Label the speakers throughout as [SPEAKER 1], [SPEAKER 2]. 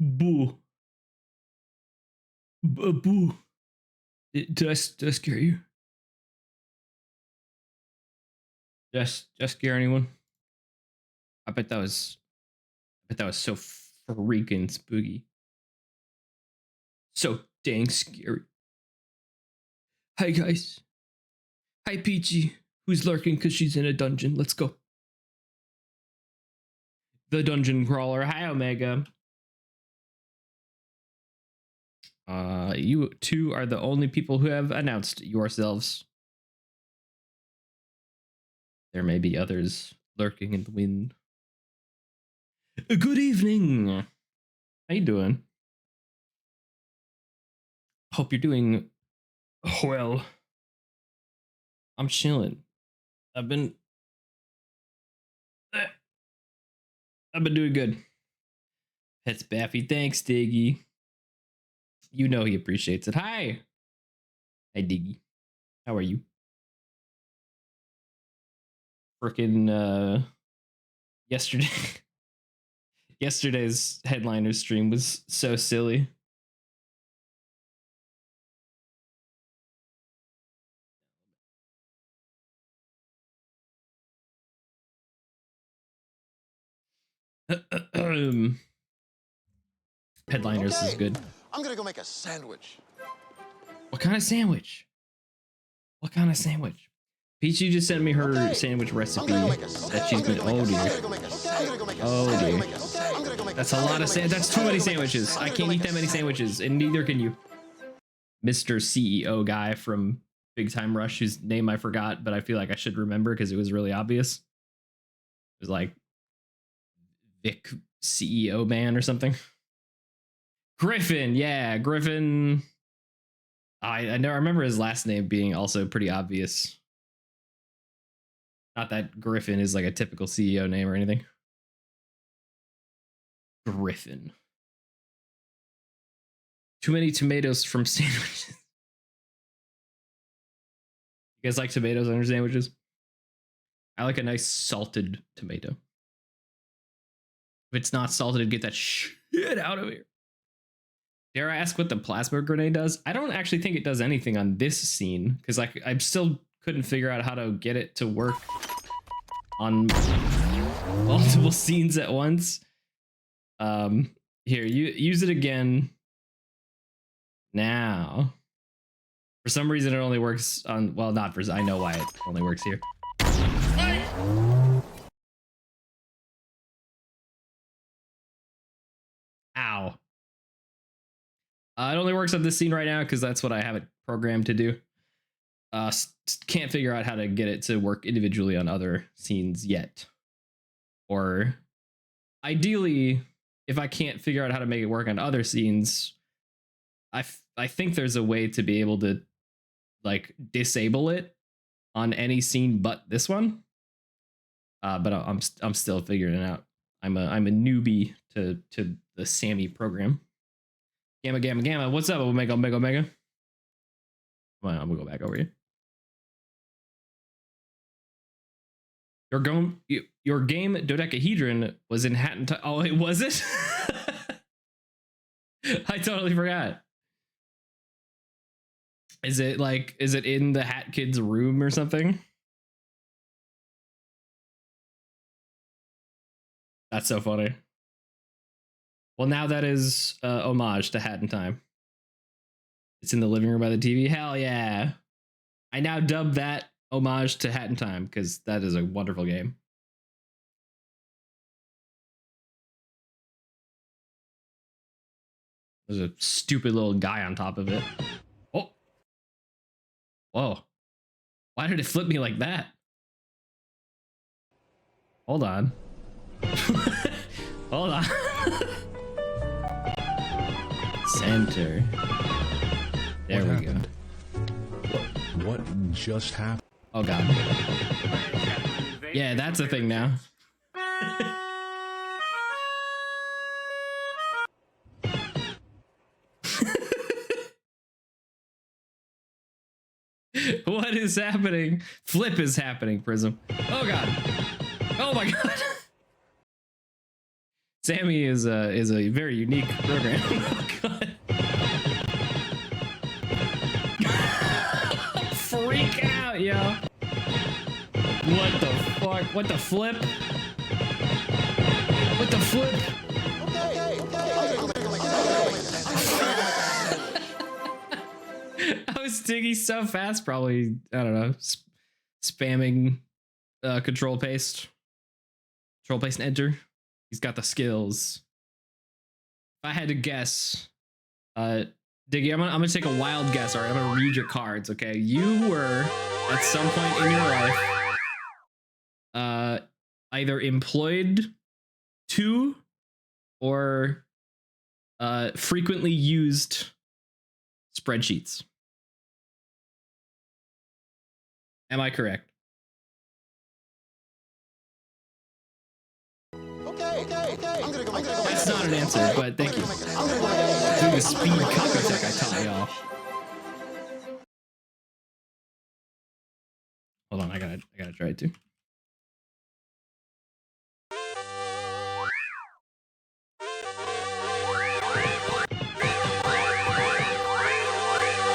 [SPEAKER 1] Boo. Boo. Did I scare you? Just scare anyone? I bet that was so freaking spooky. So dang scary. Hi guys. Hi Peachy, who's lurking because she's in a dungeon. Let's go. The dungeon crawler. Hi Omega. You two are the only people who have announced yourselves. There may be others lurking in the wind. Good evening. How you doing? Hope you're doing well. I'm chilling. I've been doing good. Pets Baffy, thanks, Diggy. You know he appreciates it. Hi. Hi, Diggy. How are you? Frickin' yesterday's headliner stream was so silly. Headliners is good.
[SPEAKER 2] I'm gonna go make a sandwich.
[SPEAKER 1] What kind of sandwich? What kind of sandwich? Peachy just sent me her sandwich recipe that she's been. Oh dear. That's a lot of that's too many sandwiches. I can't eat that many sandwiches, and neither can you. Mr. CEO guy from Big Time Rush, whose name I forgot, but I feel like I should remember because it was really obvious. It was like Vic CEO man or something. Griffin, yeah, Griffin. I know. I remember his last name being also pretty obvious. Not that Griffin is like a typical CEO name or anything. Griffin. Too many tomatoes from sandwiches. You guys like tomatoes on your sandwiches? I like a nice salted tomato. If it's not salted, get that shit out of here. Dare I ask what the plasma grenade does? I don't actually think it does anything on this scene because like I still couldn't figure out how to get it to work on multiple scenes at once. Here, you use it again. Now, for some reason, it only works on. Well, not for. I know why it only works here. Ow. It only works on this scene right now because that's what I have it programmed to do. Can't figure out how to get it to work individually on other scenes yet. Or ideally, if I can't figure out how to make it work on other scenes, I think there's a way to be able to like disable it on any scene but this one. But I'm still figuring it out. I'm a newbie to the Sammy program. Gamma. What's up, Omega? Come on, I'm gonna go back over here. Your game Dodecahedron was in Hatton. Oh, it was it? I totally forgot. Is it in the Hat Kid's room or something? That's so funny. Well, now that is homage to Hat in Time. It's in the living room by the TV. Hell yeah. I now dub that homage to Hat in Time because that is a wonderful game. There's a stupid little guy on top of it. Oh. Whoa. Why did it flip me like that? Hold on. Hold on. Center. There we go.
[SPEAKER 3] What just happened?
[SPEAKER 1] Oh god. Yeah, that's a thing now. What is happening? Flip is happening, Prism. Oh god. Oh my god. Sammy is a very unique program. God. Freak out, yo. What the fuck? What the flip? What the flip? I was digging so fast, probably, I don't know, spamming control paste and enter. He's got the skills. If I had to guess, Diggy, I'm gonna take a wild guess. All right, I'm gonna read your cards. Okay, you were at some point in your life, either employed to or frequently used spreadsheets. Am I correct?
[SPEAKER 2] Okay. I'm gonna go make
[SPEAKER 1] That's not an answer, but thank you. Do the speed cocker tech I taught y'all. Hold on, I gotta try it too.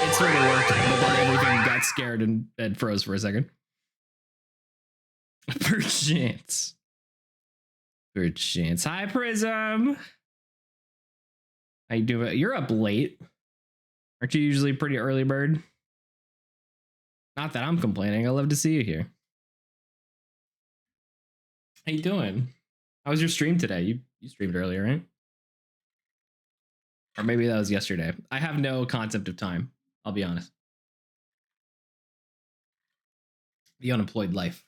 [SPEAKER 1] It sort of worked, but then everything got scared and froze for a second. Perchance. Hi, Prism. How you doing? You're up late. Aren't you usually a pretty early bird? Not that I'm complaining. I love to see you here. How you doing? How was your stream today? You streamed earlier, right? Or maybe that was yesterday. I have no concept of time. I'll be honest. The unemployed life.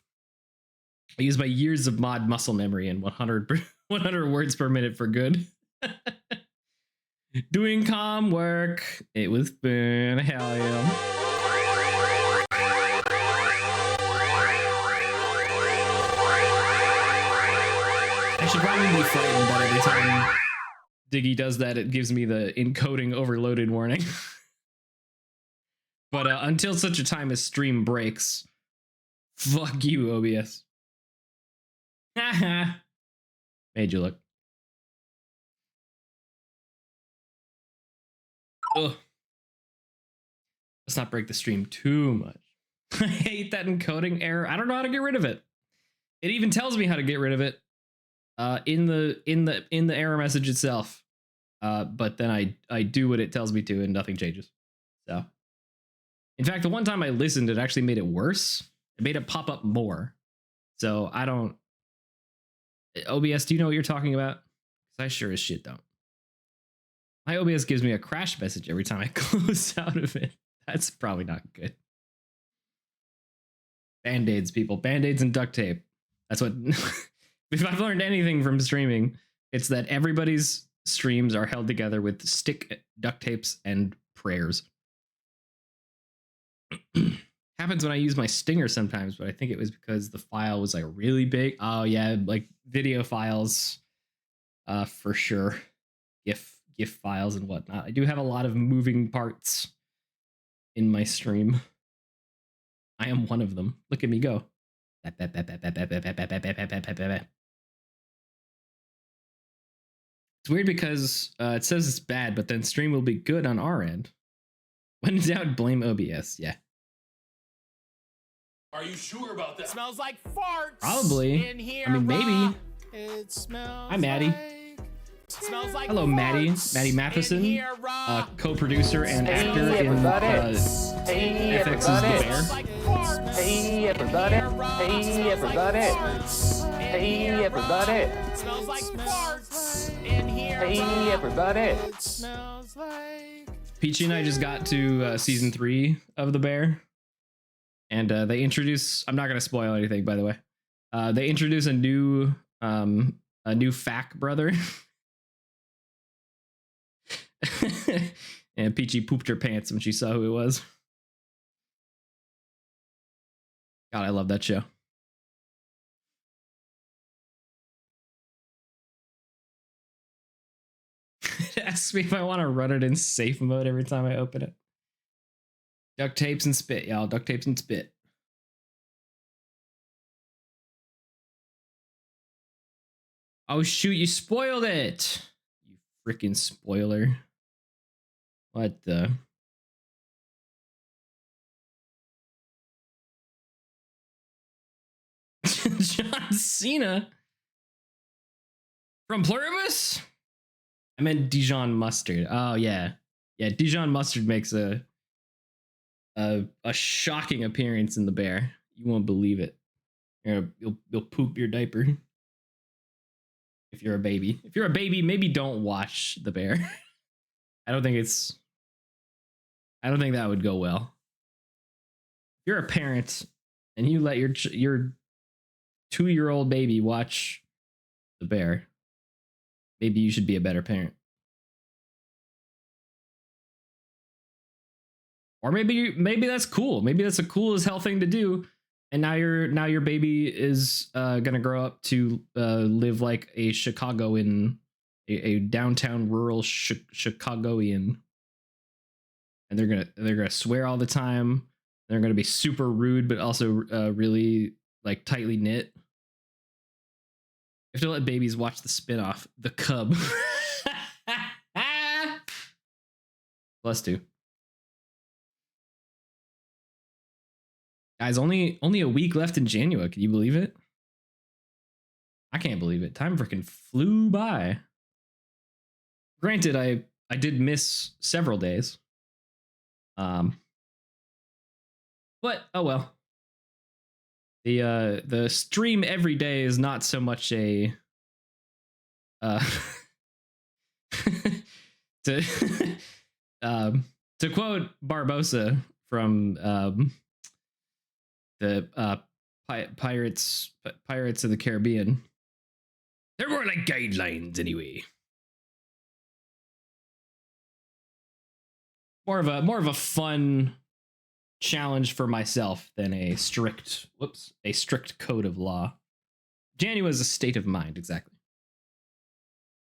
[SPEAKER 1] I use my years of mod muscle memory and 100 words per minute for good. Doing com work. It was fun. Hell yeah. I should probably be frightened that every time Diggy does that, it gives me the encoding overloaded warning. But until such a time as stream breaks, fuck you, OBS. Haha. Made you look. Ugh. Let's not break the stream too much. I hate that encoding error. I don't know how to get rid of it. It even tells me how to get rid of it in the error message itself. But then I do what it tells me to and nothing changes. So, in fact, the one time I listened, it actually made it worse. It made it pop up more. So I don't. OBS, do you know what you're talking about? Because I sure as shit don't. My OBS gives me a crash message every time I close out of it. That's probably not good. Band-aids, people. Band-aids and duct tape. That's what... If I've learned anything from streaming, it's that everybody's streams are held together with stick, duct tapes, and prayers. Happens when I use my Stinger sometimes, but I think it was because the file was like really big. Oh yeah, like video files, for sure. GIF files and whatnot. I do have a lot of moving parts in my stream. I am one of them. Look at me go. It's weird because it says it's bad, but then stream will be good on our end. When in doubt, blame OBS. Yeah.
[SPEAKER 4] Are you sure about that? It smells like farts.
[SPEAKER 1] Probably.
[SPEAKER 4] In here,
[SPEAKER 1] I mean, maybe.
[SPEAKER 4] It smells.
[SPEAKER 1] Hi, Maddie.
[SPEAKER 4] Smells like
[SPEAKER 1] hello, Maddie. Maddie Matheson, co-producer and actor in FX's The Bear.
[SPEAKER 5] Hey everybody! Hey everybody! Hey everybody!
[SPEAKER 4] Smells like farts in here.
[SPEAKER 5] Hey everybody!
[SPEAKER 4] It smells like.
[SPEAKER 1] Peachy and I just got to season 3 of The Bear, and they introduce. I'm not gonna spoil anything, by the way. They introduce a new FAC brother. And Peachy pooped her pants when she saw who it was. God, I love that show. It asks me if I want to run it in safe mode every time I open it. Duct tapes and spit, y'all. Duct tapes and spit. Oh shoot, you spoiled it. You freaking spoiler. What the? John Cena from Pluribus? I meant Dijon mustard. Oh yeah. Yeah, Dijon mustard makes a shocking appearance in The Bear. You won't believe it. You'll poop your diaper. If you're a baby. If you're a baby, maybe don't watch The Bear. I don't think that would go well. If you're a parent and you let your 2-year-old baby watch The Bear, maybe you should be a better parent. Or maybe that's cool. Maybe that's a cool as hell thing to do. And now your baby is gonna grow up to live like a Chicagoan, a downtown rural Chicagoan, and they're gonna swear all the time. They're gonna be super rude, but also really like tightly knit. You have to let babies watch the spinoff, The Cub. +2. Guys, only a week left in JAN2A. Can you believe it? I can't believe it. Time freaking flew by. Granted, I did miss several days. But oh well. The stream every day is not so much a to to quote Barbosa from the Pirates of the Caribbean. They're more like guidelines anyway. More of a fun challenge for myself than a strict code of law. JAN2A is a state of mind, exactly.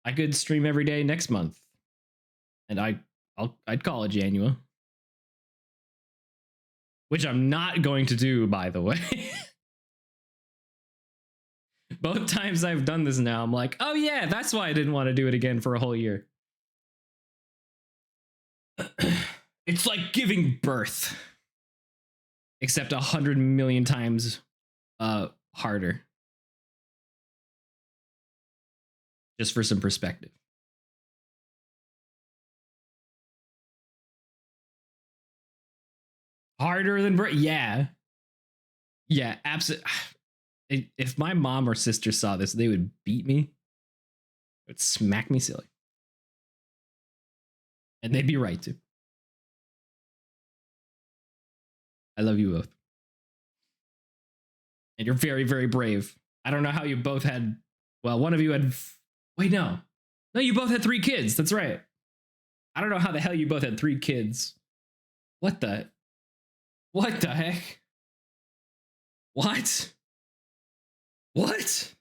[SPEAKER 1] I could stream every day next month, and I'd call it JAN2A. Which I'm not going to do, by the way. Both times I've done this now, I'm like, oh yeah, that's why I didn't want to do it again for a whole year. It's like giving birth. Except 100 million times harder. Just for some perspective. Harder than birth? Yeah. Yeah, absolutely. If my mom or sister saw this, they would beat me. They would smack me silly. And they'd be right to. I love you both. And you're very, very brave. I don't know how you both had... Well, one of you had... Wait, no. No, you both had 3 kids. That's right. I don't know how the hell you both had 3 kids. What the... What the heck? What? What?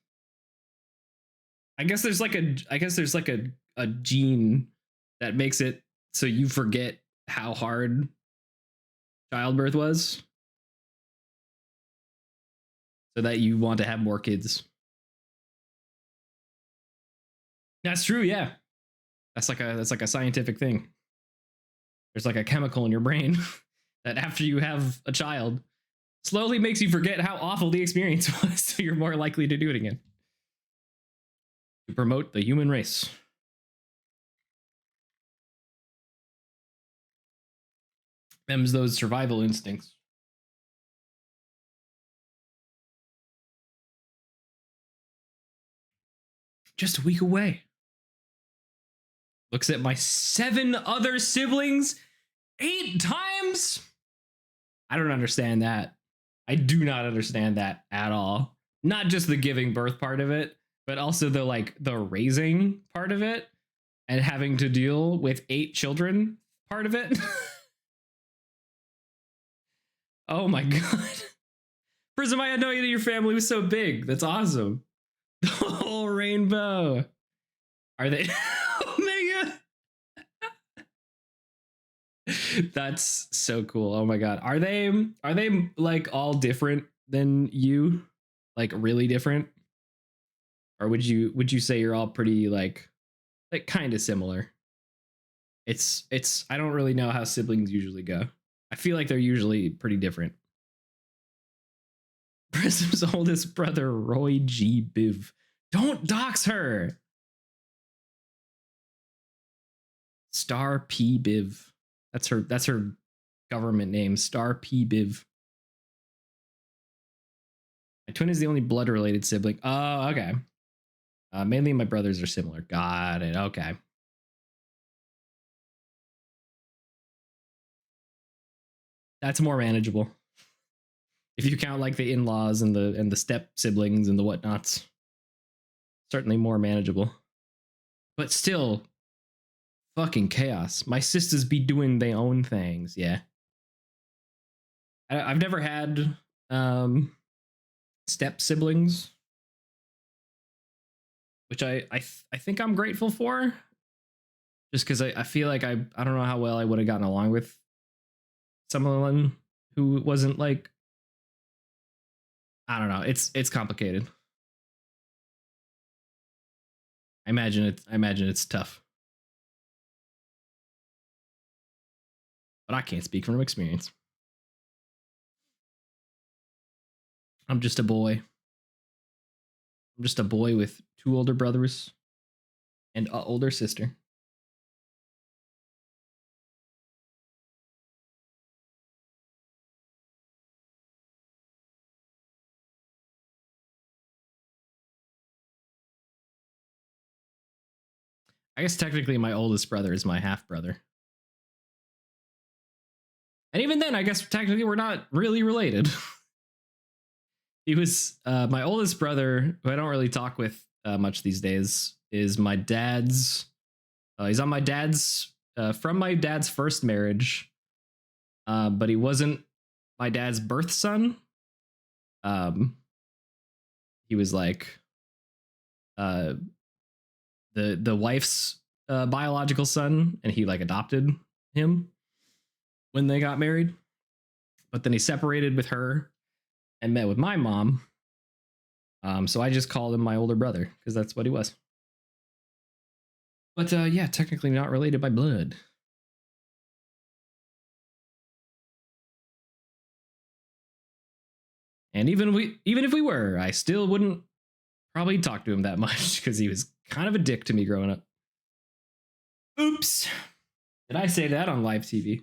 [SPEAKER 1] I guess there's like a gene that makes it so you forget how hard childbirth was, so that you want to have more kids. That's true, yeah. That's like a scientific thing. There's like a chemical in your brain that after you have a child slowly makes you forget how awful the experience was, so you're more likely to do it again. To promote the human race. Them's those survival instincts. Just a week away. Looks at my 7 other siblings 8 times. I don't understand that. I do not understand that at all. Not just the giving birth part of it, but also the raising part of it and having to deal with 8 children part of it. Oh my god. Prism, I had no idea your family was so big. That's awesome. The whole rainbow. Are they Omega? That's so cool. Oh my god. Are they like all different than you? Like really different? Or would you say you're all pretty like kind of similar? It's I don't really know how siblings usually go. I feel like they're usually pretty different. Prism's oldest brother, Roy G. Biv. Don't dox her. Star P. Biv. That's her government name. Star P. Biv. My twin is the only blood related sibling. Oh, okay. Mainly my brothers are similar. Got it. Okay. That's more manageable. If you count like the in-laws and the step siblings and the whatnots. Certainly more manageable. But still, fucking chaos. My sisters be doing their own things. Yeah. I've never had step siblings, which I think I'm grateful for. Just because I feel like I don't know how well I would have gotten along with someone who wasn't like, I don't know. It's complicated. I imagine it's tough. But I can't speak from experience. I'm just a boy. I'm just a boy with 2 older brothers and an older sister. I guess technically my oldest brother is my half brother. And even then, I guess technically we're not really related. He was my oldest brother, who I don't really talk with much these days, is my dad's. He's on my dad's, from my dad's first marriage, but he wasn't my dad's birth son. He was like the wife's biological son, and he like adopted him when they got married. But then he separated with her and met with my mom. So I just called him my older brother because that's what he was. But yeah, technically not related by blood. And even if we were, I still wouldn't probably talk to him that much because he was kind of a dick to me growing up. Oops. Did I say that on live TV?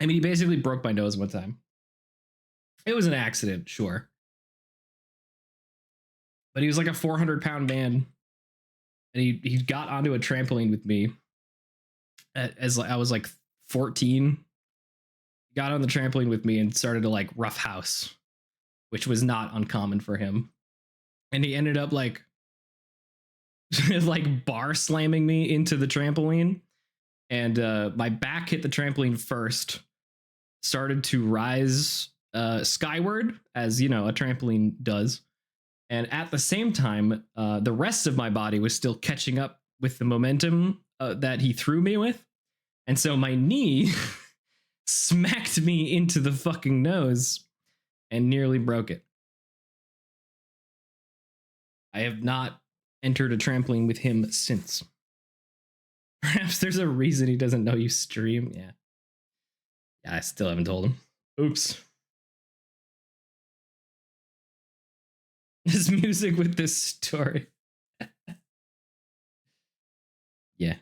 [SPEAKER 1] I mean, he basically broke my nose one time. It was an accident, sure. But he was like a 400-pound man. And he got onto a trampoline with me as I was like 14. He got on the trampoline with me and started to like roughhouse, which was not uncommon for him. And he ended up like like bar slamming me into the trampoline. And my back hit the trampoline first, started to rise skyward, as you know a trampoline does, and at the same time the rest of my body was still catching up with the momentum that he threw me with, and so my knee smacked me into the fucking nose and nearly broke it. I have not entered a trampoline with him since. Perhaps there's a reason he doesn't know you stream. Yeah, I still haven't told him. Oops. This music with this story. Yeah.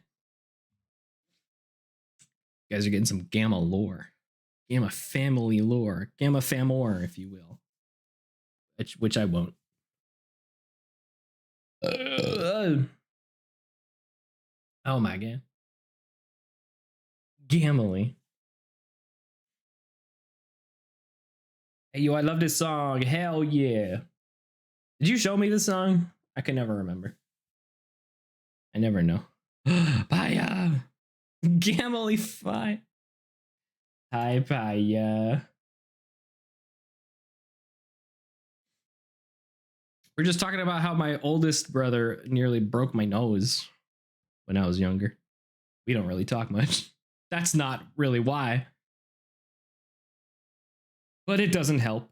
[SPEAKER 1] You guys are getting some Gamma lore. Gamma family lore. Gamma famor, if you will. Which I won't. Oh my god. Gamily. Hey, yo, I love this song. Hell yeah. Did you show me this song? I can never remember. I never know. Bye. Gamily fi. Hi, bye. We're just talking about how my oldest brother nearly broke my nose when I was younger. We don't really talk much. That's not really why. But it doesn't help.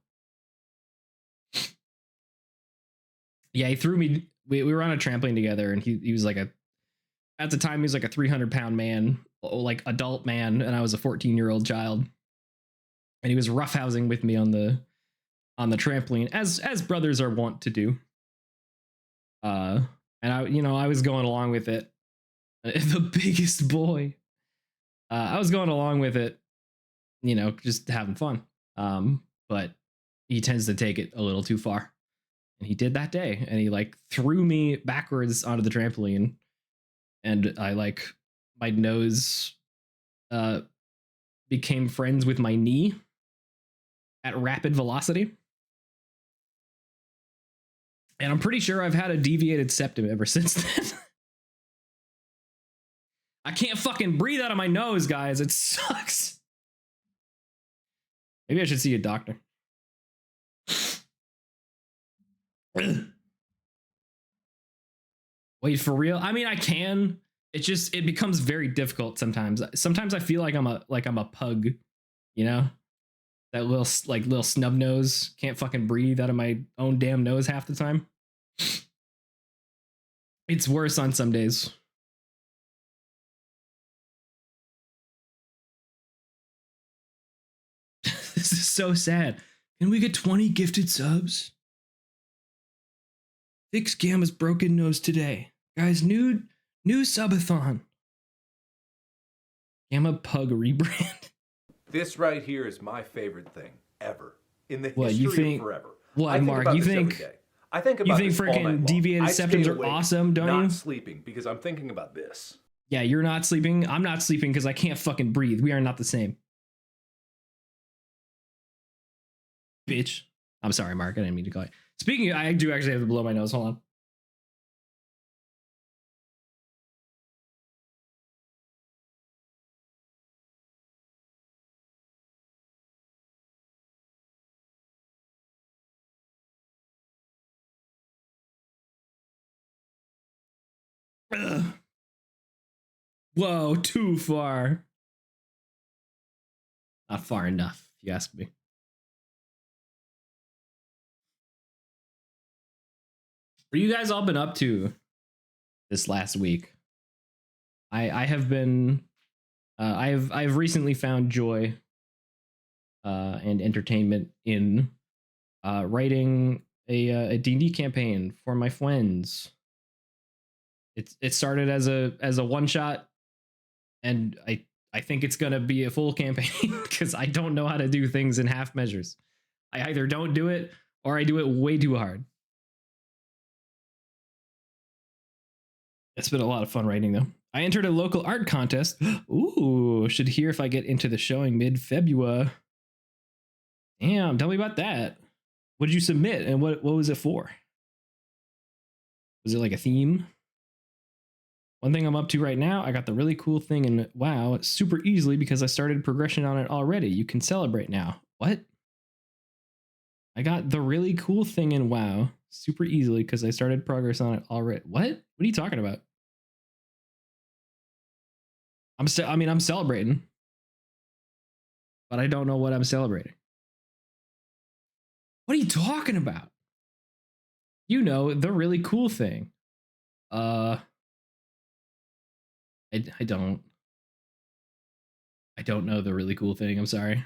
[SPEAKER 1] Yeah, he threw me. We were on a trampoline together, and he was like at the time he was like a 300-pound man, like adult man, and I was a 14-year-old child, and he was roughhousing with me on the trampoline, as brothers are wont to do. And I was going along with it. The biggest boy. I was going along with it, just having fun. But he tends to take it a little too far. And he did that day, and he like threw me backwards onto the trampoline, and I like my nose became friends with my knee at rapid velocity. And I'm pretty sure I've had a deviated septum ever since then. I can't fucking breathe out of my nose, guys. It sucks. Maybe I should see a doctor. Wait, for real? I mean, I can. It becomes very difficult sometimes. Sometimes I feel like I'm a pug, That little snub nose, can't fucking breathe out of my own damn nose half the time. It's worse on some days. This is so sad. Can we get 20 gifted subs? Fix Gamma's broken nose today. Guys, new subathon. Gamma Pug rebrand.
[SPEAKER 6] This right here is my favorite thing ever in the
[SPEAKER 1] What,
[SPEAKER 6] history
[SPEAKER 1] you think,
[SPEAKER 6] of forever.
[SPEAKER 1] What,
[SPEAKER 6] I think
[SPEAKER 1] Mark?
[SPEAKER 6] about
[SPEAKER 1] You
[SPEAKER 6] this every
[SPEAKER 1] think
[SPEAKER 6] day. I think about
[SPEAKER 1] you think
[SPEAKER 6] this all night
[SPEAKER 1] freaking
[SPEAKER 6] long.
[SPEAKER 1] deviated
[SPEAKER 6] I stay
[SPEAKER 1] septums are
[SPEAKER 6] awake,
[SPEAKER 1] awesome, don't
[SPEAKER 6] not
[SPEAKER 1] you?
[SPEAKER 6] sleeping because I'm thinking about this.
[SPEAKER 1] Yeah, you're not sleeping. I'm not sleeping because I can't fucking breathe. We are not the same. Bitch. I'm sorry, Mark. I didn't mean to call you. Speaking of, I do actually have to blow my nose. Hold on. Ugh. Whoa, too far. Not far enough, if you ask me. What have you guys all been up to this last week? I have been I've recently found joy and entertainment in writing a D&D campaign for my friends. It started as a one shot, and I think it's gonna be a full campaign because I don't know how to do things in half measures. I either don't do it or I do it way too hard. It's been a lot of fun writing though. I entered a local art contest. Ooh, should hear if I get into the showing mid-February. Damn, tell me about that. What did you submit and what was it for? Was it like a theme? One thing I'm up to right now, I got the really cool thing in WoW super easily because I started progression on it already. You can celebrate now. What? I got the really cool thing in WoW super easily because I started progress on it already. What? What are you talking about? I'm celebrating, but I don't know what I'm celebrating. What are you talking about? You know, the really cool thing. I don't know the really cool thing. I'm sorry.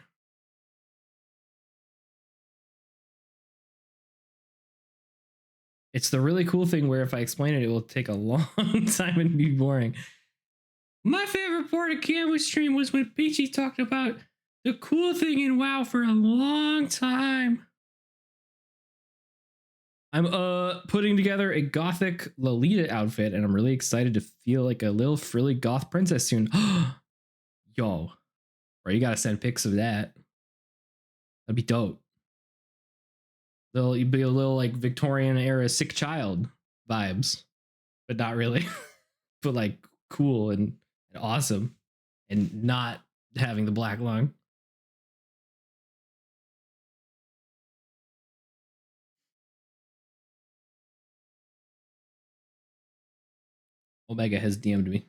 [SPEAKER 1] It's the really cool thing where if I explain it, it will take a long time and be boring. My favorite part of Camwo's stream was when Peachy talked about the cool thing in WoW for a long time. I'm putting together a gothic Lolita outfit, and I'm really excited to feel like a little frilly goth princess soon. Yo, bro, you gotta send pics of that. That'd be dope. You'd be a little like Victorian era sick child vibes, but not really. But like cool and awesome, and not having the black lung. Omega has DM'd me.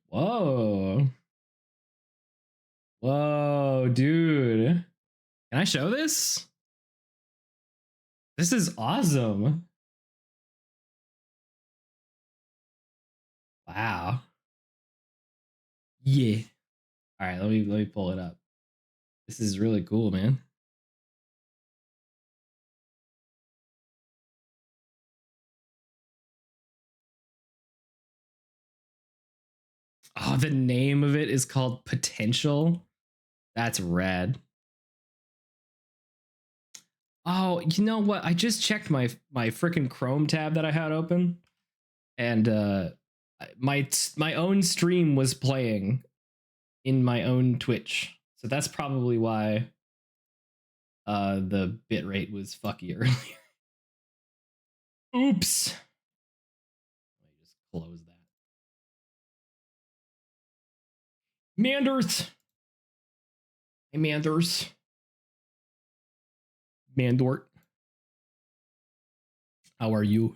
[SPEAKER 1] Whoa. Whoa, dude. Can I show this? This is awesome. Wow. Yeah. All right, let me pull it up. This is really cool, man. Oh, the name of it is called Potential. That's rad. Oh, you know what? I just checked my freaking Chrome tab that I had open, and my own stream was playing in my own Twitch. So that's probably why the bitrate was fucky earlier. Oops. Let me just close that. Manders. Hey, Manders. Mandort. How are you?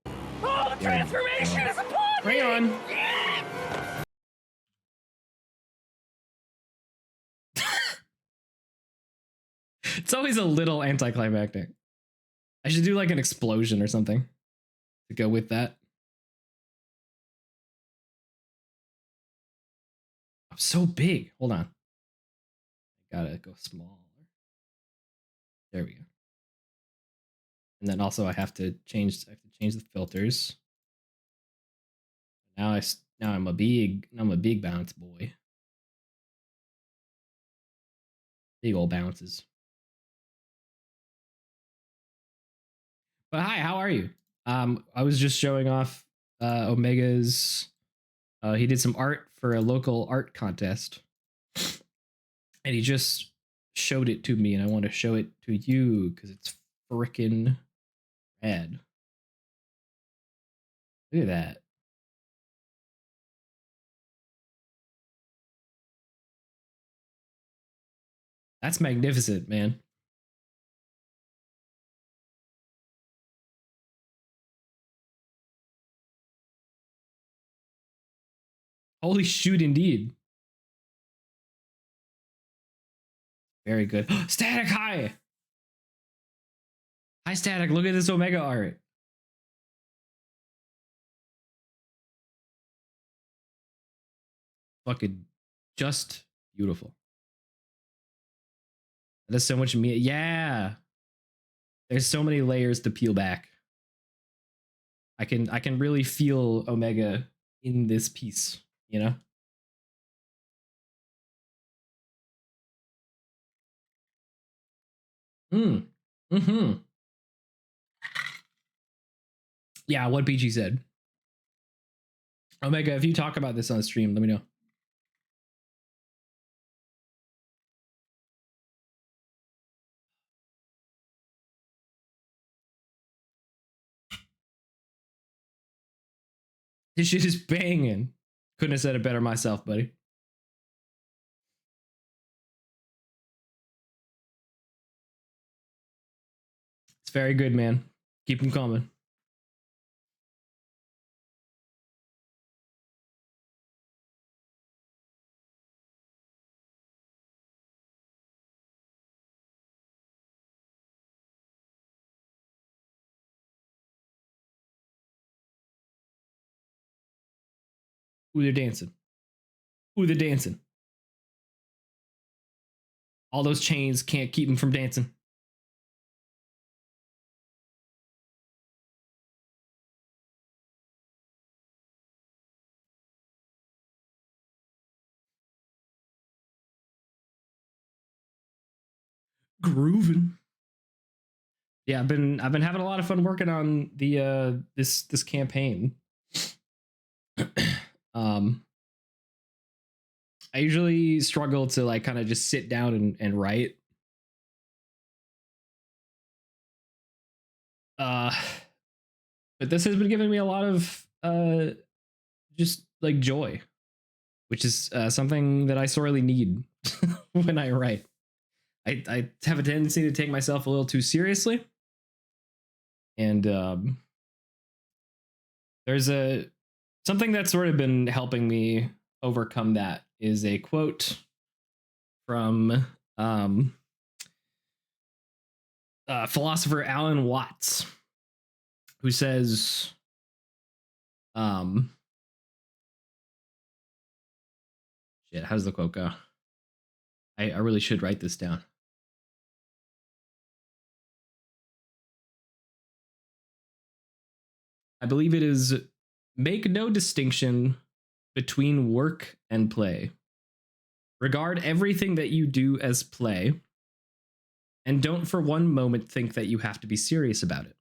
[SPEAKER 5] Oh, the transformation is upon me!
[SPEAKER 1] Hang on. It's always a little anticlimactic. I should do like an explosion or something to go with that. I'm so big. Hold on. I gotta go smaller. There we go. And then also I have to change the filters. Now I'm a big bounce boy. Big old bounces. But hi, how are you? I was just showing off Omega's he did some art for a local art contest. And he just showed it to me, and I want to show it to you because it's freaking rad. Look at that. That's magnificent, man. Holy shoot, indeed. Very good. Static, hi! Hi, Static. Look at this Omega art. Fucking just beautiful. There's so much meat. Yeah. There's so many layers to peel back. I can really feel Omega in this piece, you know? Mm-hmm. Yeah, what PG said. Omega, if you talk about this on the stream, let me know. This shit is banging. Couldn't have said it better myself, buddy. It's very good, man. Keep them coming. Ooh, they're dancing. Ooh, they're dancing. All those chains can't keep them from dancing. Grooving. Yeah, I've been having a lot of fun working on the this campaign. I usually struggle to like kind of just sit down and write. But this has been giving me a lot of just like joy, which is something that I sorely need when I write. I have a tendency to take myself a little too seriously, and there's something that's sort of been helping me overcome that is a quote from philosopher Alan Watts, who says, shit, how does the quote go? I really should write this down. I believe it is, make no distinction between work and play. Regard everything that you do as play, and don't for one moment think that you have to be serious about it.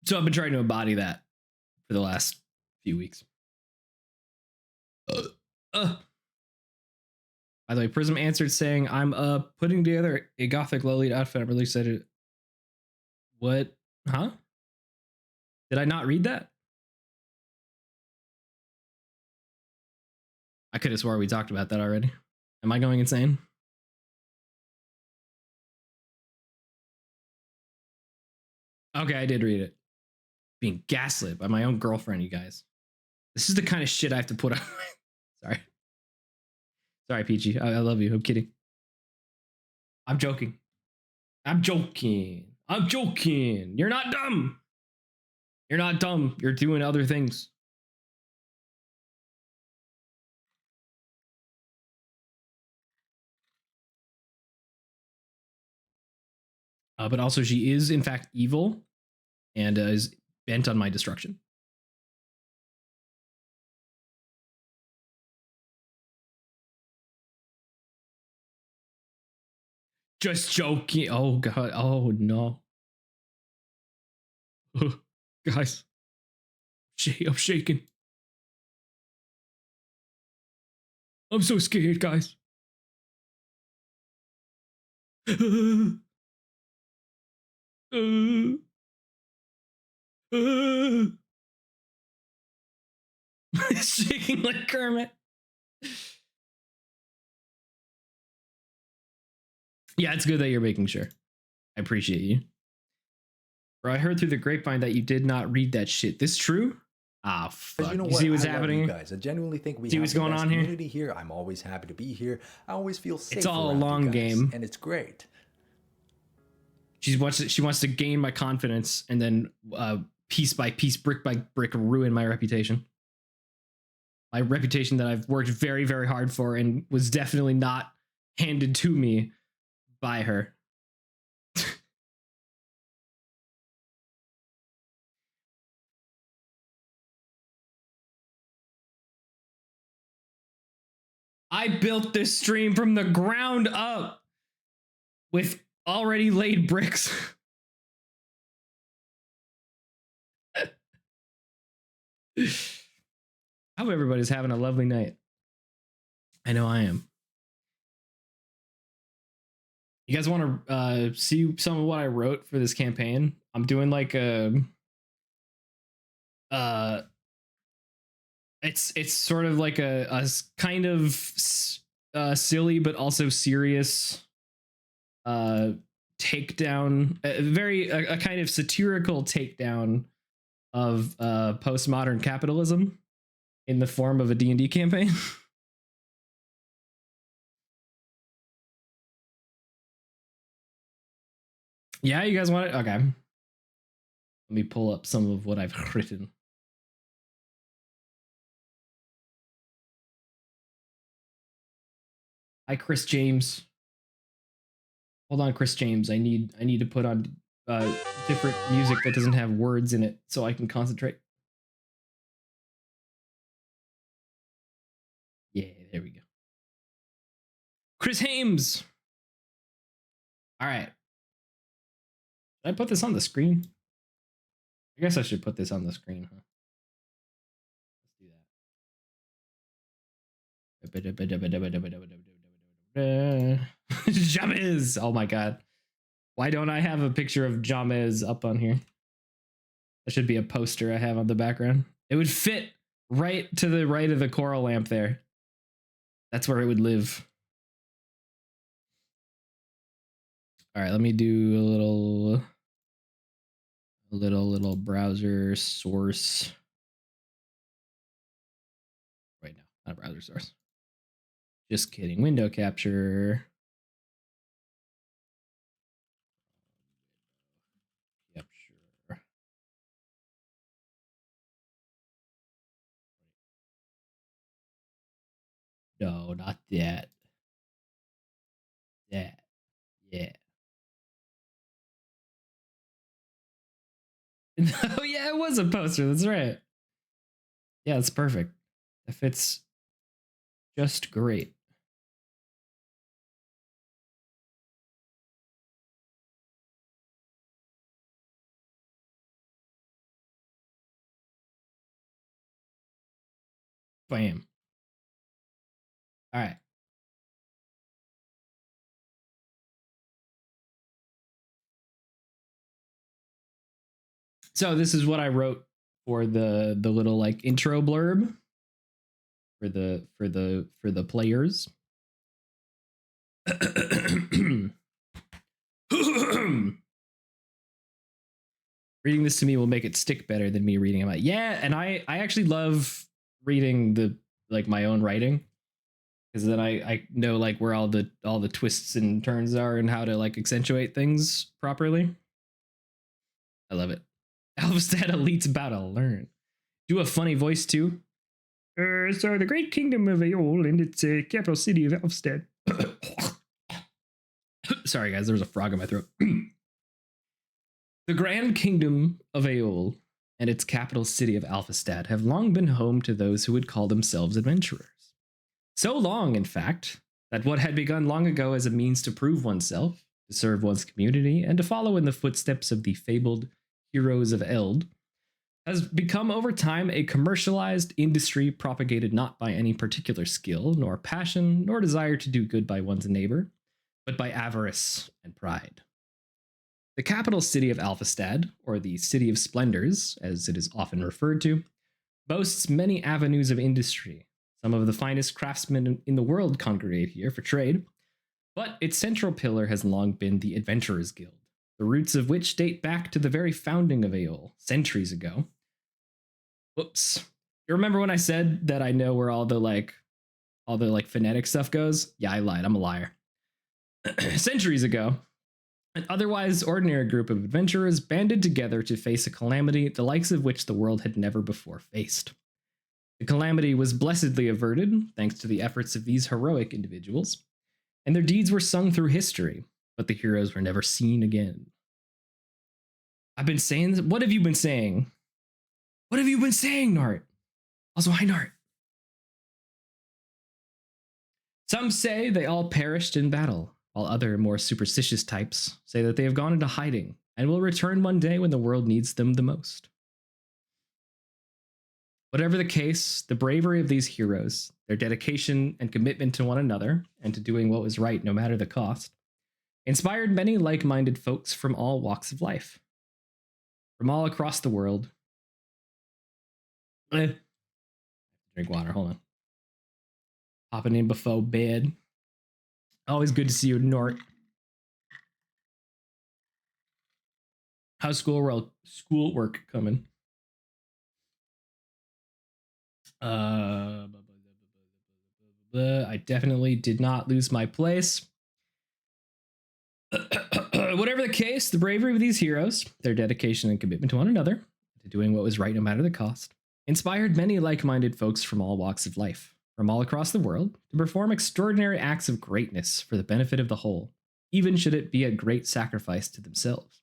[SPEAKER 1] So I've been trying to embody that for the last few weeks. By the way, Prism answered saying, I'm putting together a gothic low lead outfit. I'm really excited. What? Huh? Did I not read that? I could have swore we talked about that already. Am I going insane? Okay, I did read it. Being gaslit by my own girlfriend, you guys. This is the kind of shit I have to put on. Sorry. Sorry, Peachy. I love you. I'm kidding. I'm joking. I'm joking. I'm joking. You're not dumb. You're not dumb. You're doing other things. But also, she is, in fact, evil and is bent on my destruction. Just joking. Oh, God. Oh, no. Guys. I'm shaking. I'm so scared, guys. Shaking like Kermit. Yeah, it's good that you're making sure. I appreciate you. Bro, I heard through the grapevine that you did not read that shit. This true? Ah, fuck.
[SPEAKER 6] You know
[SPEAKER 1] You
[SPEAKER 6] what?
[SPEAKER 1] see what's
[SPEAKER 6] I love
[SPEAKER 1] happening?
[SPEAKER 6] you guys. I genuinely think we
[SPEAKER 1] See
[SPEAKER 6] have
[SPEAKER 1] what's
[SPEAKER 6] the
[SPEAKER 1] going
[SPEAKER 6] best
[SPEAKER 1] on here?
[SPEAKER 6] community here. I'm always happy to be here. I always feel safe.
[SPEAKER 1] It's all a
[SPEAKER 6] around you
[SPEAKER 1] long
[SPEAKER 6] guys,
[SPEAKER 1] game.
[SPEAKER 6] and it's great.
[SPEAKER 1] She wants to gain my confidence and then piece by piece, brick by brick, ruin my reputation. My reputation that I've worked very, very hard for and was definitely not handed to me by her. I built this stream from the ground up with already laid bricks. I hope everybody's having a lovely night. I know I am. You guys want to see some of what I wrote for this campaign? I'm doing like a it's sort of like a kind of silly but also serious takedown, a kind of satirical takedown of postmodern capitalism in the form of a D&D campaign. Yeah, you guys want it? Okay. Let me pull up some of what I've written. Hi, Chris James. Hold on, Chris James. I need to put on different music that doesn't have words in it so I can concentrate. Yeah, there we go. Chris Hames. All right. Should I put this on the screen? I guess I should put this on the screen, huh? Let's do that. Jamez! Oh my god. Why don't I have a picture of Jamez up on here? That should be a poster I have on the background. It would fit right to the right of the coral lamp there. That's where it would live. All right, let me do a little a little browser source. Wait, no, not a browser source. Just kidding. Window capture. Capture. No, not that. That. Yeah. Oh yeah, it was a poster. That's right. Yeah, it's perfect. It fits just great. Bam. All right. So this is what I wrote for the little like intro blurb for the players. Reading this to me will make it stick better than me reading about. Yeah, and I actually love reading the like my own writing, because then I know like where all the twists and turns are and how to like accentuate things properly. I love it. Alvestad elites about to learn. Do a funny voice too. So the great kingdom of Aeol and its capital city of Alvestad. Sorry guys, there was a frog in my throat. The grand kingdom of Aeol and its capital city of Alphastad have long been home to those who would call themselves adventurers. So long, in fact, that what had begun long ago as a means to prove oneself, to serve one's community, and to follow in the footsteps of the fabled heroes of Eld, has become over time a commercialized industry propagated not by any particular skill, nor passion, nor desire to do good by one's neighbor, but by avarice and pride. The capital city of Alphastad, or the City of Splendors, as it is often referred to, boasts many avenues of industry. Some of the finest craftsmen in the world congregate here for trade, but its central pillar has long been the Adventurers Guild, the roots of which date back to the very founding of Aeol, centuries ago. Whoops. You remember when I said that I know where all the phonetic stuff goes? Yeah, I lied. I'm a liar. Centuries ago, an otherwise ordinary group of adventurers banded together to face a calamity the likes of which the world had never before faced. The calamity was blessedly averted thanks to the efforts of these heroic individuals, and their deeds were sung through history, but the heroes were never seen again. I've been saying this. What have you been saying? What have you been saying, Nart? Also, hi, Nart. Some say they all perished in battle, while other, more superstitious types say that they have gone into hiding and will return one day when the world needs them the most. Whatever the case, the bravery of these heroes, their dedication and commitment to one another, and to doing what was right no matter the cost, inspired many like-minded folks from all walks of life. From all across the world. Drink water, hold on. Popping in before bed. Always good to see you, Nort. How's schoolwork coming? I definitely did not lose my place. Whatever the case, the bravery of these heroes, their dedication and commitment to one another, to doing what was right no matter the cost, inspired many like-minded folks from all walks of life, from all across the world, to perform extraordinary acts of greatness for the benefit of the whole, even should it be a great sacrifice to themselves.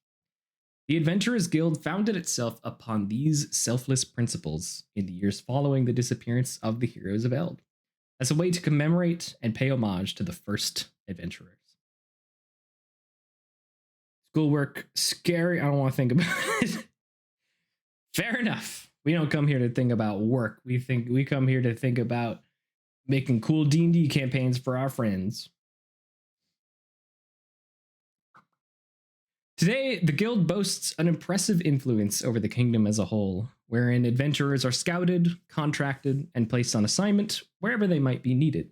[SPEAKER 1] The Adventurers Guild founded itself upon these selfless principles in the years following the disappearance of the heroes of Eld, as a way to commemorate and pay homage to the first adventurers. Schoolwork, scary. I don't want to think about it. Fair enough. We don't come here to think about work. We come here to think about making cool D&D campaigns for our friends. Today, the guild boasts an impressive influence over the kingdom as a whole, wherein adventurers are scouted, contracted, and placed on assignment wherever they might be needed.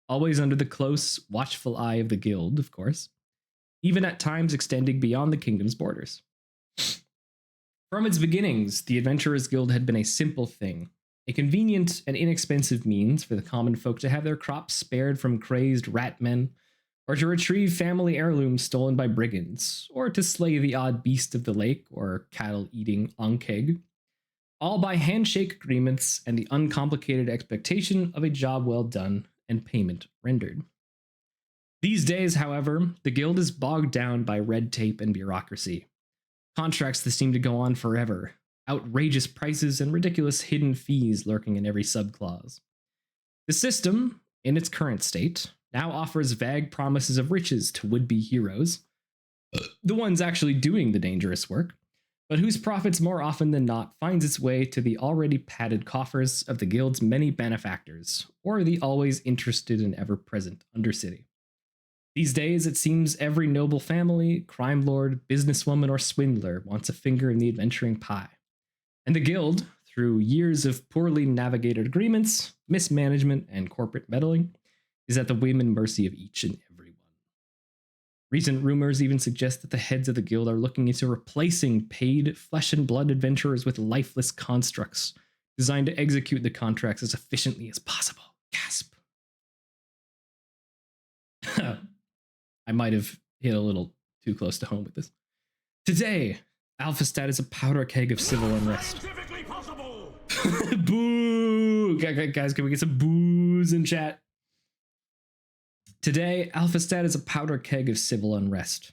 [SPEAKER 1] Always under the close, watchful eye of the guild, of course, even at times extending beyond the kingdom's borders. From its beginnings, the Adventurers Guild had been a simple thing, a convenient and inexpensive means for the common folk to have their crops spared from crazed rat men, or to retrieve family heirlooms stolen by brigands, or to slay the odd beast of the lake or cattle-eating onkeg, all by handshake agreements and the uncomplicated expectation of a job well done and payment rendered. These days, however, the guild is bogged down by red tape and bureaucracy. Contracts that seem to go on forever, outrageous prices, and ridiculous hidden fees lurking in every subclause. The system, in its current state, now offers vague promises of riches to would-be heroes, the ones actually doing the dangerous work, but whose profits more often than not finds its way to the already padded coffers of the guild's many benefactors, or the always interested and ever-present undercity. These days, it seems every noble family, crime lord, businesswoman, or swindler wants a finger in the adventuring pie. And the guild, through years of poorly navigated agreements, mismanagement, and corporate meddling, is at the whim and mercy of each and every one. Recent rumors even suggest that the heads of the guild are looking into replacing paid flesh and blood adventurers with lifeless constructs designed to execute the contracts as efficiently as possible. Gasp. I might have hit a little too close to home with this. Today, Alphastat is a powder keg of civil unrest. Boo! Guys, can we get some boos in chat? Today, Alphastat is a powder keg of civil unrest.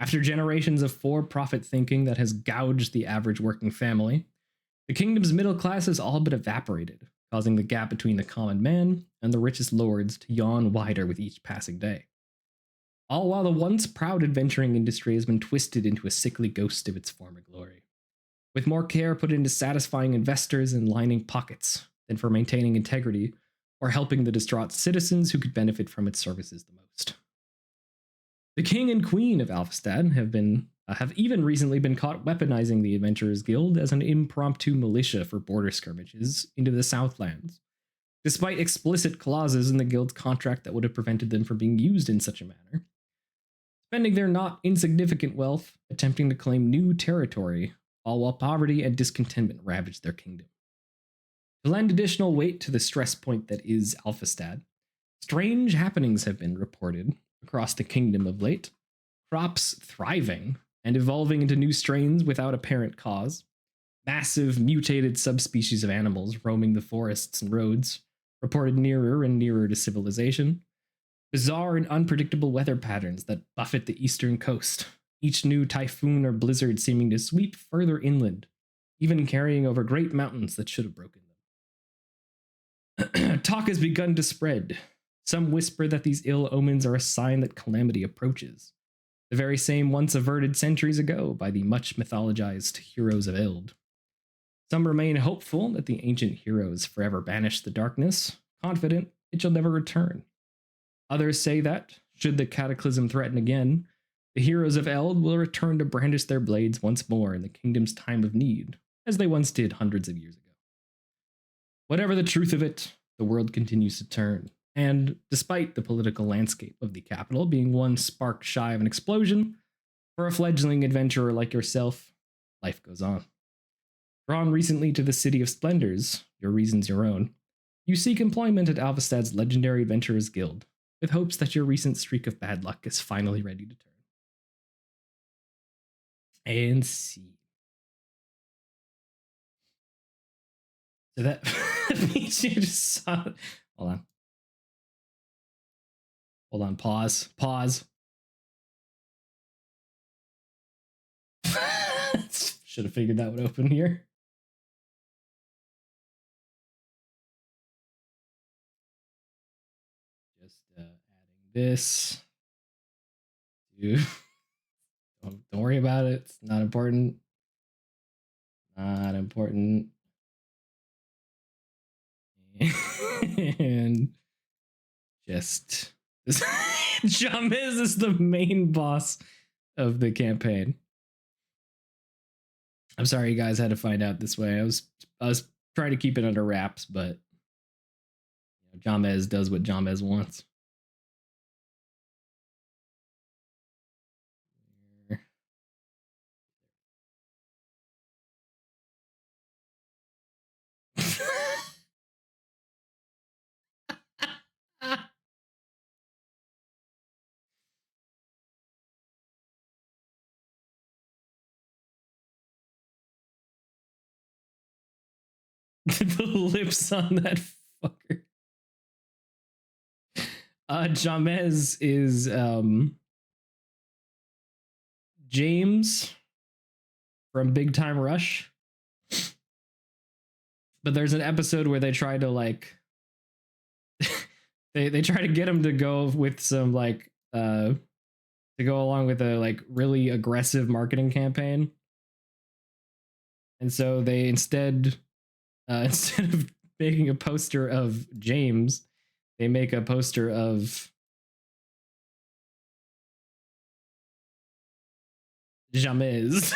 [SPEAKER 1] After generations of for-profit thinking that has gouged the average working family, the kingdom's middle class has all but evaporated, causing the gap between the common man and the richest lords to yawn wider with each passing day. All while the once proud adventuring industry has been twisted into a sickly ghost of its former glory, with more care put into satisfying investors and lining pockets than for maintaining integrity or helping the distraught citizens who could benefit from its services the most. The king and queen of Alphastat have even recently been caught weaponizing the Adventurers Guild as an impromptu militia for border skirmishes into the Southlands, despite explicit clauses in the guild's contract that would have prevented them from being used in such a manner, spending their not insignificant wealth attempting to claim new territory, all while poverty and discontentment ravage their kingdom. To lend additional weight to the stress point that is Alphastat, strange happenings have been reported across the kingdom of late, crops thriving and evolving into new strains without apparent cause, massive mutated subspecies of animals roaming the forests and roads, reported nearer and nearer to civilization, bizarre and unpredictable weather patterns that buffet the eastern coast, each new typhoon or blizzard seeming to sweep further inland, even carrying over great mountains that should have broken them. Talk has begun to spread. Some whisper that these ill omens are a sign that calamity approaches, the very same once averted centuries ago by the much mythologized heroes of Eld. Some remain hopeful that the ancient heroes forever banish the darkness, confident it shall never return. Others say that, should the cataclysm threaten again, the heroes of Eld will return to brandish their blades once more in the kingdom's time of need, as they once did hundreds of years ago. Whatever the truth of it, the world continues to turn, and despite the political landscape of the capital being one spark shy of an explosion, for a fledgling adventurer like yourself, life goes on. Drawn recently to the City of Splendors, your reasons your own, you seek employment at Alphastat's legendary Adventurers Guild, with hopes that your recent streak of bad luck is finally ready to turn. And see. So that means you just saw. Hold on. Hold on. Pause. Should have figured that would open here. Just adding this. Don't worry about it. It's not important. Not important. And just JAN2A is the main boss of the campaign. I'm sorry you guys had to find out this way. I was trying to keep it under wraps, but JAN2A does what JAN2A wants. The lips on that fucker. Jamez is James from Big Time Rush. But there's an episode where they try to like they try to get him to go with some like to go along with a like really aggressive marketing campaign. And so they instead of making a poster of James, they make a poster of Jamez.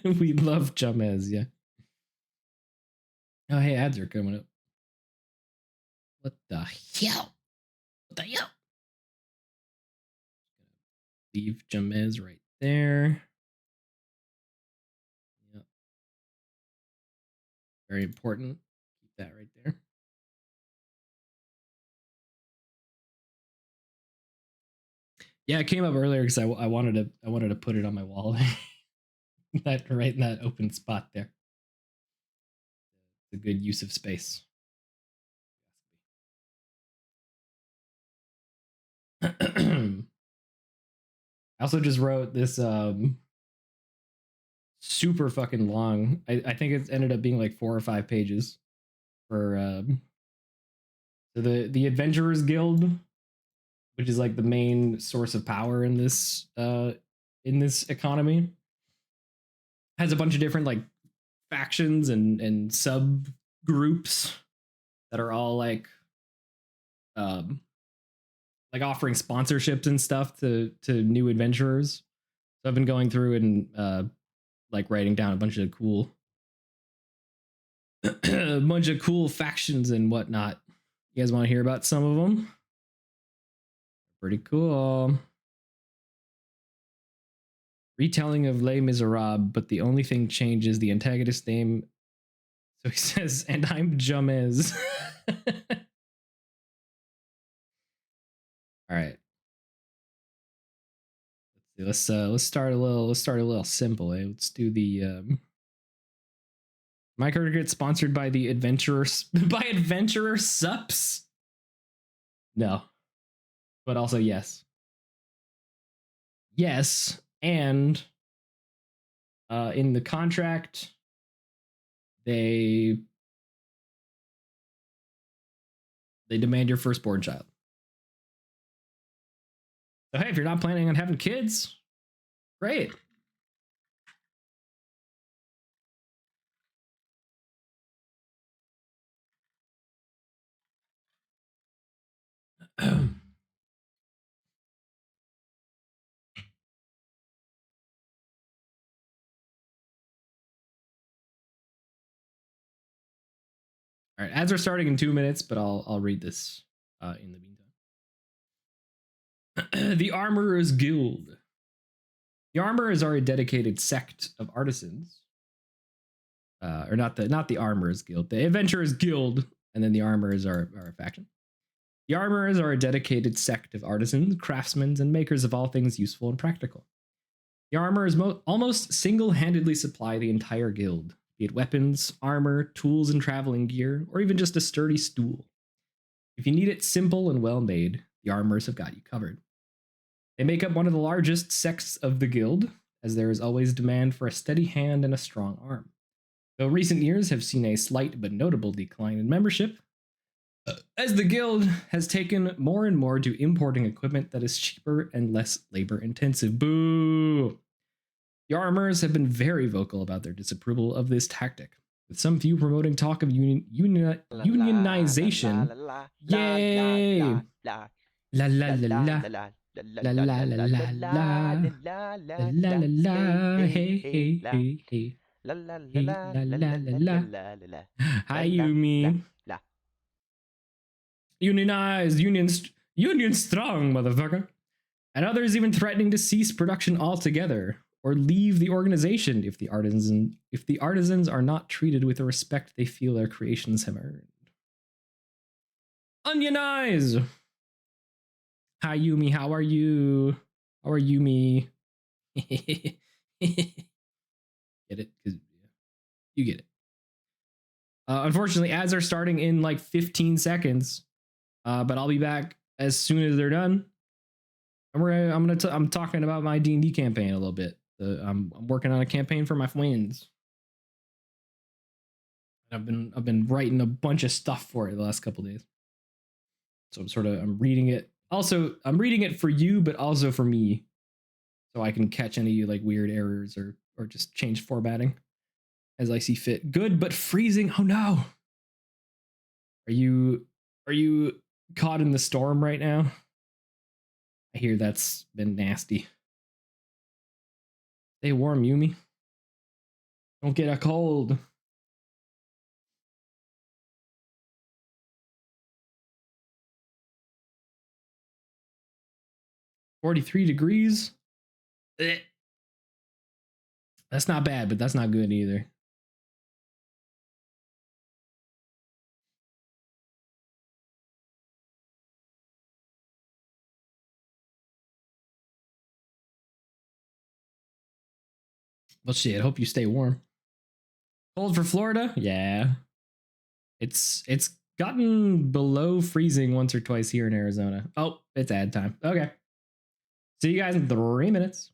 [SPEAKER 1] We love Jamez, yeah. Oh, hey, ads are coming up. What the hell? What the hell? Leave Jamez right there. Yep. Very important. Keep that right there. Yeah, it came up earlier because I wanted to put it on my wall. That right in that open spot there. It's a good use of space. I also just wrote this super fucking long. I think it ended up being like 4 or 5 pages for so the Adventurers Guild, which is like the main source of power in this economy, has a bunch of different like factions and subgroups that are all like offering sponsorships and stuff to new adventurers. So I've been going through and like writing down a bunch of cool factions and whatnot. You guys want to hear about some of them? Pretty cool. Retelling of Les Miserables, but the only thing changes the antagonist name. So he says, and I'm Jamez. All right. Let's start a little simple. Let's do the my character gets sponsored by the Adventurer Sups. No. But also yes. Yes, and in the contract they demand your firstborn child. So hey, if you're not planning on having kids, great. All right, ads are starting in 2 minutes, but I'll read this in the meantime. The Armorers Guild. The Armorers are a dedicated sect of artisans. Or not the Armorers Guild, the Adventurers Guild, and then the Armorers are a faction. The Armorers are a dedicated sect of artisans, craftsmen, and makers of all things useful and practical. The Armorers almost single-handedly supply the entire guild, be it weapons, armor, tools, and traveling gear, or even just a sturdy stool. If you need it simple and well-made, the Armorers have got you covered. They make up one of the largest sects of the guild, as there is always demand for a steady hand and a strong arm. Though recent years have seen a slight but notable decline in membership, as the guild has taken more and more to importing equipment that is cheaper and less labor-intensive. Boo! The Armorers have been very vocal about their disapproval of this tactic, with some few promoting talk of unionization. Yay! La la la la. La la la la la. La la la la. Hey hey hey hey. La la la la la. Hi Yumi. Unionize, union strong, motherfucker. And others even threatening to cease production altogether or leave the organization if the artisans are not treated with the respect they feel their creations have earned. Onionize! Hi, Yumi. How are you? How are you, me? Get it? Because you get it. Unfortunately, ads are starting in like 15 seconds, but I'll be back as soon as they're done. And I'm talking about my D&D campaign a little bit. I'm working on a campaign for my friends. I've been writing a bunch of stuff for it the last couple days. So I'm reading it. Also, I'm reading it for you, but also for me, so I can catch any like weird errors or just change formatting as I see fit. Good, but freezing. Oh no. Are you caught in the storm right now? I hear that's been nasty. Stay warm, Yumi. Don't get a cold. $43 degrees. Eh. That's not bad, but that's not good either. Well, shit. Hope you stay warm. Cold for Florida? Yeah. It's gotten below freezing once or twice here in Arizona. Oh, it's ad time. Okay. See you guys in 3 minutes.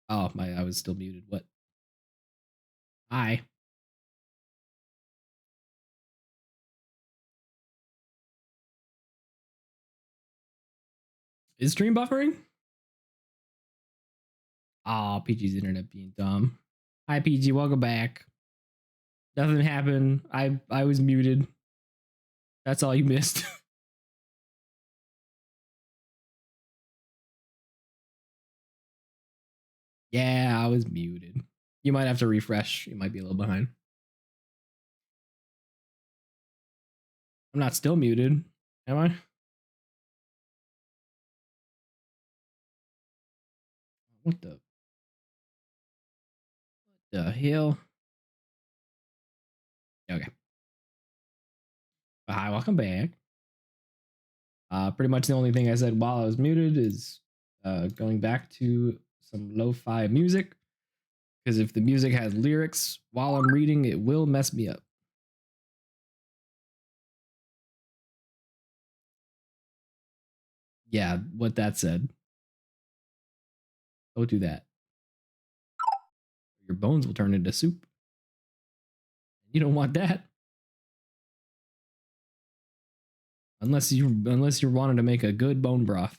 [SPEAKER 1] Oh, I was still muted. What? Hi. Is stream buffering? Oh, PG's internet being dumb. Hi, PG. Welcome back. Nothing happened. I was muted. That's all you missed. Yeah, I was muted. You might have to refresh. You might be a little behind. I'm not still muted, am I? What the hell? Okay. Hi, welcome back. Pretty much the only thing I said while I was muted is going back to some lo-fi music. Because if the music has lyrics while I'm reading, it will mess me up. Yeah, what that said. Don't do that. Your bones will turn into soup. You don't want that. Unless you're wanting to make a good bone broth.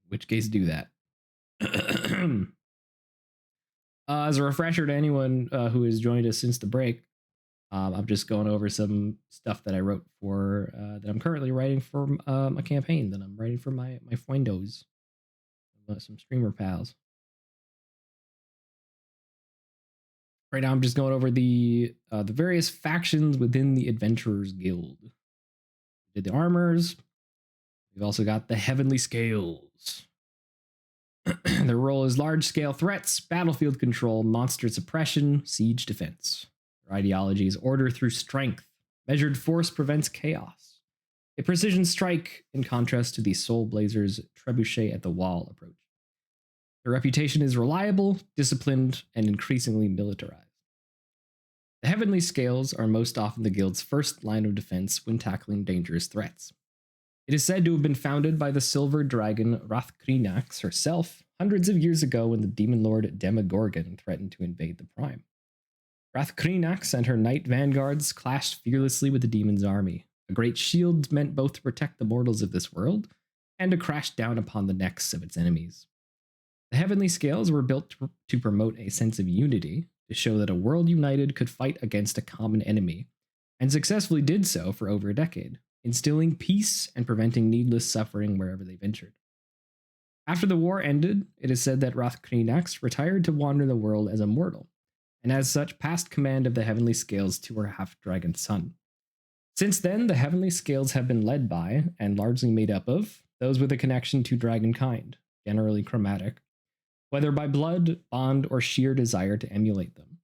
[SPEAKER 1] In which case do that. As a refresher to anyone who has joined us since the break, I'm just going over some stuff that I wrote for that I'm currently writing for a campaign that I'm writing for my friendos, some streamer pals. Right now, I'm just going over the various factions within the Adventurers Guild. We did the armors. We've also got the Heavenly Scales. Their role is large-scale threats, battlefield control, monster suppression, siege defense. Their ideology is order through strength. Measured force prevents chaos. A precision strike, in contrast to the Soul Blazers' trebuchet at the wall approach. Their reputation is reliable, disciplined, and increasingly militarized. The Heavenly Scales are most often the guild's first line of defense when tackling dangerous threats. It is said to have been founded by the silver dragon Rathkrinax herself hundreds of years ago when the demon lord Demogorgon threatened to invade the Prime. Rathkrinax and her knight vanguards clashed fearlessly with the demon's army, a great shield meant both to protect the mortals of this world and to crash down upon the necks of its enemies. The Heavenly Scales were built to promote a sense of unity, to show that a world united could fight against a common enemy, and successfully did so for over a decade, instilling peace and preventing needless suffering wherever they ventured. After the war ended, it is said that Rathkrinax retired to wander the world as a mortal, and as such passed command of the Heavenly Scales to her half-dragon son. Since then, the Heavenly Scales have been led by, and largely made up of, those with a connection to dragonkind, generally chromatic, whether by blood, bond, or sheer desire to emulate them.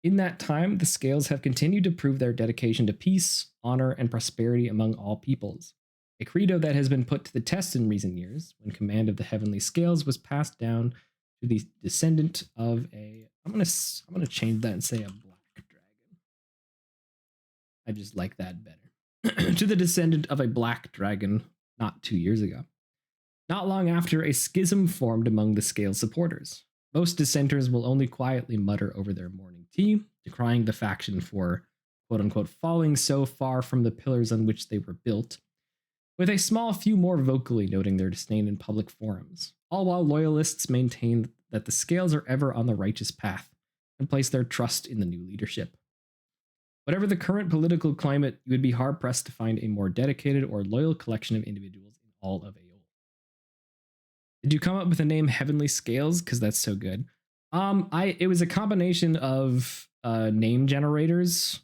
[SPEAKER 1] In that time, the Scales have continued to prove their dedication to peace, honor, and prosperity among all peoples, a credo that has been put to the test in recent years when command of the Heavenly Scales was passed down to the descendant of a... I'm gonna change that and say a black dragon. I just like that better. To the descendant of a black dragon not 2 years ago. Not long after, a schism formed among the Scales supporters. Most dissenters will only quietly mutter over their morning tea, decrying the faction for, quote-unquote, falling so far from the pillars on which they were built, with a small few more vocally noting their disdain in public forums, all while loyalists maintain that the Scales are ever on the righteous path and place their trust in the new leadership. Whatever the current political climate, you would be hard-pressed to find a more dedicated or loyal collection of individuals in all of AO. Did you come up with the name Heavenly Scales? Because that's so good. It was a combination of name generators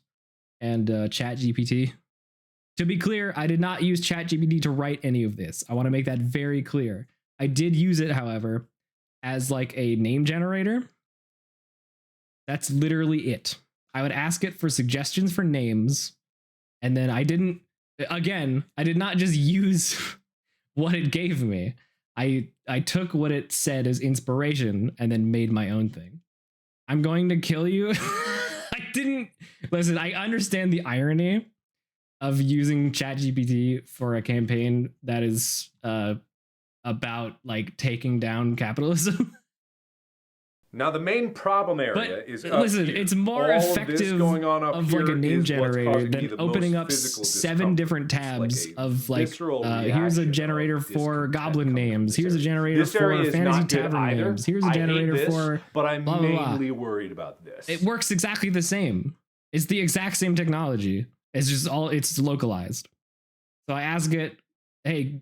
[SPEAKER 1] and ChatGPT. To be clear, I did not use ChatGPT to write any of this. I want to make that very clear. I did use it, however, as like a name generator. That's literally it. I would ask it for suggestions for names, and then I did not just use what it gave me. I took what it said as inspiration and then made my own thing. I'm going to kill you. I understand the irony of using ChatGPT for a campaign that is about like taking down capitalism.
[SPEAKER 6] Now the main problem area
[SPEAKER 1] But
[SPEAKER 6] is up
[SPEAKER 1] listen,
[SPEAKER 6] here.
[SPEAKER 1] it's more
[SPEAKER 6] All of this
[SPEAKER 1] effective
[SPEAKER 6] going on up
[SPEAKER 1] of like a
[SPEAKER 6] here
[SPEAKER 1] name
[SPEAKER 6] is what's
[SPEAKER 1] generator
[SPEAKER 6] causing me
[SPEAKER 1] than
[SPEAKER 6] the
[SPEAKER 1] opening
[SPEAKER 6] most
[SPEAKER 1] up
[SPEAKER 6] physical
[SPEAKER 1] 7
[SPEAKER 6] discomfort.
[SPEAKER 1] different
[SPEAKER 6] It's
[SPEAKER 1] tabs
[SPEAKER 6] like a
[SPEAKER 1] of like
[SPEAKER 6] visceral
[SPEAKER 1] here's a
[SPEAKER 6] reaction
[SPEAKER 1] generator
[SPEAKER 6] of
[SPEAKER 1] for
[SPEAKER 6] discontent
[SPEAKER 1] goblin
[SPEAKER 6] coming from
[SPEAKER 1] names.
[SPEAKER 6] this
[SPEAKER 1] Here's a
[SPEAKER 6] area.
[SPEAKER 1] generator
[SPEAKER 6] This area
[SPEAKER 1] for
[SPEAKER 6] is
[SPEAKER 1] fantasy
[SPEAKER 6] not good
[SPEAKER 1] tavern
[SPEAKER 6] either.
[SPEAKER 1] names. Here's a
[SPEAKER 6] I hate
[SPEAKER 1] generator
[SPEAKER 6] this,
[SPEAKER 1] for
[SPEAKER 6] but I'm
[SPEAKER 1] blah, blah, blah.
[SPEAKER 6] mainly worried about this.
[SPEAKER 1] It works exactly the same. It's the exact same technology. It's just it's localized. So I ask it, hey,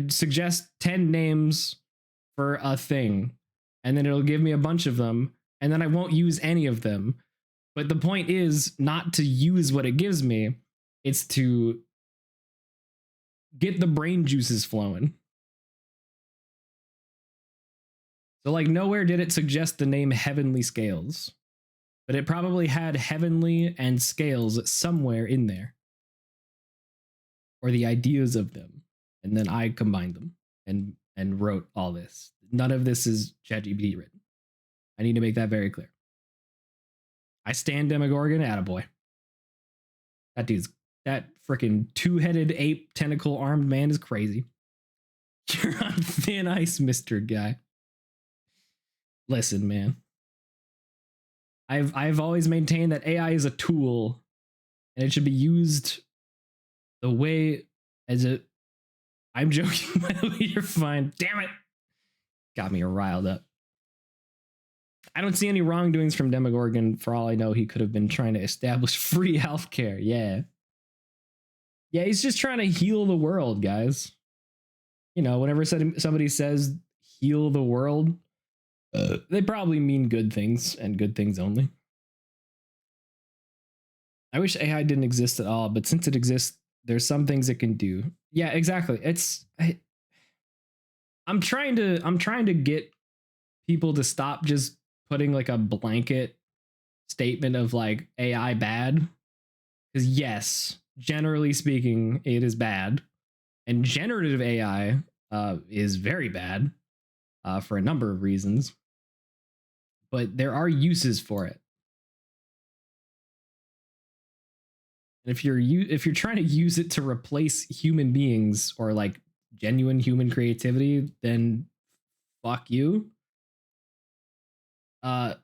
[SPEAKER 1] suggest 10 names for a thing, and then it'll give me a bunch of them, and then I won't use any of them. But the point is not to use what it gives me, it's to get the brain juices flowing. So like nowhere did it suggest the name Heavenly Scales, but it probably had Heavenly and Scales somewhere in there, or the ideas of them, and then I combined them and wrote all this. None of this is ChatGPT written. I need to make that very clear. I stand Demogorgon, attaboy. That freaking 2-headed ape tentacle armed man is crazy. You're on thin ice, Mr. Guy. Listen, man. I've always maintained that AI is a tool and it should be used the way as it. I'm joking, by the way, you're fine. Damn it. Got me riled up. I don't see any wrongdoings from Demogorgon. For all I know, he could have been trying to establish free healthcare. Yeah. Yeah, he's just trying to heal the world, guys. You know, whenever somebody says heal the world, they probably mean good things and good things only. I wish AI didn't exist at all, but since it exists, there's some things it can do. Yeah, exactly. I'm trying to get people to stop just putting like a blanket statement of like AI bad. Because yes, generally speaking, it is bad. And generative AI is very bad for a number of reasons. But there are uses for it. And if you're trying to use it to replace human beings or like genuine human creativity, then fuck you. I'm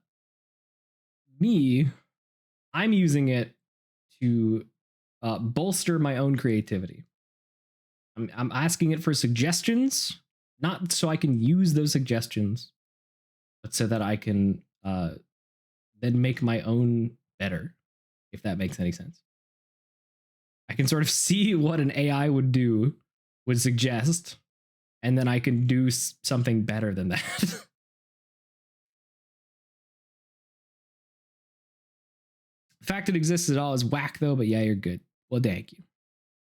[SPEAKER 1] using it to bolster my own creativity. I'm asking it for suggestions, not so I can use those suggestions, but so that I can then make my own better, if that makes any sense. I can sort of see what an AI would suggest, and then I can do something better than that. The fact it exists at all is whack, though, but yeah, you're good. Well, thank you.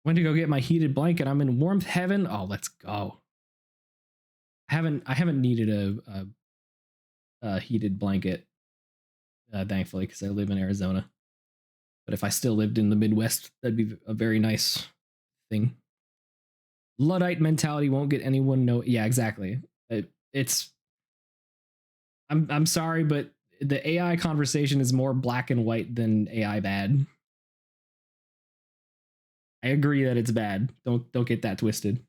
[SPEAKER 1] Went to go get my heated blanket. I'm in warmth heaven. Oh, let's go. I haven't needed a heated blanket, thankfully, because I live in Arizona. But if I still lived in the Midwest, that'd be a very nice thing. Luddite mentality won't get anyone no. Yeah, exactly. I'm sorry, but the AI conversation is more black and white than AI bad. I agree that it's bad. Don't get that twisted.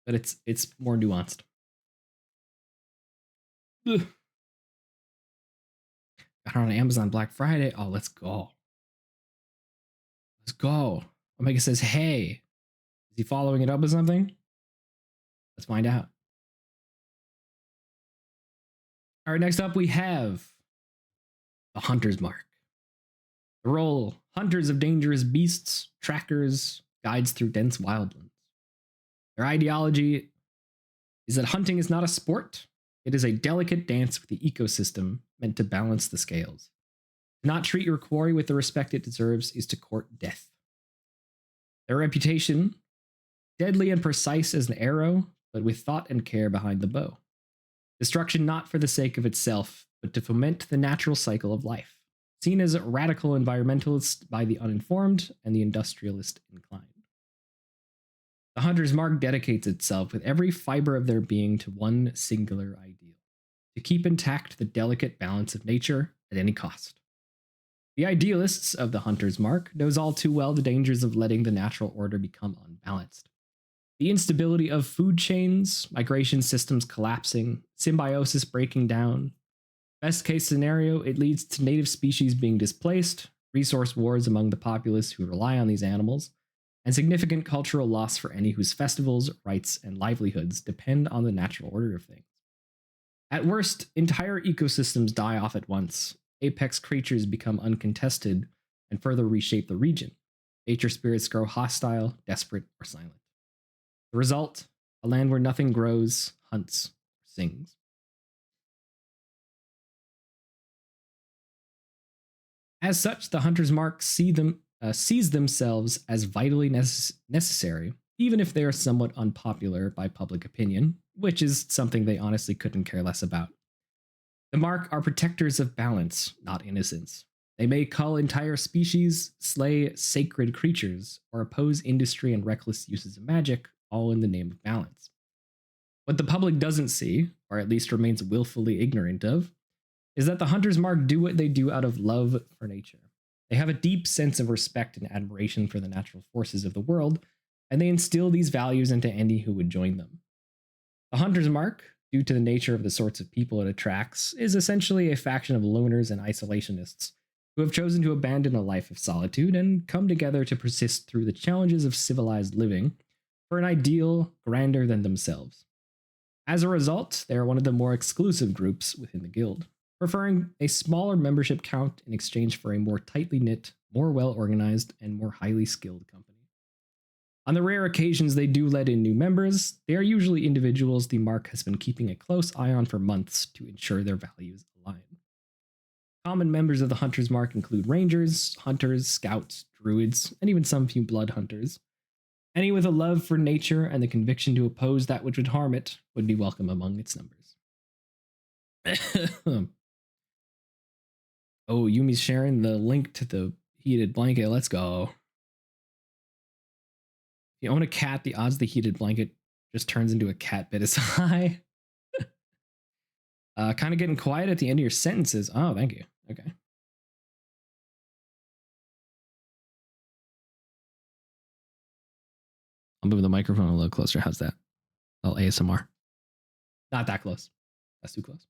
[SPEAKER 1] But it's more nuanced. Ugh. Got it on Amazon Black Friday. Oh, let's go. Let's go. Omega says, hey. Is he following it up with something? Let's find out. All right, next up we have the Hunter's Mark. The role, hunters of dangerous beasts, trackers, guides through dense wildlands. Their ideology is that hunting is not a sport. It is a delicate dance with the ecosystem meant to balance the scales. To not treat your quarry with the respect it deserves is to court death. Their reputation, deadly and precise as an arrow, but with thought and care behind the bow. Destruction not for the sake of itself, but to foment the natural cycle of life. Seen as radical environmentalists by the uninformed and the industrialist inclined. The Hunter's Mark dedicates itself with every fiber of their being to one singular ideal, to keep intact the delicate balance of nature at any cost. The idealists of the Hunter's Mark knows all too well the dangers of letting the natural order become unbalanced. The instability of food chains, migration systems collapsing, symbiosis breaking down. Best case scenario, it leads to native species being displaced, resource wars among the populace who rely on these animals, and significant cultural loss for any whose festivals, rites, and livelihoods depend on the natural order of things. At worst, entire ecosystems die off at once. Apex creatures become uncontested and further reshape the region. Nature spirits grow hostile, desperate, or silent. The result, a land where nothing grows, hunts, or sings. As such, the Hunter's Mark sees themselves as vitally necessary, even if they are somewhat unpopular by public opinion, which is something they honestly couldn't care less about. The Mark are protectors of balance, not innocence. They may cull entire species, slay sacred creatures, or oppose industry and reckless uses of magic, all in the name of balance. What the public doesn't see, or at least remains willfully ignorant of, is that the Hunter's Mark do what they do out of love for nature. They have a deep sense of respect and admiration for the natural forces of the world, and they instill these values into any who would join them. The Hunter's Mark, due to the nature of the sorts of people it attracts, is essentially a faction of loners and isolationists who have chosen to abandon a life of solitude and come together to persist through the challenges of civilized living for an ideal grander than themselves. As a result, they are one of the more exclusive groups within the guild, preferring a smaller membership count in exchange for a more tightly knit, more well-organized, and more highly skilled company. On the rare occasions they do let in new members, they are usually individuals the Mark has been keeping a close eye on for months to ensure their values align. Common members of the Hunter's Mark include rangers, hunters, scouts, druids, and even some few blood hunters. Any with a love for nature and the conviction to oppose that which would harm it would be welcome among its numbers. Oh, Yumi's sharing the link to the heated blanket. Let's go. If you own a cat, the odds the heated blanket just turns into a cat bed is high. Kind of getting quiet at the end of your sentences. Oh, thank you. Okay. I'll move the microphone a little closer. How's that? A little ASMR. Not that close. That's too close.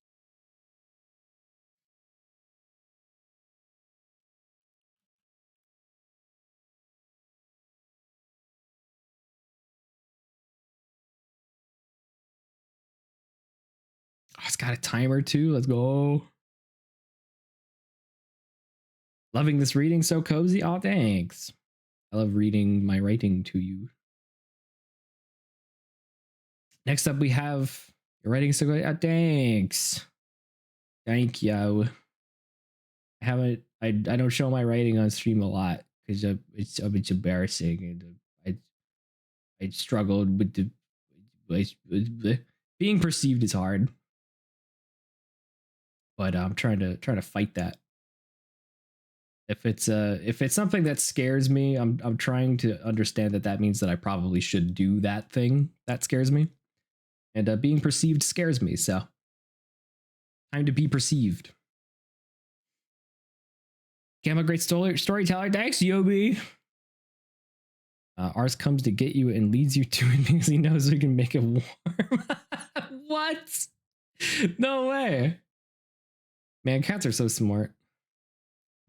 [SPEAKER 1] Oh, it's got a timer too. Let's go. Loving this reading, so cozy. Oh, thanks. I love reading my writing to you. Next up, we have your writing so good. Oh, thanks. Thank you. I don't show my writing on stream a lot because it's embarrassing, and I struggled with the being perceived is hard, but I'm trying to fight that. If it's something that scares me, I'm trying to understand that means that I probably should do that thing that scares me, and being perceived scares me. So time to be perceived. Okay, I'm a great storyteller. Thanks, Yobi. Ours comes to get you and leads you to it because he knows we can make it warm. What? No way. Man, cats are so smart.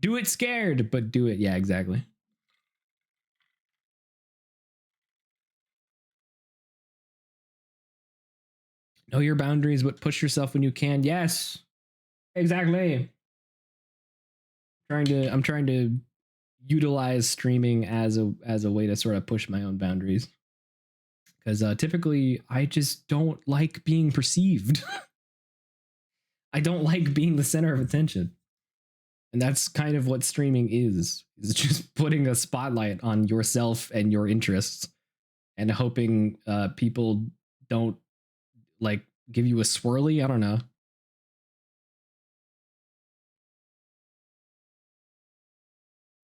[SPEAKER 1] Do it scared, but do it. Yeah, exactly. Know your boundaries, but push yourself when you can. Yes, exactly. I'm trying to utilize streaming as a way to sort of push my own boundaries, because typically I just don't like being perceived. I don't like being the center of attention, and that's kind of what streaming is just putting a spotlight on yourself and your interests and hoping people don't like give you a swirly. I don't know.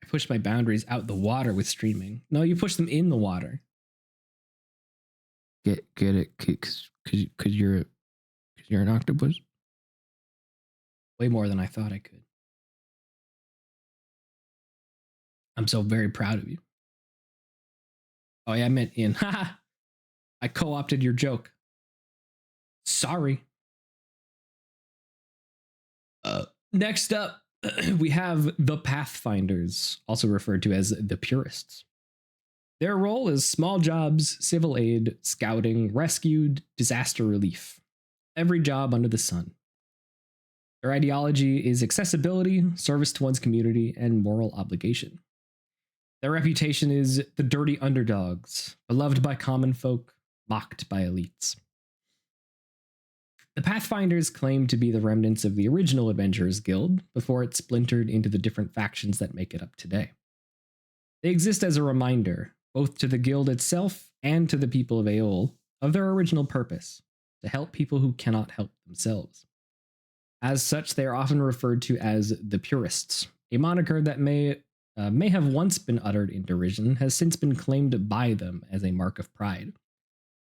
[SPEAKER 1] Push my boundaries out the water with streaming. No, you push them in the water. Get it? Cause you're an octopus. Way more than I thought I could. I'm so very proud of you. Oh yeah, I meant in. Haha. I co-opted your joke. Sorry. Next up, we have the Pathfinders, also referred to as the Purists. Their role is small jobs, civil aid, scouting, rescue, disaster relief. Every job under the sun. Their ideology is accessibility, service to one's community, and moral obligation. Their reputation is the dirty underdogs, beloved by common folk, mocked by elites. The Pathfinders claim to be the remnants of the original Adventurers Guild before it splintered into the different factions that make it up today. They exist as a reminder, both to the guild itself and to the people of Aeol, of their original purpose, to help people who cannot help themselves. As such, they are often referred to as the Purists, a moniker that may have once been uttered in derision, has since been claimed by them as a mark of pride.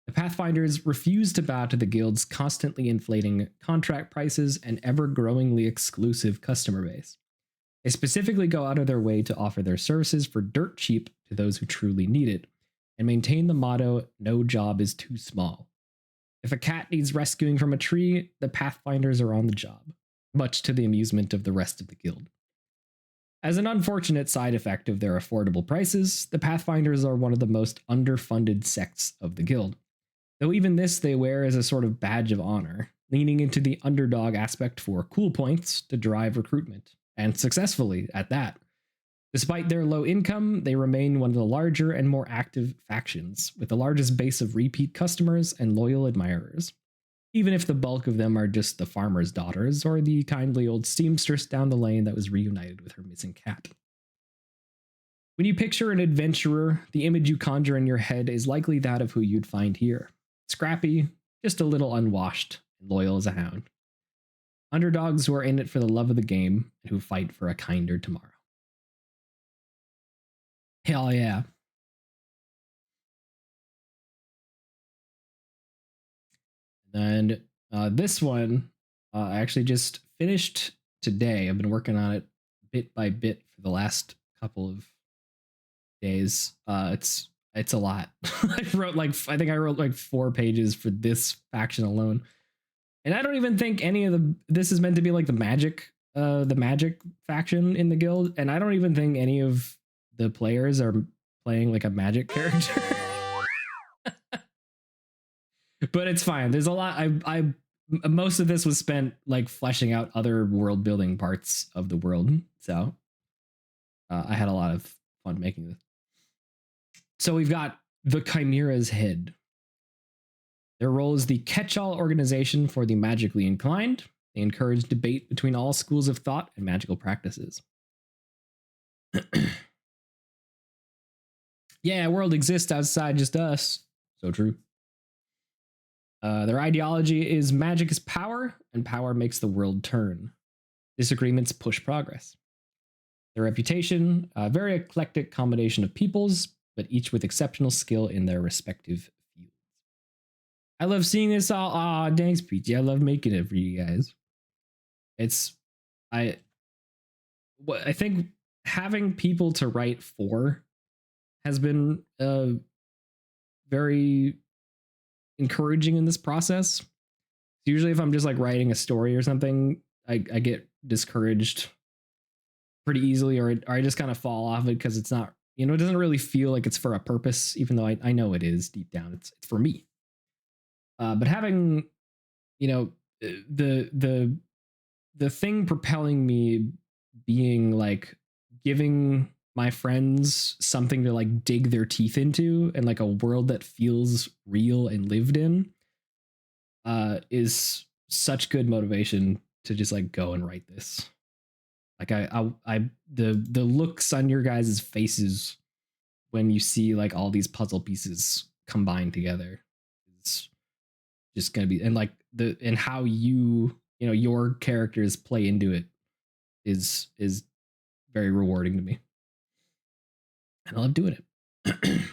[SPEAKER 1] The Pathfinders refuse to bow to the guild's constantly inflating contract prices and ever-growingly exclusive customer base. They specifically go out of their way to offer their services for dirt cheap to those who truly need it, and maintain the motto, no job is too small. If a cat needs rescuing from a tree, the Pathfinders are on the job, much to the amusement of the rest of the guild. As an unfortunate side effect of their affordable prices, the Pathfinders are one of the most underfunded sects of the guild. Though even this they wear as a sort of badge of honor, leaning into the underdog aspect for cool points to drive recruitment, and successfully at that. Despite their low income, they remain one of the larger and more active factions, with the largest base of repeat customers and loyal admirers, even if the bulk of them are just the farmer's daughters or the kindly old seamstress down the lane that was reunited with her missing cat. When you picture an adventurer, the image you conjure in your head is likely that of who you'd find here. Scrappy, just a little unwashed, and loyal as a hound. Underdogs who are in it for the love of the game and who fight for a kinder tomorrow. Hell yeah. And this one, I actually just finished today. I've been working on it bit by bit for the last couple of days. It's a lot. I think I wrote like 4 pages for this faction alone. And I don't even think any of this is meant to be like the magic faction in the guild. And I don't even think any of the players are playing like a magic character. But it's fine. There's a lot. I most of this was spent like fleshing out other world building parts of the world. So I had a lot of fun making this. So we've got the Chimera's Head. Their role is the catch-all organization for the magically inclined. They encourage debate between all schools of thought and magical practices. Yeah, world exists outside just us. So true. Their ideology is magic is power, and power makes the world turn. Disagreements push progress. Their reputation, a very eclectic combination of peoples, but each with exceptional skill in their respective fields. I love seeing this all. Aw, thanks, Peachy. I love making it for you guys. I think having people to write for has been very encouraging in this process. Usually if I'm just like writing a story or something, I get discouraged pretty easily, or I just kind of fall off it because it's not, it doesn't really feel like it's for a purpose, even though I know it is deep down. It's for me. But having, the thing propelling me being like giving my friends something to like dig their teeth into, and like a world that feels real and lived in, is such good motivation to just like go and write this. Like the looks on your guys' faces when you see like all these puzzle pieces combined together is just gonna be, and like and how your characters play into it is very rewarding to me. And I love doing it.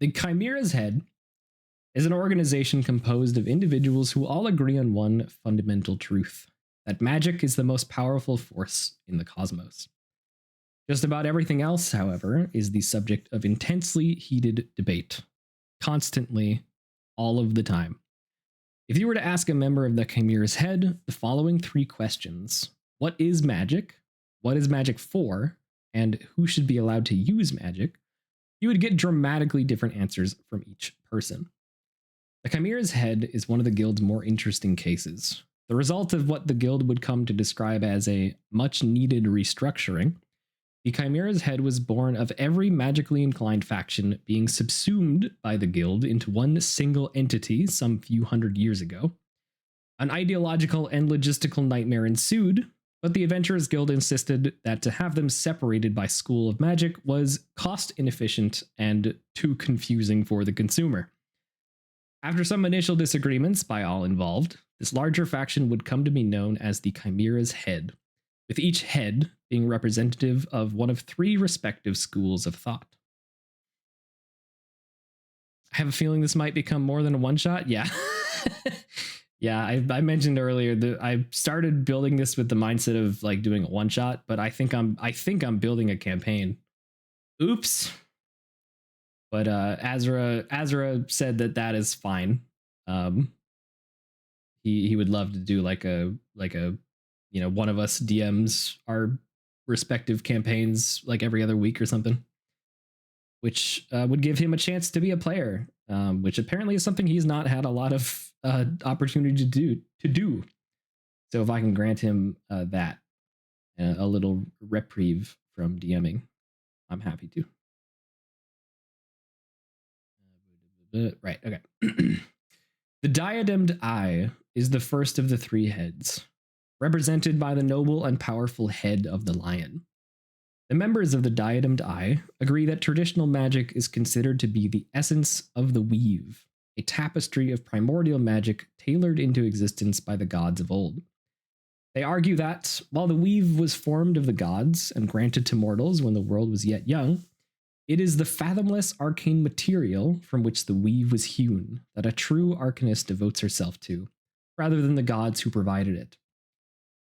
[SPEAKER 1] The Chimera's Head is an organization composed of individuals who all agree on one fundamental truth: that magic is the most powerful force in the cosmos. Just about everything else, however, is the subject of intensely heated debate. constantly, all of the time. If you were to ask a member of the Chimera's head the following 3 questions: what is magic? What is magic for? And who should be allowed to use magic? You would get dramatically different answers from each person. The Chimera's head is one of the guild's more interesting cases. The result of what the guild would come to describe as a much needed restructuring, the Chimera's head was born of every magically inclined faction being subsumed by the guild into one single entity some few hundred years ago. An ideological and logistical nightmare ensued, but the Adventurers Guild insisted that to have them separated by school of magic was cost inefficient and too confusing for the consumer. After some initial disagreements by all involved, this larger faction would come to be known as the Chimera's Head, with each head being representative of one of 3 respective schools of thought. I have a feeling this might become more than a one-shot. Yeah. Yeah, I mentioned earlier that I started building this with the mindset of like doing a one-shot, but I think I'm building a campaign. Oops. But Azra said that is fine. He would love to do like a one of us DMs our respective campaigns like every other week or something, which would give him a chance to be a player, which apparently is something he's not had a lot of opportunity to do. So if I can grant him that a little reprieve from DMing, I'm happy to. Right, okay. The diademed eye is the first of the 3 heads, represented by the noble and powerful head of the lion. The members of the diademed eye agree that traditional magic is considered to be the essence of the weave, a tapestry of primordial magic tailored into existence by the gods of old. They argue that, while the weave was formed of the gods and granted to mortals when the world was yet young, it is the fathomless arcane material from which the weave was hewn that a true arcanist devotes herself to, rather than the gods who provided it.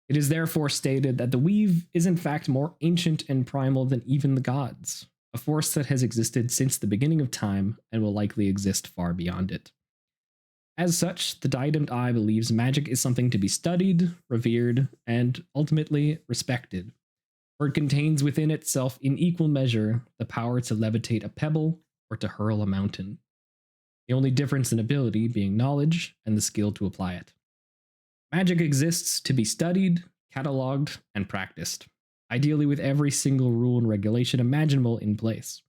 [SPEAKER 1] It is therefore stated that the weave is in fact more ancient and primal than even the gods, a force that has existed since the beginning of time and will likely exist far beyond it. As such, the diademed eye believes magic is something to be studied, revered, and ultimately respected, for it contains within itself in equal measure the power to levitate a pebble or to hurl a mountain, the only difference in ability being knowledge and the skill to apply it. Magic exists to be studied, cataloged, and practiced, ideally with every single rule and regulation imaginable in place,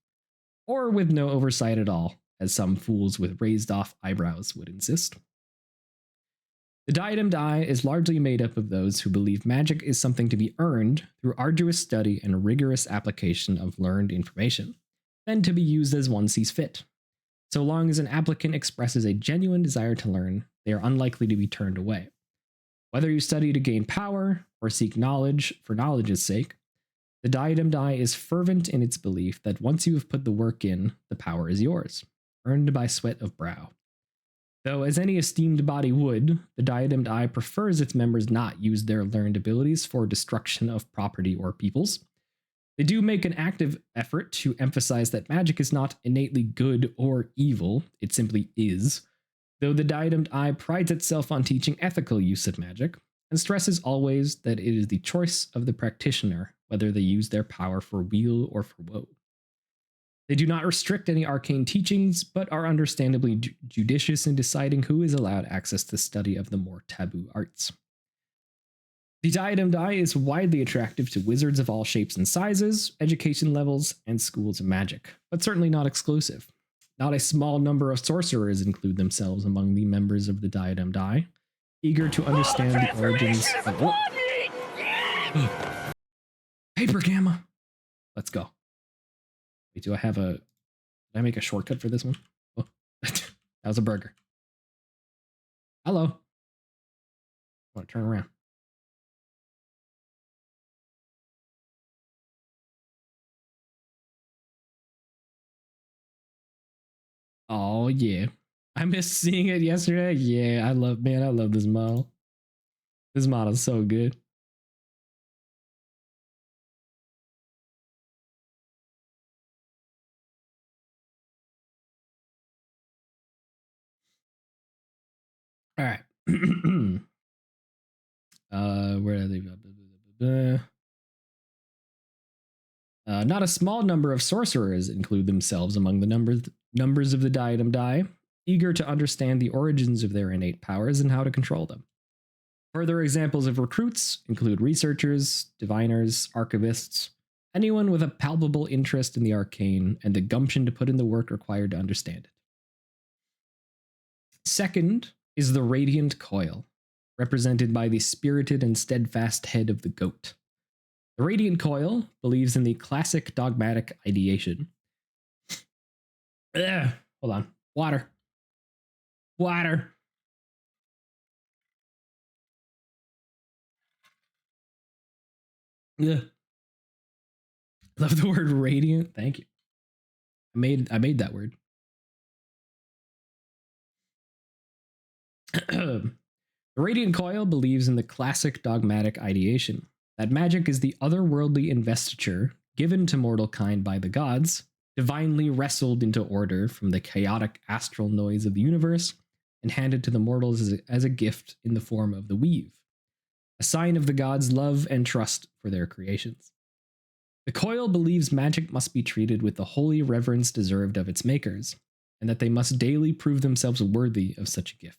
[SPEAKER 1] or with no oversight at all, as some fools with raised-off eyebrows would insist. The diademed eye is largely made up of those who believe magic is something to be earned through arduous study and rigorous application of learned information, then to be used as one sees fit. So long as an applicant expresses a genuine desire to learn, they are unlikely to be turned away. Whether you study to gain power or seek knowledge for knowledge's sake, the diademed eye is fervent in its belief that once you have put the work in, the power is yours, earned by sweat of brow. Though, as any esteemed body would, the diademed eye prefers its members not use their learned abilities for destruction of property or peoples. They do make an active effort to emphasize that magic is not innately good or evil, it simply is, though the diademed eye prides itself on teaching ethical use of magic, and stresses always that it is the choice of the practitioner whether they use their power for weal or for woe. They do not restrict any arcane teachings, but are understandably judicious in deciding who is allowed access to the study of the more taboo arts. The diademed eye is widely attractive to wizards of all shapes and sizes, education levels, and schools of magic, but certainly not exclusive. Not a small number of sorcerers include themselves among the members of the diademed eye, eager to understand the origins of Paper Gamma. Let's go. Wait, do I make a shortcut for this one? Oh, that was a burger. Hello. I want to turn around. Oh yeah. I missed seeing it yesterday. Yeah, I love this model. This model's so good. All right. Where are they? Not a small number of sorcerers include themselves among the numbers of the diadem die, eager to understand the origins of their innate powers and how to control them. Further examples of recruits include researchers, diviners, archivists, anyone with a palpable interest in the arcane and the gumption to put in the work required to understand it. Second is the radiant coil, represented by the spirited and steadfast head of the goat. The radiant coil believes in the classic dogmatic ideation. Ugh, hold on. Water. Water. Ugh. Love the word radiant. Thank you. I made that word. The radiant coil believes in the classic dogmatic ideation that magic is the otherworldly investiture given to mortal kind by the gods, divinely wrestled into order from the chaotic astral noise of the universe, and handed to the mortals as a gift in the form of the weave, a sign of the gods' love and trust for their creations. The coil believes magic must be treated with the holy reverence deserved of its makers, and that they must daily prove themselves worthy of such a gift.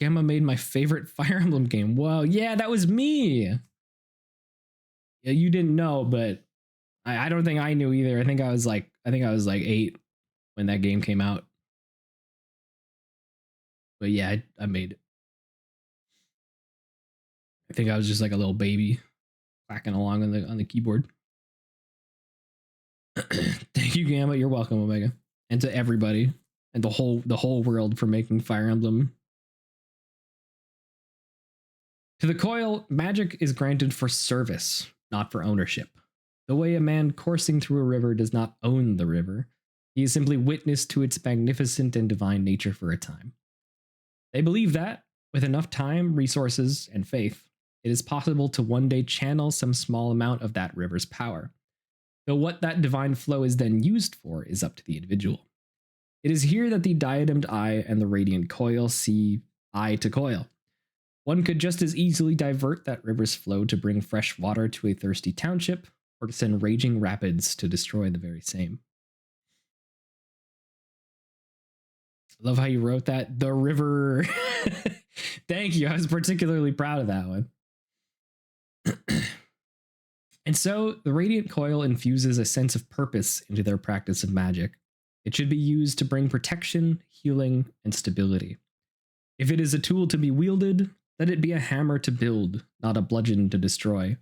[SPEAKER 1] Gamma made my favorite Fire Emblem game. Whoa, yeah, that was me. Yeah, you didn't know, but I don't think I knew either. I think I was like 8 when that game came out. But yeah, I made it. I think I was just like a little baby clacking along on the keyboard. Thank you, Gamma. You're welcome, Omega, and to everybody and the whole world for making Fire Emblem. To the coil, magic is granted for service, not for ownership. The way a man coursing through a river does not own the river, he is simply witness to its magnificent and divine nature for a time. They believe that, with enough time, resources, and faith, it is possible to one day channel some small amount of that river's power. Though what that divine flow is then used for is up to the individual. It is here that the diademed eye and the radiant coil see eye to coil. One could just as easily divert that river's flow to bring fresh water to a thirsty township, or to send raging rapids to destroy the very same. I love how you wrote that. The river. Thank you. I was particularly proud of that one. And so, the radiant coil infuses a sense of purpose into their practice of magic. It should be used to bring protection, healing, and stability. If it is a tool to be wielded, let it be a hammer to build, not a bludgeon to destroy.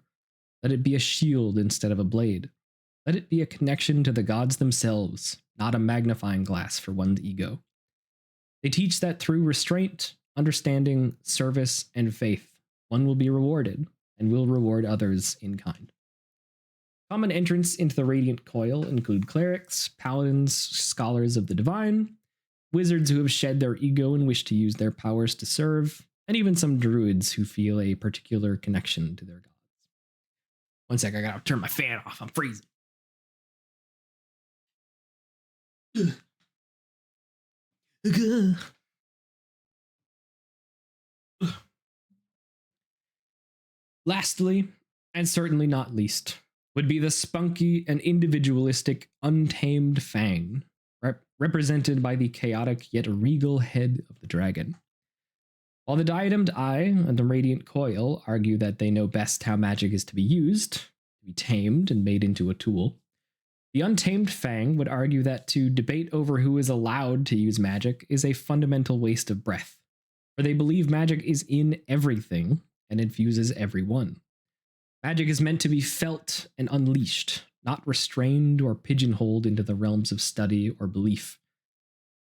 [SPEAKER 1] Let it be a shield instead of a blade. Let it be a connection to the gods themselves, not a magnifying glass for one's ego. They teach that through restraint, understanding, service, and faith, one will be rewarded, and will reward others in kind. Common entrants into the radiant coil include clerics, paladins, scholars of the divine, wizards who have shed their ego and wish to use their powers to serve, and even some druids who feel a particular connection to their gods. One sec, I gotta turn my fan off. I'm freezing. Lastly, and certainly not least, would be the spunky and individualistic untamed fang, represented by the chaotic yet regal head of the dragon. While the diademed eye and the radiant coil argue that they know best how magic is to be used, to be tamed and made into a tool, the untamed fang would argue that to debate over who is allowed to use magic is a fundamental waste of breath, for they believe magic is in everything and infuses everyone. Magic is meant to be felt and unleashed, not restrained or pigeonholed into the realms of study or belief.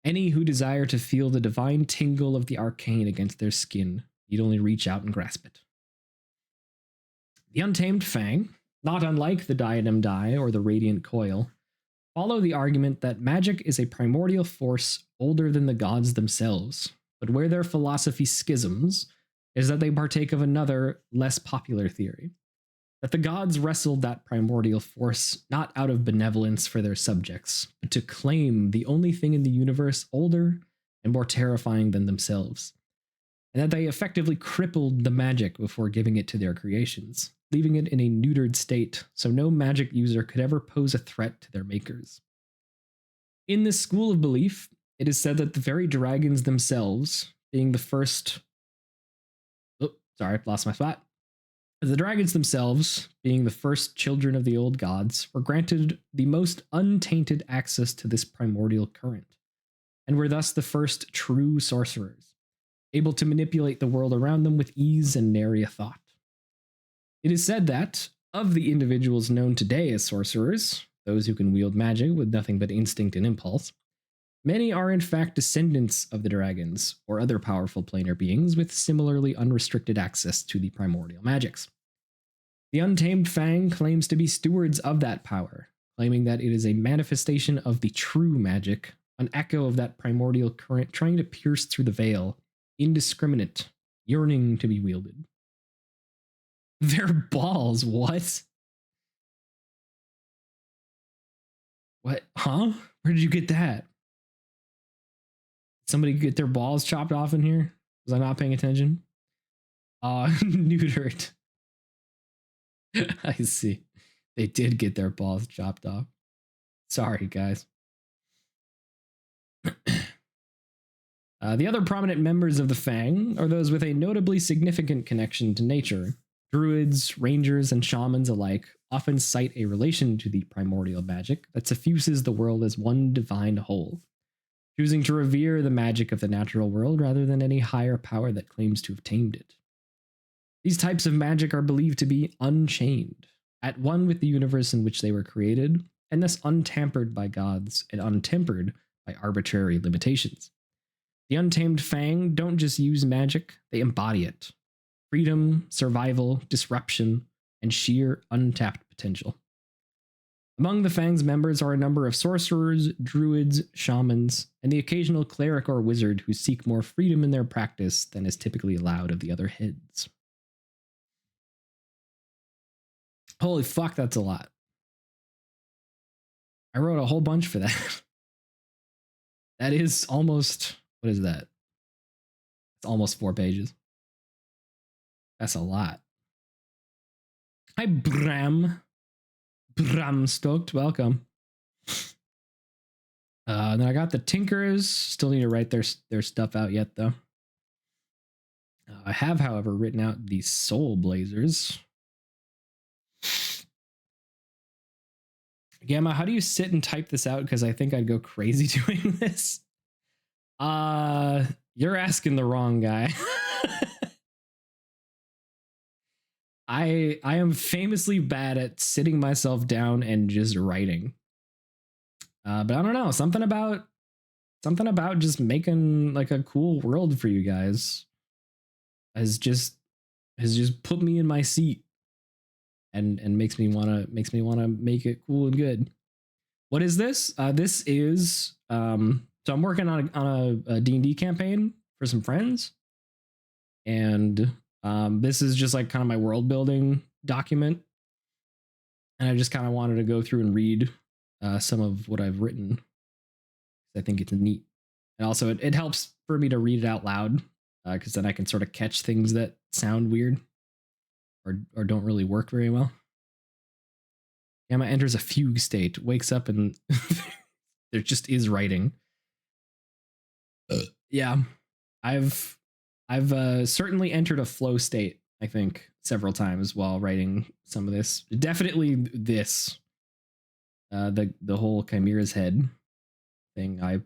[SPEAKER 1] Any who desire to feel the divine tingle of the arcane against their skin need only reach out and grasp it. The untamed fang, not unlike the diademed eye or the radiant coil, follow the argument that magic is a primordial force older than the gods themselves, but where their philosophy schisms is that they partake of another, less popular theory, that the gods wrestled that primordial force not out of benevolence for their subjects, but to claim the only thing in the universe older and more terrifying than themselves, and that they effectively crippled the magic before giving it to their creations, leaving it in a neutered state so no magic user could ever pose a threat to their makers. In this school of belief, it is said that the very dragons themselves, being the first. Oh, sorry, lost my spot. The dragons themselves, being the first children of the old gods, were granted the most untainted access to this primordial current, and were thus the first true sorcerers, able to manipulate the world around them with ease and nary a thought. It is said that, of the individuals known today as sorcerers, those who can wield magic with nothing but instinct and impulse, many are in fact descendants of the dragons or other powerful planar beings with similarly unrestricted access to the primordial magics. The Untamed Fang claims to be stewards of that power, claiming that it is a manifestation of the true magic, an echo of that primordial current trying to pierce through the veil, indiscriminate, yearning to be wielded. Their balls, what? What? Huh? Where did you get that? Somebody get their balls chopped off in here? Was I not paying attention? Neutered. I see. They did get their balls chopped off. Sorry, guys. The other prominent members of the Fang are those with a notably significant connection to nature. Druids, rangers, and shamans alike often cite a relation to the primordial magic that suffuses the world as one divine whole, choosing to revere the magic of the natural world rather than any higher power that claims to have tamed it. These types of magic are believed to be unchained, at one with the universe in which they were created, and thus untampered by gods and untempered by arbitrary limitations. The Untamed Fang don't just use magic, they embody it. Freedom, survival, disruption, and sheer untapped potential. Among the Fang's members are a number of sorcerers, druids, shamans, and the occasional cleric or wizard who seek more freedom in their practice than is typically allowed of the other heads. Holy fuck, that's a lot. I wrote a whole bunch for that. That is almost, what is that? It's almost 4 pages. That's a lot. Hi, Bram. Bram Stoked, welcome. Then I got the Tinkers. Still need to write their stuff out yet, though. I have, however, written out the Soul Blazers. Gamma, how do you sit and type this out? Because I think I'd go crazy doing this. You're asking the wrong guy. I am famously bad at sitting myself down and just writing. But I don't know, something about just making like a cool world for you guys has just put me in my seat and makes me want to make it cool and good. What is this? This is so I'm working on a D&D campaign for some friends, and this is just like kind of my world building document, and I just kind of wanted to go through and read some of what I've written. I think it's neat, and also it helps for me to read it out loud because then I can sort of catch things that sound weird or don't really work very well. Emma enters a fugue state, wakes up, and there just is writing. Yeah, I've certainly entered a flow state, I think, several times while writing some of this. Definitely this, the whole Chimera's Head thing. I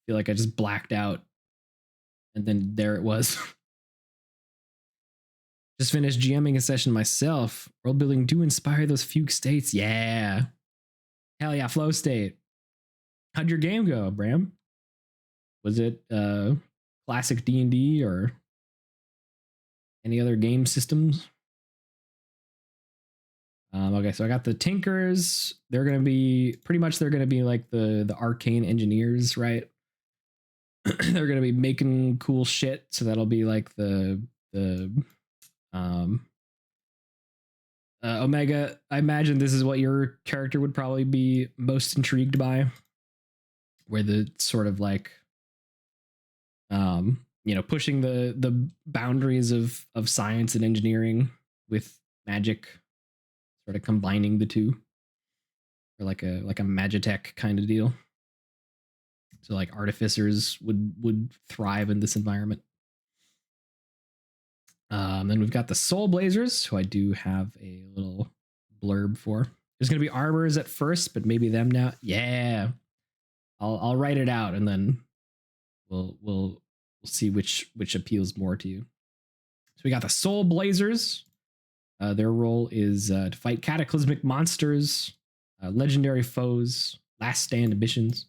[SPEAKER 1] feel like I just blacked out, and then there it was. Just finished GMing a session myself. World building do inspire those fugue states. Yeah, hell yeah, flow state. How'd your game go, Bram? Was it classic D&D or any other game systems? Okay, so I got the Tinkers. They're gonna be like the arcane engineers, right? They're gonna be making cool shit, so that'll be like the Omega. I imagine this is what your character would probably be most intrigued by, where the sort of like You know, pushing the boundaries of science and engineering with magic, sort of combining the two, or like a magitech kind of deal. So like artificers would thrive in this environment. Then we've got the Soul Blazers, who I do have a little blurb for. There's gonna be armors at first, but maybe them now. Yeah, I'll write it out and then we'll see which appeals more to you. So we got the Soul Blazers. Their role is to fight cataclysmic monsters, legendary foes, last stand missions.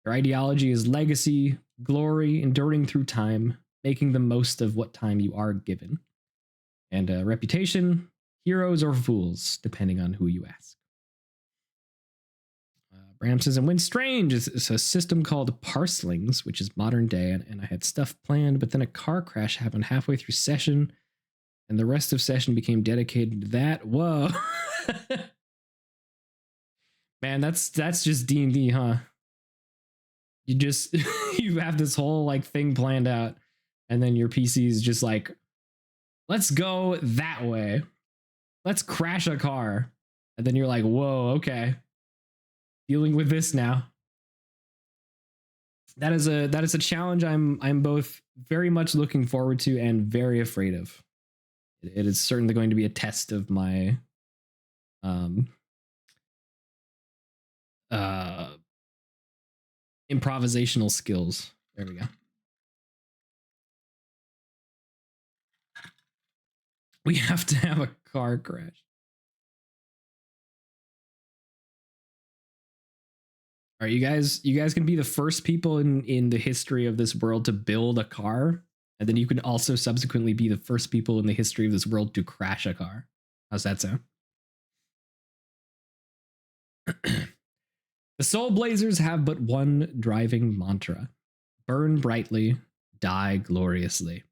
[SPEAKER 1] Their ideology is legacy, glory, enduring through time, making the most of what time you are given. And reputation, heroes or fools, depending on who you ask. Bram says, and when strange, it's a system called Parslings, which is modern day, and I had stuff planned, but then a car crash happened halfway through session, and the rest of session became dedicated to that. Whoa. Man, that's just D&D, huh? You just you have this whole like thing planned out, and then your PC is just like, let's go that way. Let's crash a car. And then you're like, whoa, okay. Dealing with this now. That is a challenge I'm both very much looking forward to and very afraid of. It is certainly going to be a test of my improvisational skills. There we go. We have to have a car crash. All right, you guys can be the first people in the history of this world to build a car, and then you can also subsequently be the first people in the history of this world to crash a car. How's that sound? The Soul Blazers have but one driving mantra: burn brightly, die gloriously.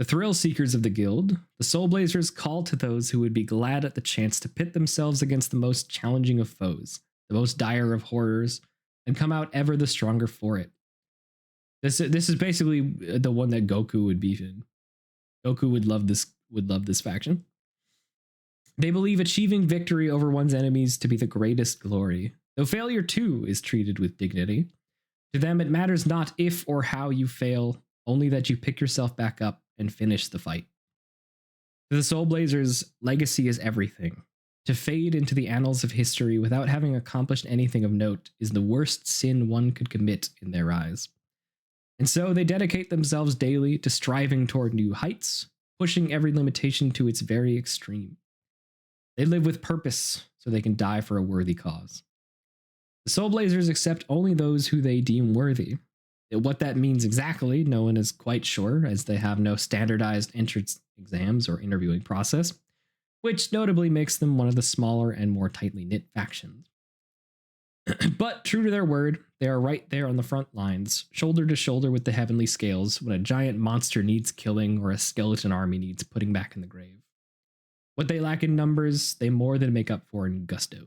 [SPEAKER 1] The thrill seekers of the guild, the Soul Blazers call to those who would be glad at the chance to pit themselves against the most challenging of foes, the most dire of horrors, and come out ever the stronger for it. This is basically the one that Goku would be in. Goku would love this faction. They believe achieving victory over one's enemies to be the greatest glory, though failure too is treated with dignity. To them, it matters not if or how you fail, only that you pick yourself back up and finish the fight. To the Soul Blazers, legacy is everything. To fade into the annals of history without having accomplished anything of note is the worst sin one could commit in their eyes. And so they dedicate themselves daily to striving toward new heights, pushing every limitation to its very extreme. They live with purpose so they can die for a worthy cause. The Soul Blazers accept only those who they deem worthy. What that means exactly, no one is quite sure, as they have no standardized entrance exams or interviewing process, which notably makes them one of the smaller and more tightly knit factions. But true to their word, they are right there on the front lines, shoulder to shoulder with the heavenly scales when a giant monster needs killing or a skeleton army needs putting back in the grave. What they lack in numbers, they more than make up for in gusto.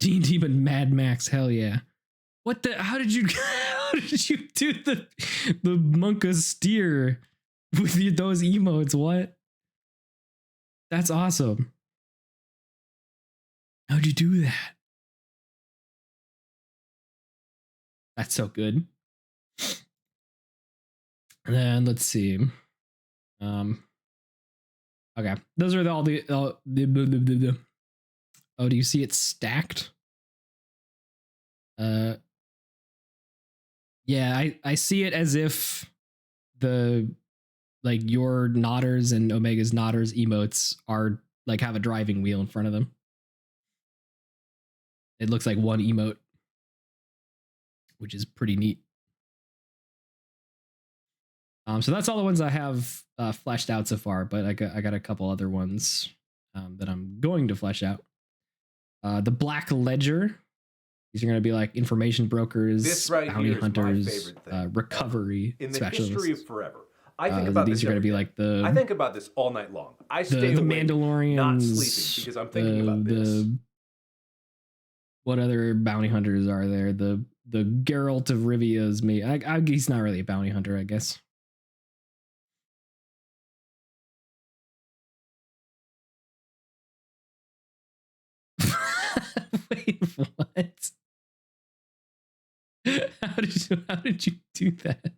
[SPEAKER 1] D&D but Mad Max, hell yeah. What the? How did you do the Monka steer with those emotes? What? That's awesome. How'd you do that? That's so good. And then let's see. Okay, those are all the. Oh, do you see it stacked? Yeah, I see it as if the like your Nodders and Omega's Nodders emotes are like have a driving wheel in front of them. It looks like one emote, which is pretty neat. So that's all the ones I have fleshed out so far, but I got a couple other ones that I'm going to flesh out. The Black Ledger. These are going to be like information brokers,
[SPEAKER 6] This right
[SPEAKER 1] bounty
[SPEAKER 6] here is my
[SPEAKER 1] hunters,
[SPEAKER 6] favorite thing.
[SPEAKER 1] recovery
[SPEAKER 6] In the
[SPEAKER 1] specialists.
[SPEAKER 6] history of forever. I think about
[SPEAKER 1] these
[SPEAKER 6] this
[SPEAKER 1] are going to
[SPEAKER 6] every
[SPEAKER 1] be
[SPEAKER 6] day.
[SPEAKER 1] like the.
[SPEAKER 6] I think about this all night long. I stay
[SPEAKER 1] the
[SPEAKER 6] awake,
[SPEAKER 1] Mandalorians,
[SPEAKER 6] not sleeping, because I'm thinking about this.
[SPEAKER 1] What other bounty hunters are there? The Geralt of Rivia is me. He's not really a bounty hunter, I guess. Wait, what? How did you do that?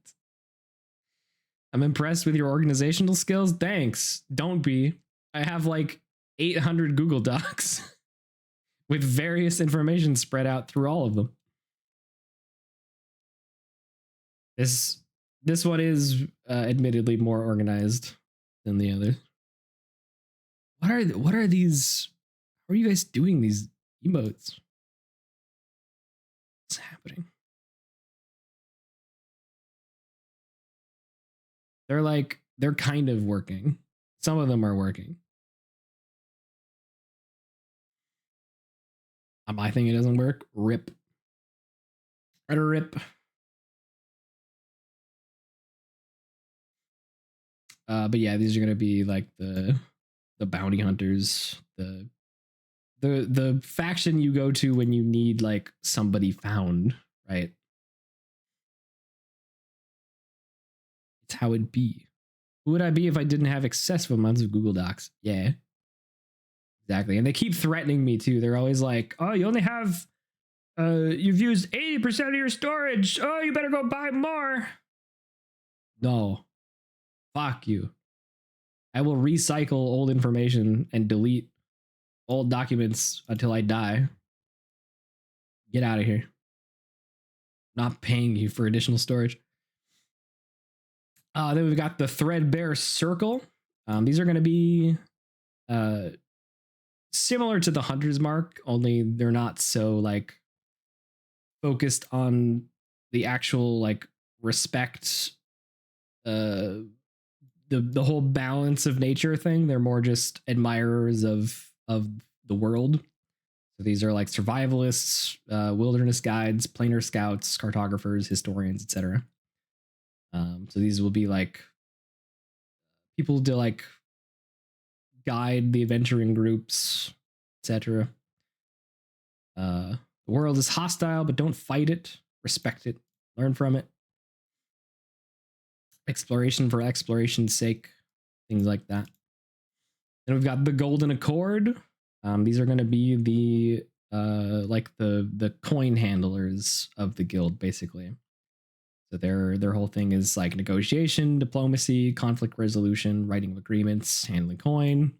[SPEAKER 1] I'm impressed with your organizational skills. Thanks. Don't be. I have like 800 Google Docs with various information spread out through all of them. This one is admittedly more organized than the other. What are these? How are you guys doing these emotes? What's happening? They're kind of working. Some of them are working. On my thing, it doesn't work. Rip. Right, a rip. But yeah, these are gonna be like the bounty hunters, the faction you go to when you need like somebody found, right? It's how it be. Who would I be if I didn't have excessive amounts of Google Docs? Yeah. Exactly. And they keep threatening me too. They're always like, oh, you only have you've used 80% of your storage. Oh, you better go buy more. No. Fuck you. I will recycle old information and delete old documents until I die. Get out of here. Not paying you for additional storage. Then we've got the Threadbare Circle. These are going to be similar to the Hunter's Mark, only they're not so like focused on the actual like respect, the whole balance of nature thing. They're more just admirers of the world. So these are like survivalists, wilderness guides, planar scouts, cartographers, historians, etc. So these will be like people to like guide the adventuring groups, etc. The world is hostile, but don't fight it. Respect it. Learn from it. Exploration for exploration's sake. Things like that. Then we've got the Golden Accord. These are going to be the like the coin handlers of the guild, basically. So their whole thing is like negotiation, diplomacy, conflict resolution, writing of agreements, handling coin.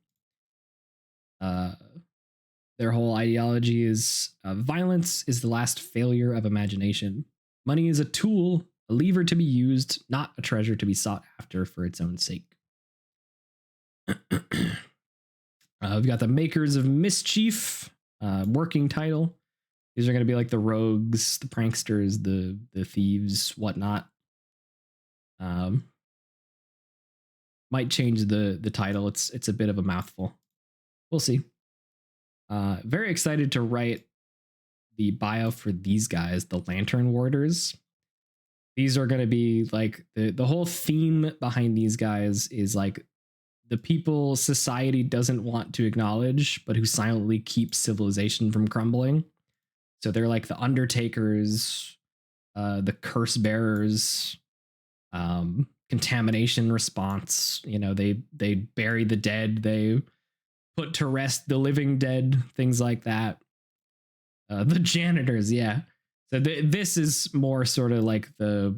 [SPEAKER 1] Their whole ideology is violence is the last failure of imagination. Money is a tool, a lever to be used, not a treasure to be sought after for its own sake. We've got the Makers of Mischief, working title. These are going to be like the rogues, the pranksters, the thieves, whatnot. Might change the title. It's a bit of a mouthful. We'll see. Very excited to write the bio for these guys, the Lantern Warders. These are going to be like the whole theme behind these guys is like the people society doesn't want to acknowledge, but who silently keep civilization from crumbling. So they're like the undertakers, the curse bearers, contamination response. You know, they bury the dead, they put to rest the living dead, things like that. The janitors, yeah. So this is more sort of like the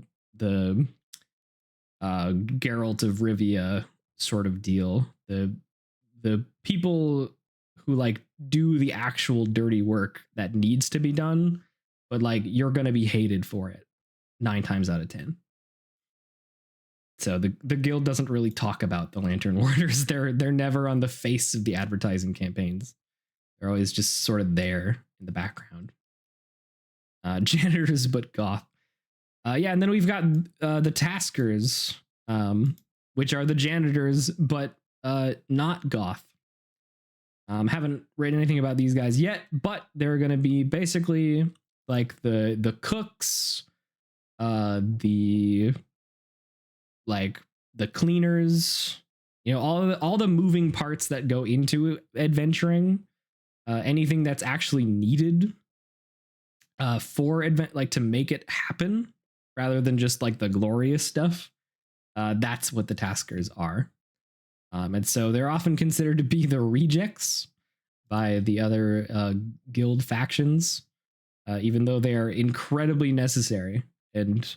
[SPEAKER 1] Geralt of Rivia sort of deal. The people who like do the actual dirty work that needs to be done, but like you're gonna be hated for it 9 times out of 10. So the guild doesn't really talk about the Lantern Warders. They're never on the face of the advertising campaigns. They're always just sort of there in the background. Janitors, but goth. Yeah, and then we've got the Taskers, which are the janitors, but not goth. Haven't read anything about these guys yet, but they're going to be basically like the cooks, the cleaners, you know, all the moving parts that go into adventuring, anything that's actually needed for event, like to make it happen rather than just like the glorious stuff. That's what the taskers are. And so they're often considered to be the rejects by the other guild factions, even though they are incredibly necessary. And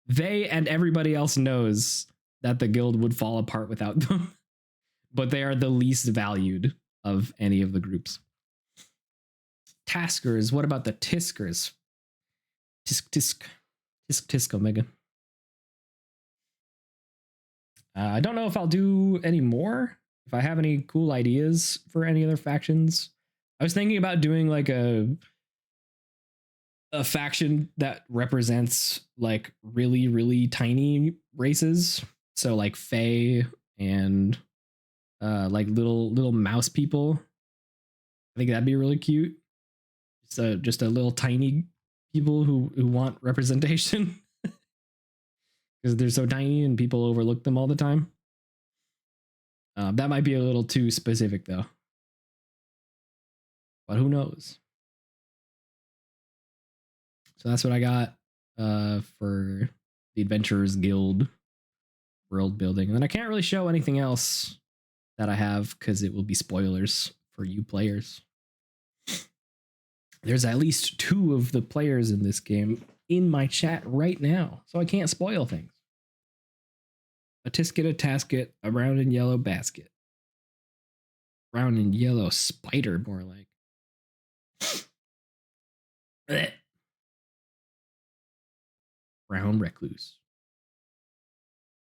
[SPEAKER 1] they and everybody else knows that the guild would fall apart without them, but they are the least valued of any of the groups. Taskers, what about the Tiskers? Tisk, Omega. I don't know if I'll do any more. If I have any cool ideas for any other factions, I was thinking about doing like a faction that represents like really tiny races. So like Fae and like little mouse people. I think that'd be really cute. So just a little tiny people who want representation. Because they're so tiny and people overlook them all the time. That might be a little too specific though. But who knows? So that's what I got for the Adventurers Guild world building. And then I can't really show anything else that I have because it will be spoilers for you players. There's at least 2 of the players in this game in my chat right now, so I can't spoil things. A tisket, a tasket, a brown and yellow basket. Brown and yellow spider, more like. Brown recluse.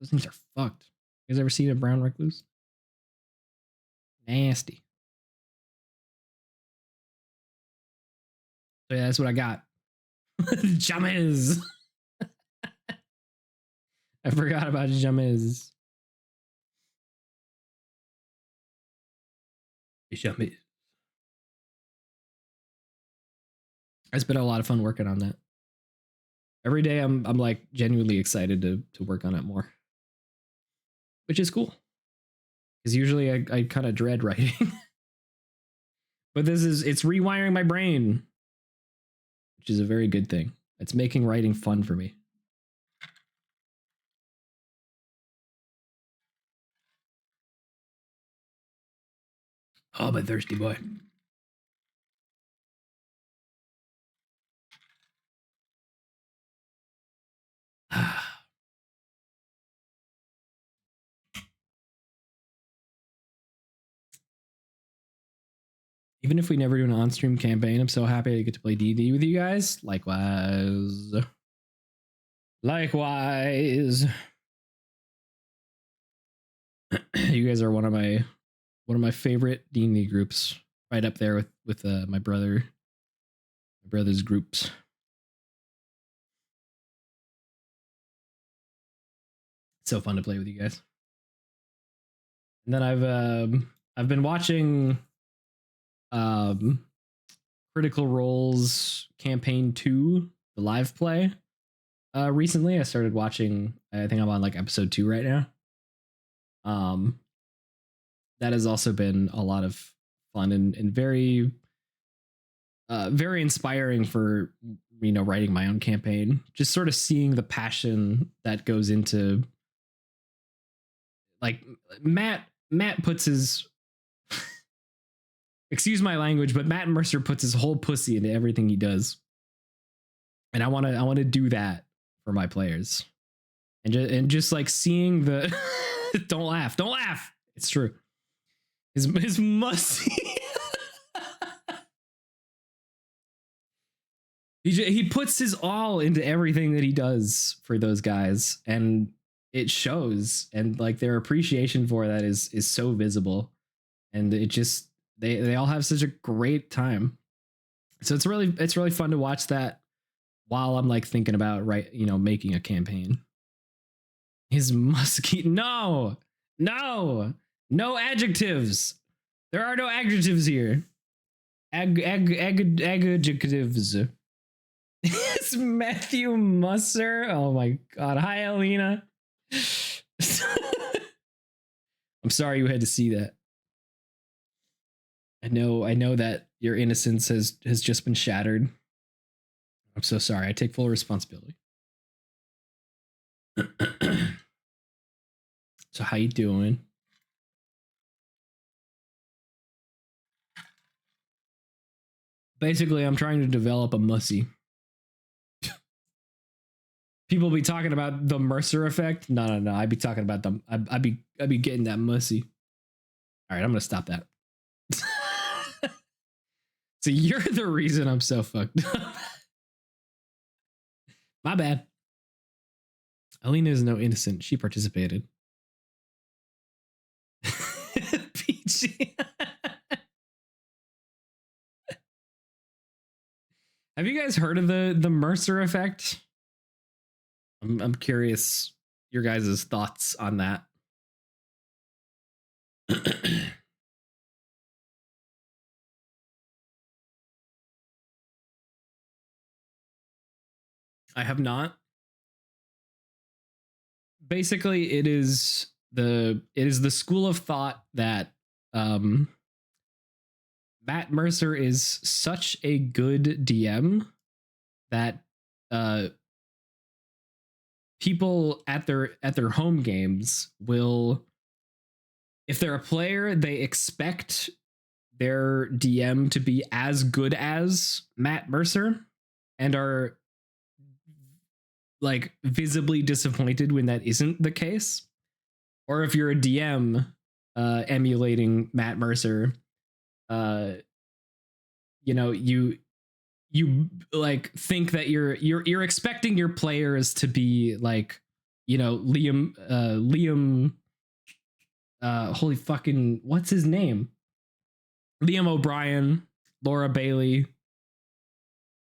[SPEAKER 1] Those things are fucked. You guys ever seen a brown recluse? Nasty. So yeah, that's what I got. Jammies. I forgot about jammies. Jammies. It's been a lot of fun working on that. Every day I'm like genuinely excited to work on it more. Which is cool. Because usually I kind of dread writing. But it's rewiring my brain. Which is a very good thing. It's making writing fun for me. Oh, my thirsty boy. Even if we never do an on-stream campaign, I'm so happy to get to play D&D with you guys. Likewise. Likewise. You guys are one of my favorite D&D groups, right up there with my brother's groups. So fun to play with you guys. And then I've been watching Critical Role's Campaign 2, the live play. Recently I started watching, I think I'm on like episode 2 right now. That has also been a lot of fun and very very inspiring for, you know, writing my own campaign. Just sort of seeing the passion that goes into, like, Matt puts his excuse my language, but Matt Mercer puts his whole pussy into everything he does. And I want to do that for my players. And just like seeing the don't laugh. It's true. His musty he puts his all into everything that he does for those guys, and it shows, and like their appreciation for that is so visible, and it just they all have such a great time. So it's really fun to watch that while I'm like thinking about making a campaign. His musky no adjectives. There are no adjectives here. Adjectives. It's Matthew Musser. Oh my god. Hi, Alina. I'm sorry you had to see that. I know that your innocence has just been shattered. I'm so sorry. I take full responsibility. So how you doing? Basically, I'm trying to develop a mussy. People be talking about the Mercer effect. No. I'd be talking about them. I'd be getting that mussy. All right, I'm gonna stop that. So you're the reason I'm so fucked up. My bad. Alina is no innocent. She participated. PG. Have you guys heard of the Mercer effect? I'm curious your guys' thoughts on that. I have not. Basically, it is the school of thought that Matt Mercer is such a good DM that people at their home games will, if they're a player, they expect their DM to be as good as Matt Mercer and are like visibly disappointed when that isn't the case. Or if you're a DM emulating Matt Mercer, you know, you like think that you're expecting your players to be like, you know, Liam holy fucking, what's his name? Liam O'Brien, Laura Bailey.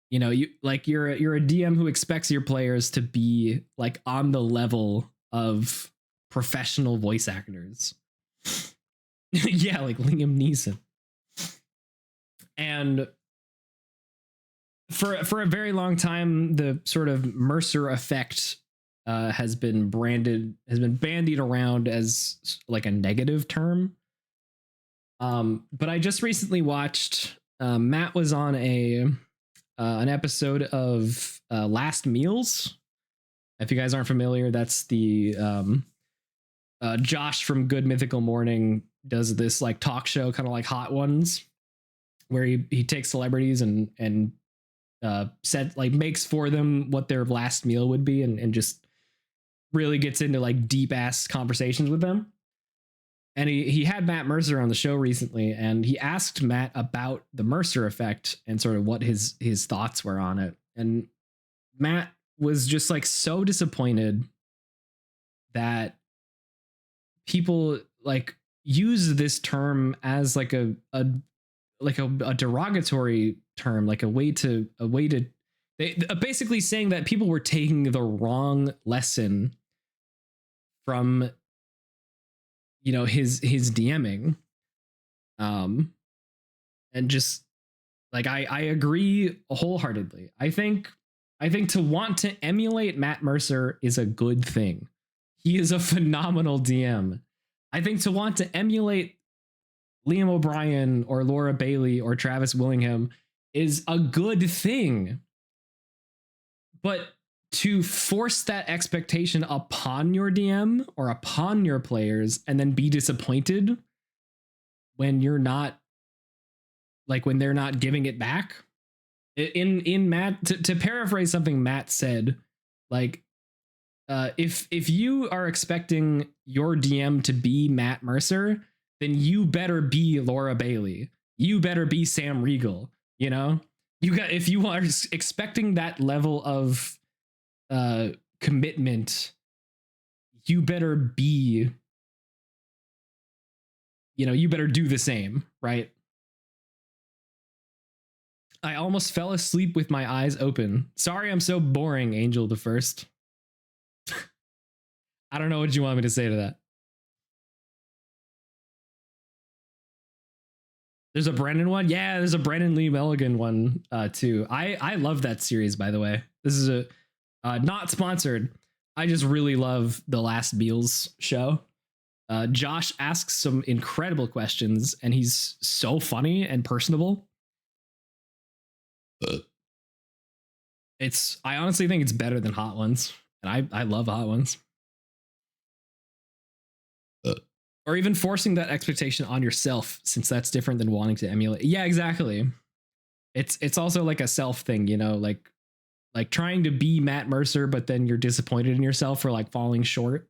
[SPEAKER 1] You know, you're a DM who expects your players to be like on the level of professional voice actors. Yeah, like Liam Neeson. And for a very long time, the sort of Mercer effect has been bandied around as like a negative term. But I just recently watched. Matt was on an episode of Last Meals. If you guys aren't familiar, that's the Josh from Good Mythical Morning does this like talk show, kind of like Hot Ones, where he takes celebrities and said like makes for them what their last meal would be, and just really gets into like deep ass conversations with them. And he had Matt Mercer on the show recently, and he asked Matt about the Mercer effect and sort of what his thoughts were on it. And Matt was just like so disappointed that people like use this term as like a derogatory term, like a way to they basically saying that people were taking the wrong lesson from, you know, his DMing. And just like I agree wholeheartedly. I think to want to emulate Matt Mercer is a good thing. He is a phenomenal DM. I think to want to emulate Liam O'Brien or Laura Bailey or Travis Willingham is a good thing. But to force that expectation upon your DM or upon your players and then be disappointed when you're not, like when they're not giving it back. In Matt, to paraphrase something Matt said, like if you are expecting your DM to be Matt Mercer, then you better be Laura Bailey. You better be Sam Riegel. You know, if you are expecting that level of commitment, you better be, you know, you better do the same, right? I almost fell asleep with my eyes open. Sorry, I'm so boring, Angel the First. I don't know what you want me to say to that. There's a Brennan one? Yeah, there's a Brennan Lee Mulligan one too. I love that series, by the way. This is a not sponsored. I just really love the Last Meals show. Josh asks some incredible questions, and he's so funny and personable. I honestly think it's better than Hot Ones, and I love Hot Ones. Or even forcing that expectation on yourself, since that's different than wanting to emulate. Yeah, exactly. It's also like a self thing, you know, like trying to be Matt Mercer, but then you're disappointed in yourself for like falling short.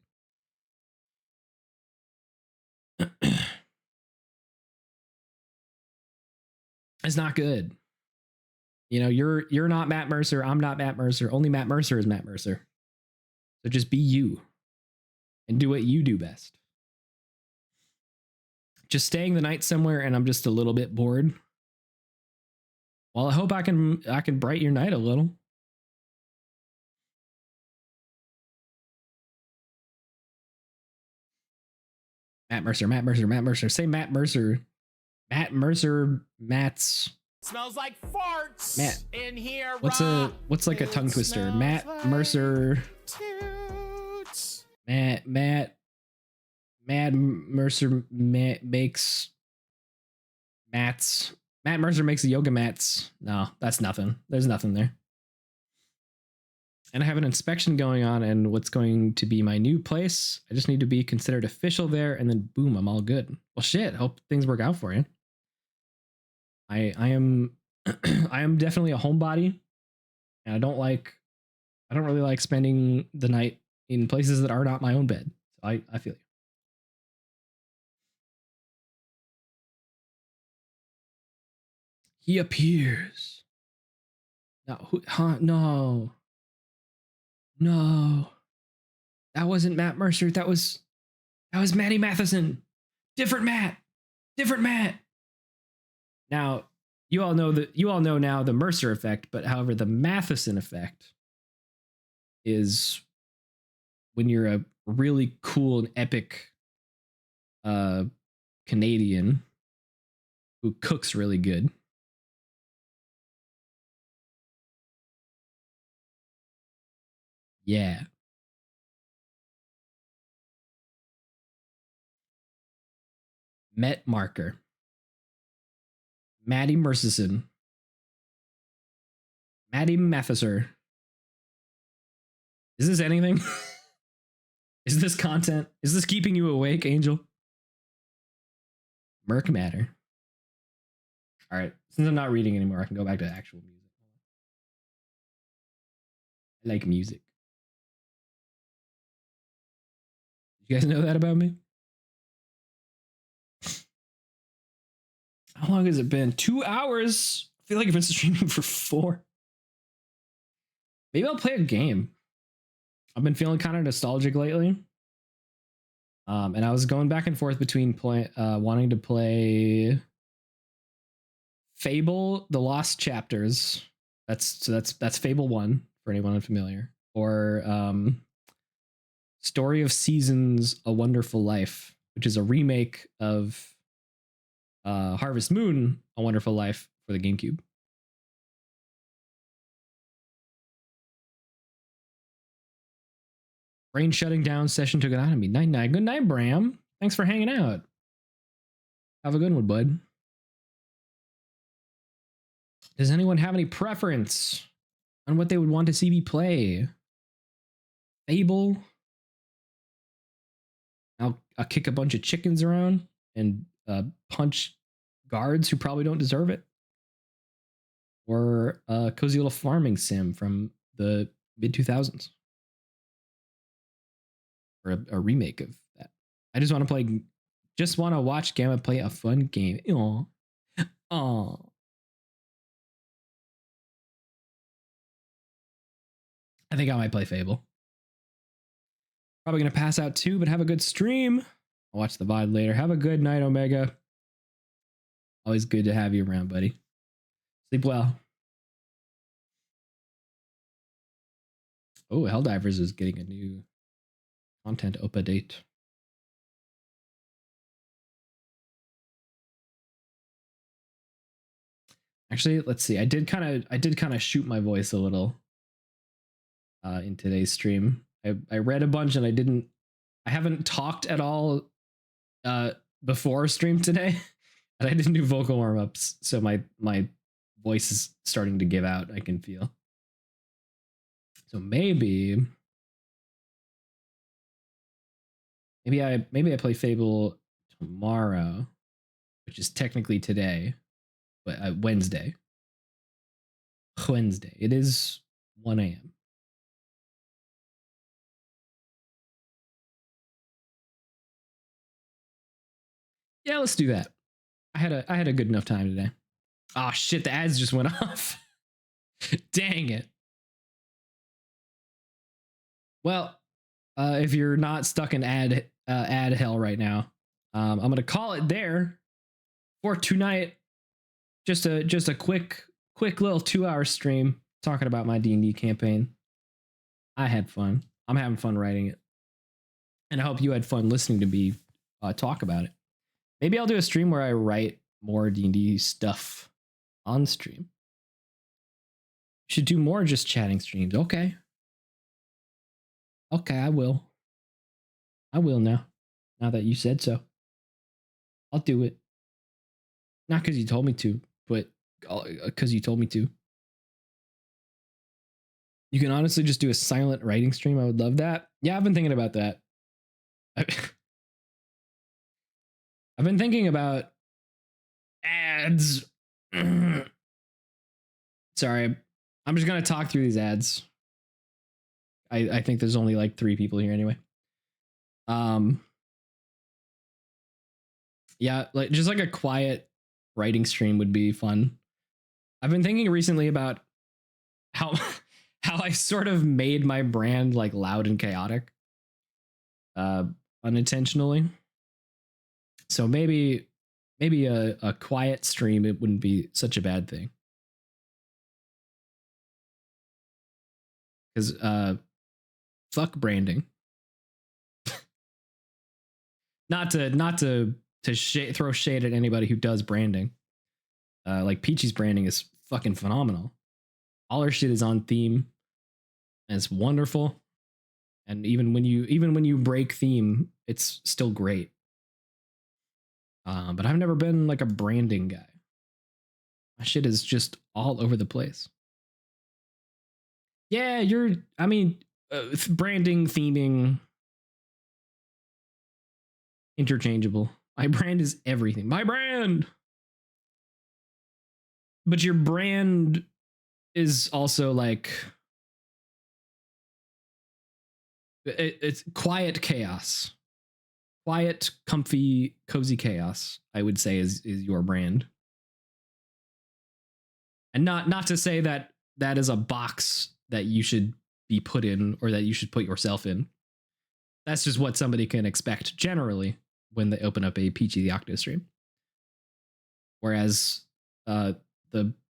[SPEAKER 1] It's not good. You know, you're not Matt Mercer. I'm not Matt Mercer. Only Matt Mercer is Matt Mercer. So just be you and do what you do best. Just staying the night somewhere and I'm just a little bit bored. Well, I hope I can brighten your night a little. Matt Mercer, Matt Mercer, Matt Mercer. Say Matt Mercer. Matt Mercer, Matt's.
[SPEAKER 4] Smells like farts
[SPEAKER 1] Matt.
[SPEAKER 4] in here.
[SPEAKER 1] What's like a tongue twister?
[SPEAKER 4] Smells
[SPEAKER 1] Matt
[SPEAKER 4] like
[SPEAKER 1] Mercer.
[SPEAKER 4] toots.
[SPEAKER 1] Matt Mercer makes mats. Matt Mercer makes the yoga mats. No, that's nothing. There's nothing there. And I have an inspection going on and what's going to be my new place. I just need to be considered official there and then boom, I'm all good. Well, shit, hope things work out for you. I am I am definitely a homebody and I don't really like spending the night in places that are not my own bed. So I feel you. He appears. No, no. No. That wasn't Matt Mercer. That was Matty Matheson. Different Matt. Different Matt. Now, you all know now the Mercer effect, but however, the Matheson effect is when you're a really cool and epic Canadian who cooks really good. Yeah. Met marker. Matty Mercison. Matty Matheson. Is this anything? Is this content? Is this keeping you awake, Angel? Merc Matter. All right. Since I'm not reading anymore, I can go back to actual music. I like music. You guys know that about me? How long has it been? 2 hours. I feel like I've been streaming for 4. Maybe I'll play a game. I've been feeling kind of nostalgic lately. And I was going back and forth between wanting to play Fable: The Lost Chapters. That's Fable 1 for anyone unfamiliar. Or Story of Seasons: A Wonderful Life, which is a remake of Harvest Moon: A Wonderful Life for the GameCube. Brain shutting down session took it out of me. Night night. Good night, Bram. Thanks for hanging out. Have a good one, bud. Does anyone have any preference on what they would want to see me play? Fable? I'll kick a bunch of chickens around and punch guards who probably don't deserve it. Or a cozy little farming sim from the mid-2000s. Or a remake of that. I just want to watch Gamma play a fun game. Aww. Aww. I think I might play Fable. Probably going to pass out too, but have a good stream. I'll watch the VOD later. Have a good night, Omega. Always good to have you around, buddy. Sleep well. Oh, Helldivers is getting a new content update. Actually, let's see. I did kind of shoot my voice a little in today's stream. I read a bunch and I haven't talked at all before stream today, and I didn't do vocal warm-ups, so my voice is starting to give out. I can feel. So maybe I play Fable tomorrow, which is technically today, but Wednesday. Wednesday. It is 1 a.m. Yeah, let's do that. I had a good enough time today. Oh shit, the ads just went off. Dang it. Well, if you're not stuck in ad hell right now, I'm gonna call it there for tonight. Just a quick little 2-hour stream talking about my D&D campaign. I had fun. I'm having fun writing it, and I hope you had fun listening to me talk about it. Maybe I'll do a stream where I write more D&D stuff on stream. Should do more just chatting streams. Okay, I will now that you said so. I'll do it. Not because you told me to, but because you told me to. You can honestly just do a silent writing stream. I would love that. Yeah, I've been thinking about that. I've been thinking about ads. Sorry, I'm just gonna talk through these ads. I think there's only like 3 people here anyway. Yeah, like just like a quiet writing stream would be fun. I've been thinking recently about how I sort of made my brand like loud and chaotic, unintentionally. So maybe a quiet stream, it wouldn't be such a bad thing. Because fuck branding. not to throw shade at anybody who does branding. Like Peachy's branding is fucking phenomenal. All her shit is on theme, and it's wonderful. And even when you break theme, it's still great. But I've never been like a branding guy. My shit is just all over the place. Yeah, branding, theming, interchangeable. My brand is everything. My brand! But your brand is also like... It's quiet chaos. Quiet, comfy, cozy chaos, I would say, is your brand. And not to say that is a box that you should be put in or that you should put yourself in. That's just what somebody can expect generally when they open up a Peachy the Octo stream. Whereas the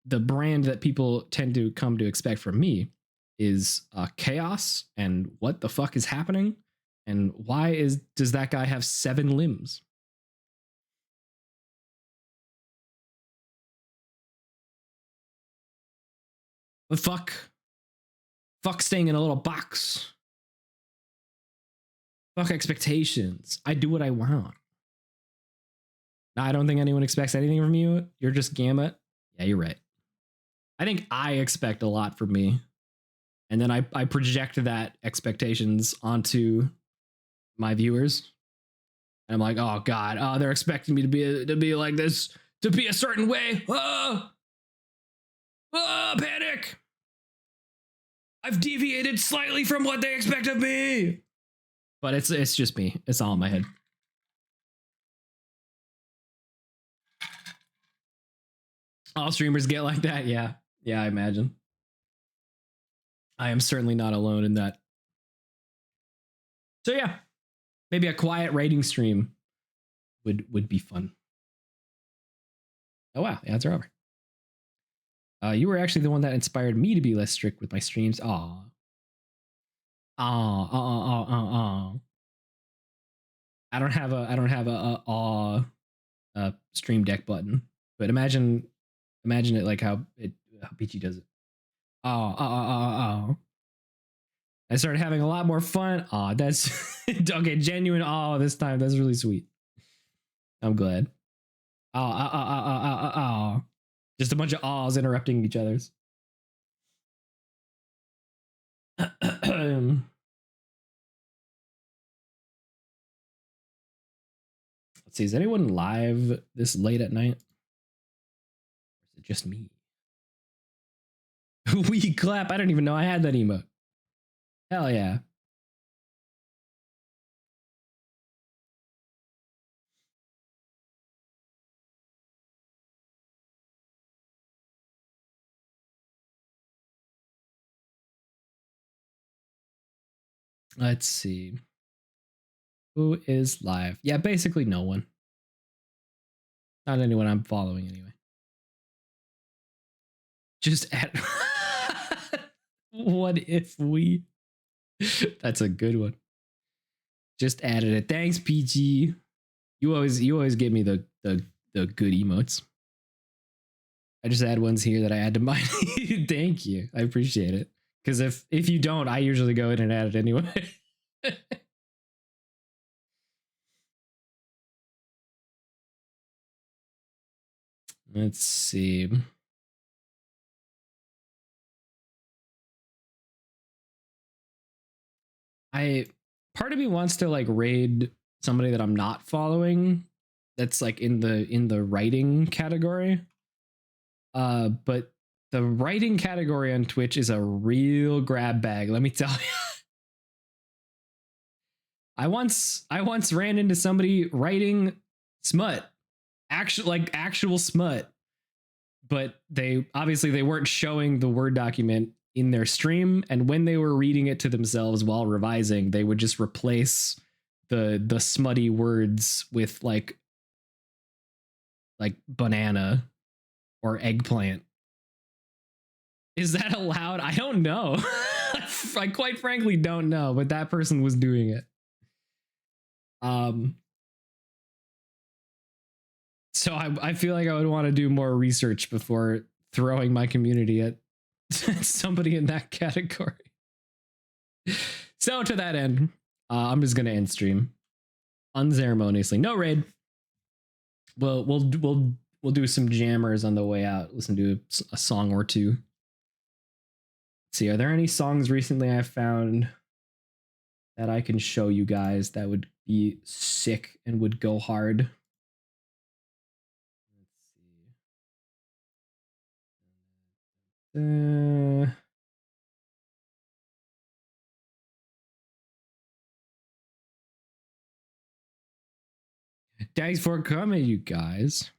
[SPEAKER 1] brand that people tend to come to expect from me is chaos and what the fuck is happening and why does that guy have 7 limbs? The fuck staying in a little box. Fuck expectations. I do what I want. Now, I don't think anyone expects anything from you. You're just Gamut. Yeah, you're right. I think I expect a lot from me. And then I project that expectations onto my viewers. And I'm like, oh God, oh, they're expecting me to be like this, to be a certain way. Oh, panic. I've deviated slightly from what they expect of me. But it's just me. It's all in my head. All streamers get like that. Yeah. Yeah, I imagine. I am certainly not alone in that. So yeah, maybe a quiet rating stream would be fun. Oh wow, the ads are over. You were actually the one that inspired me to be less strict with my streams. Aw. I don't have a stream deck button, but imagine it like how Peachy does it. I started having a lot more fun. That's okay. Genuine this time. That's really sweet. I'm glad. Just a bunch of ahs interrupting each other's. Let's see, is anyone live this late at night? Or is it just me? We clap. I don't even know I had that emote. Hell yeah. Let's see. Who is live? Yeah, basically no one. Not anyone I'm following anyway. Just at what if we? That's a good one. Just added it. Thanks, PG. You always give me the good emotes. I just add ones here that I add to mine. Thank you. I appreciate it. Because if you don't, I usually go in and add it anyway. Let's see. Part of me wants to like raid somebody that I'm not following that's like in the writing category. But the writing category on Twitch is a real grab bag, let me tell you. I once ran into somebody writing smut. Actual smut. But they weren't showing the Word document in their stream, and when they were reading it to themselves while revising, they would just replace the smutty words with like banana or eggplant. Is that allowed? I don't know. I quite frankly don't know, but that person was doing it. So I feel like I would want to do more research before throwing my community at somebody in that category. So to that end, I'm just gonna end stream unceremoniously. No raid. We'll do some jammers on the way out. Listen to a song or two. Let's see, are there any songs recently I found that I can show you guys that would be sick and would go hard? Thanks for coming, you guys.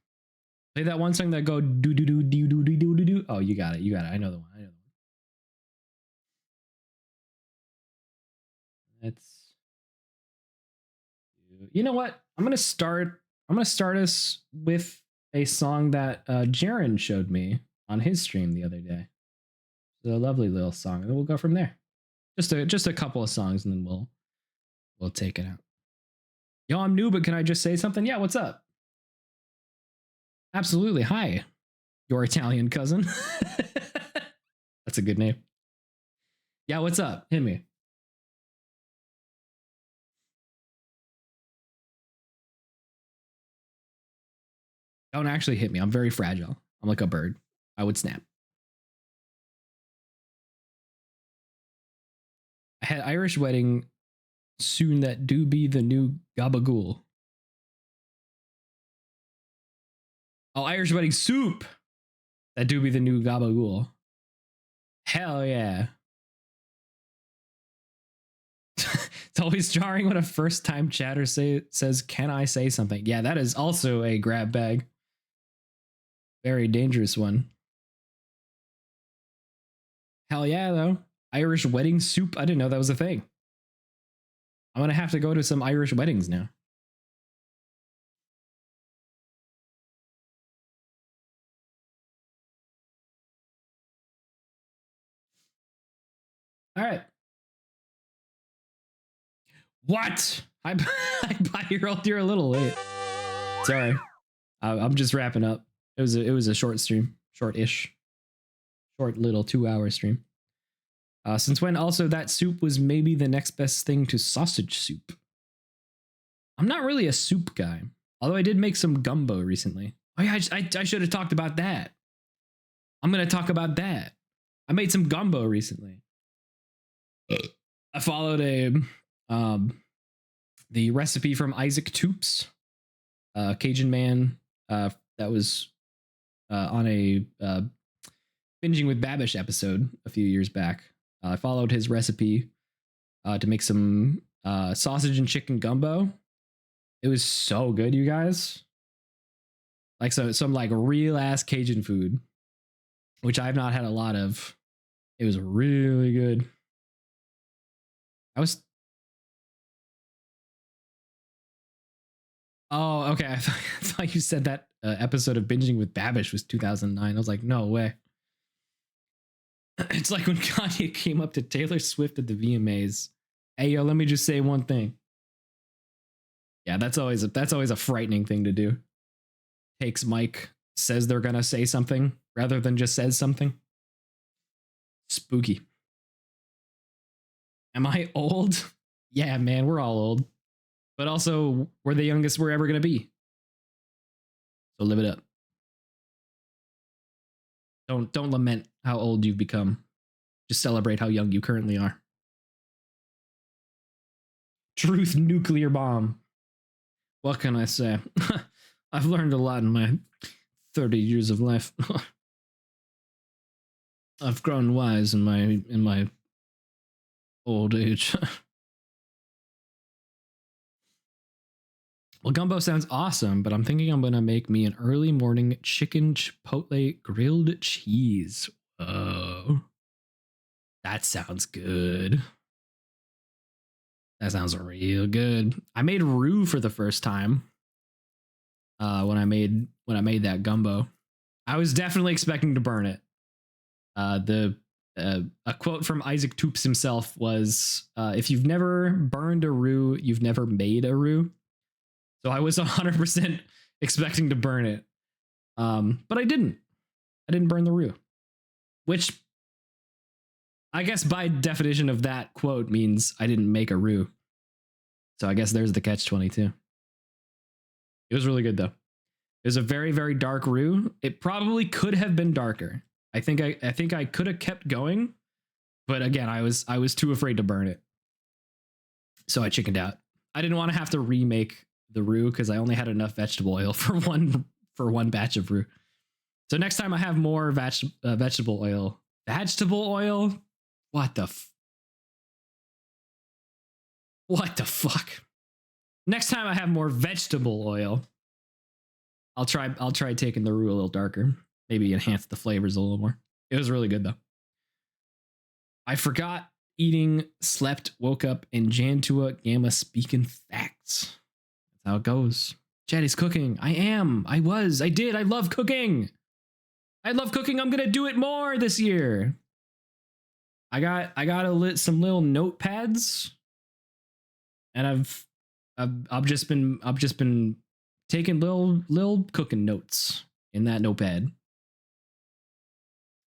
[SPEAKER 1] Play that one song that go do do do do do do do do do. Oh, you got it. I know the one. Let's. You know what? I'm gonna start us with a song that Jaren showed me on his stream the other day. It's a lovely little song, and then we'll go from there. Just a couple of songs, and then we'll take it out. Yo, I'm new, but can I just say something? Yeah, what's up? Absolutely. Hi, your Italian cousin. That's a good name. Yeah, what's up? Hit me. Don't actually hit me. I'm very fragile. I'm like a bird. I would snap. I had Irish wedding soon that do be the new gabagool. Oh, Irish wedding soup that do be the new gabagool. Hell yeah. It's always jarring when a first time chatter says, "Can I say something?" Yeah, that is also a grab bag. Very dangerous one. Hell yeah, though. Irish wedding soup. I didn't know that was a thing. I'm going to have to go to some Irish weddings now. All right. What? I 5-year-old, you're a little late. Sorry. I'm just wrapping up. It was a short stream. Short-ish. Short little 2-hour stream. Since when also that soup was maybe the next best thing to sausage soup. I'm not really a soup guy. Although I did make some gumbo recently. Oh yeah, I should have talked about that. I'm gonna talk about that. I made some gumbo recently. I followed the recipe from Isaac Toops, Cajun man, that was on a binging with Babish episode a few years back. I followed his recipe to make some sausage and chicken gumbo. It was so good, you guys. Like some like real ass Cajun food, which I've not had a lot of. It was really good. Oh, okay. I thought you said that episode of Binging with Babish was 2009. I was like, no way. It's like when Kanye came up to Taylor Swift at the VMAs. Hey, yo, let me just say one thing. Yeah, that's always a frightening thing to do. Takes mic, says they're gonna say something rather than just says something. Spooky. Am I old? Yeah, man, we're all old. But also, we're the youngest we're ever gonna be. So live it up. Don't lament how old you've become. Just celebrate how young you currently are. Truth nuclear bomb. What can I say? I've learned a lot in my 30 years of life. I've grown wise in my old age. Well, gumbo sounds awesome, but I'm thinking I'm gonna make me an early morning chicken chipotle grilled cheese. Oh, that sounds good. That sounds real good. I made roux for the first time. When I made that gumbo, I was definitely expecting to burn it. A quote from Isaac Toops himself was, "If you've never burned a roux, you've never made a roux." So I was 100% expecting to burn it, but I didn't. I didn't burn the roux, which I guess by definition of that quote means I didn't make a roux. So I guess there's the catch-22. It was really good though. It was a very, very dark roux. It probably could have been darker. I think I could have kept going, but again, I was too afraid to burn it, so I chickened out. I didn't want to have to remake the roux because I only had enough vegetable oil for one batch of roux. So next time I have more vegetable oil. Vegetable oil? What the fuck? Next time I have more vegetable oil, I'll try taking the roux a little darker. Maybe enhance the flavors a little more. It was really good though. I forgot eating, slept, woke up, and JAN2A Gamma speaking facts. That's how it goes. Chatty's cooking. I am. I was. I did. I love cooking. I love cooking. I'm gonna do it more this year. I got some little notepads, and I've just been taking little cooking notes in that notepad.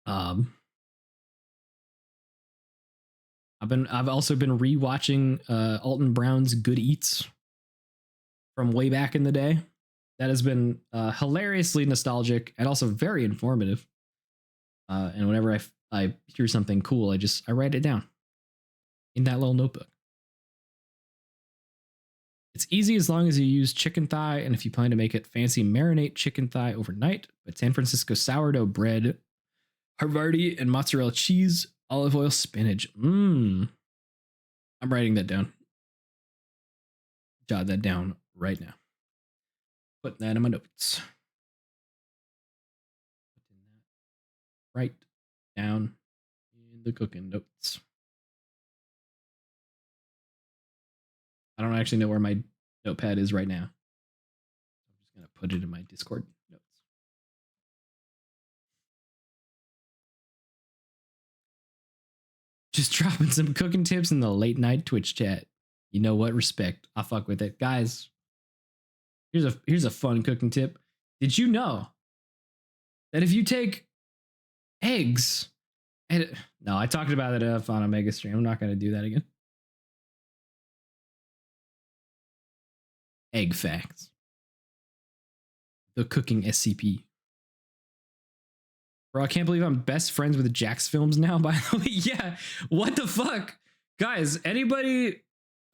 [SPEAKER 1] I've also been rewatching Alton Brown's Good Eats from way back in the day. That has been hilariously nostalgic and also very informative. And whenever I hear something cool, I write it down in that little notebook. It's easy as long as you use chicken thigh, and if you plan to make it fancy, marinate chicken thigh overnight. But San Francisco sourdough bread, Havarti, and mozzarella cheese, olive oil, spinach. I'm writing that down. Jot that down right now. Put that in my notes. Write down in the cooking notes. I don't actually know where my notepad is right now. I'm just going to put it in my Discord notes. Just dropping some cooking tips in the late night Twitch chat. You know what? Respect. I fuck with it. Guys, here's a fun cooking tip. Did you know that if you take eggs and no, I talked about it enough on a mega stream. I'm not going to do that again. Egg facts. The cooking SCP. Bro, I can't believe I'm best friends with Jax Films now, by the way. Yeah, what the fuck? Guys, anybody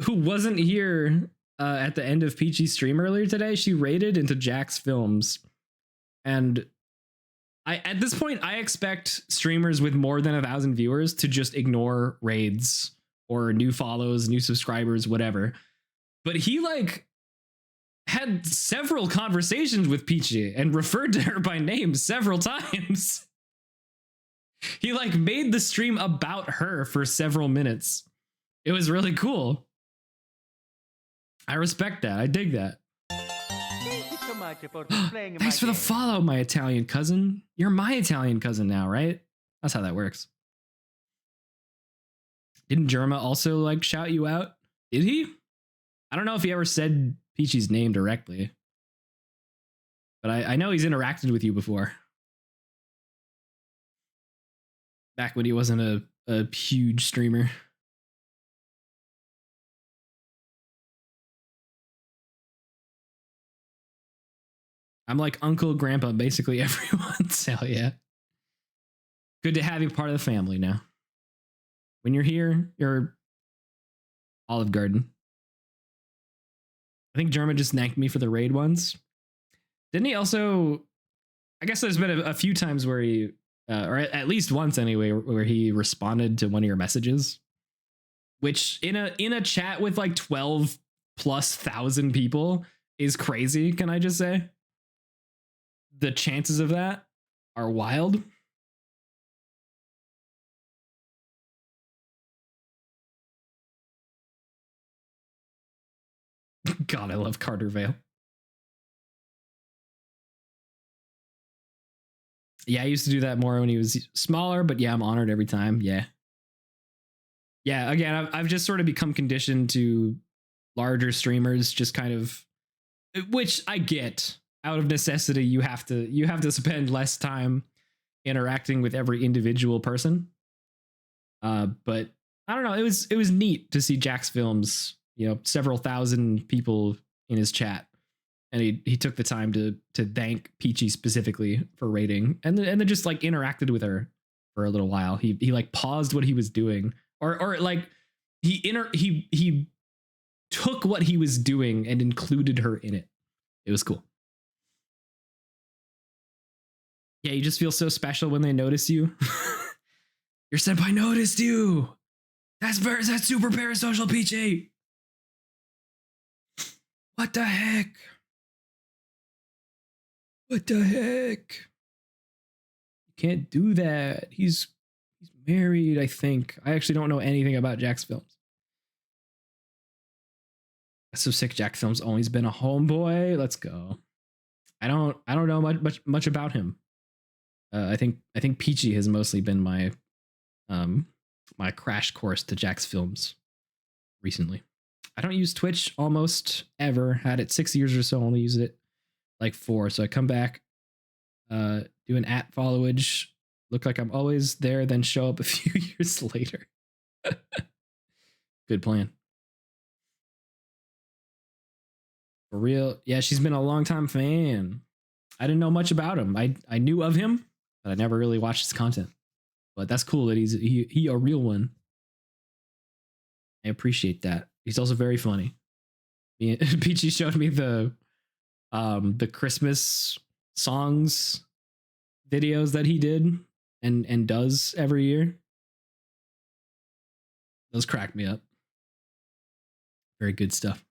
[SPEAKER 1] who wasn't here at the end of Peachy's stream earlier today, she raided into Jax Films. And at this point, I expect streamers with more than 1,000 viewers to just ignore raids or new follows, new subscribers, whatever. But he like had several conversations with Peachy and referred to her by name several times. He like made the stream about her for several minutes. It was really cool. I respect that. I dig that.
[SPEAKER 5] Thank you so much for playing
[SPEAKER 1] Thanks for the follow, my Italian cousin. You're my Italian cousin now, right? That's how that works. Didn't Germa also like shout you out? Did he? I don't know if he ever said Peachy's name directly, but I know he's interacted with you before. Back when he wasn't a huge streamer. I'm like Uncle Grandpa, basically everyone. Hell yeah. Good to have you part of the family now. When you're here, you're Olive Garden. I think German just thanked me for the raid once. Didn't he also... I guess there's been a few times where he... or at least once anyway, where he responded to one of your messages. Which in a chat with like 12,000+ people is crazy, can I just say? The chances of that are wild. God, I love Carter Vale. Yeah, I used to do that more when he was smaller, but yeah, I'm honored every time. Yeah. Yeah, again, I've just sort of become conditioned to larger streamers just kind of, which I get. Out of necessity, you have to spend less time interacting with every individual person. But I don't know, it was neat to see Jax Films, you know, several thousand people in his chat, and he took the time to thank Peachy specifically for raiding, and then just like interacted with her for a little while. He like paused what he was doing, or like he took what he was doing and included her in it. It was cool. Yeah, you just feel so special when they notice you. Your senpai noticed you. That's super parasocial, Peachy. What the heck? What the heck? You can't do that. He's married, I think. I actually don't know anything about Jax Films. That's so sick. Jax Films always been a homeboy. Let's go. I don't know much about him. I think Peachy has mostly been my my crash course to Jax Films recently. I don't use Twitch almost ever. Had it 6 years or so, only used it like 4. So I come back, do an @followage, look like I'm always there, then show up a few years later. Good plan. For real. Yeah, she's been a long time fan. I didn't know much about him. I knew of him, but I never really watched his content. But that's cool that he a real one. I appreciate that. He's also very funny. Peachy showed me the Christmas songs videos that he did and does every year. Those crack me up. Very good stuff.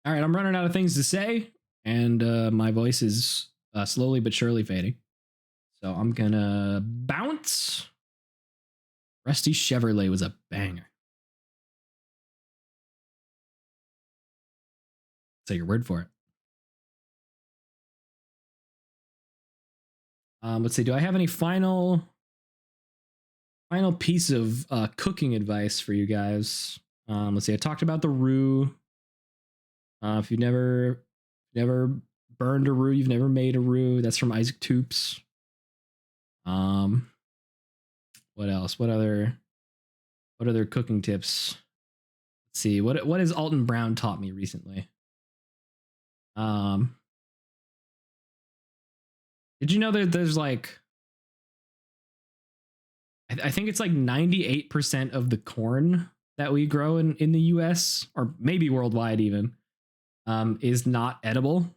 [SPEAKER 1] All right, I'm running out of things to say, and my voice is slowly but surely fading. So I'm gonna bounce. Rusty Chevrolet was a banger. Say your word for it. Let's see. Do I have any final piece of cooking advice for you guys? Let's see. I talked about the roux. If you've never burned a roux, you've never made a roux. That's from Isaac Toops. What else? What other cooking tips? Let's see. What has Alton Brown taught me recently? Did you know that there's like, I think it's like 98% of the corn that we grow in the US, or maybe worldwide even, is not edible.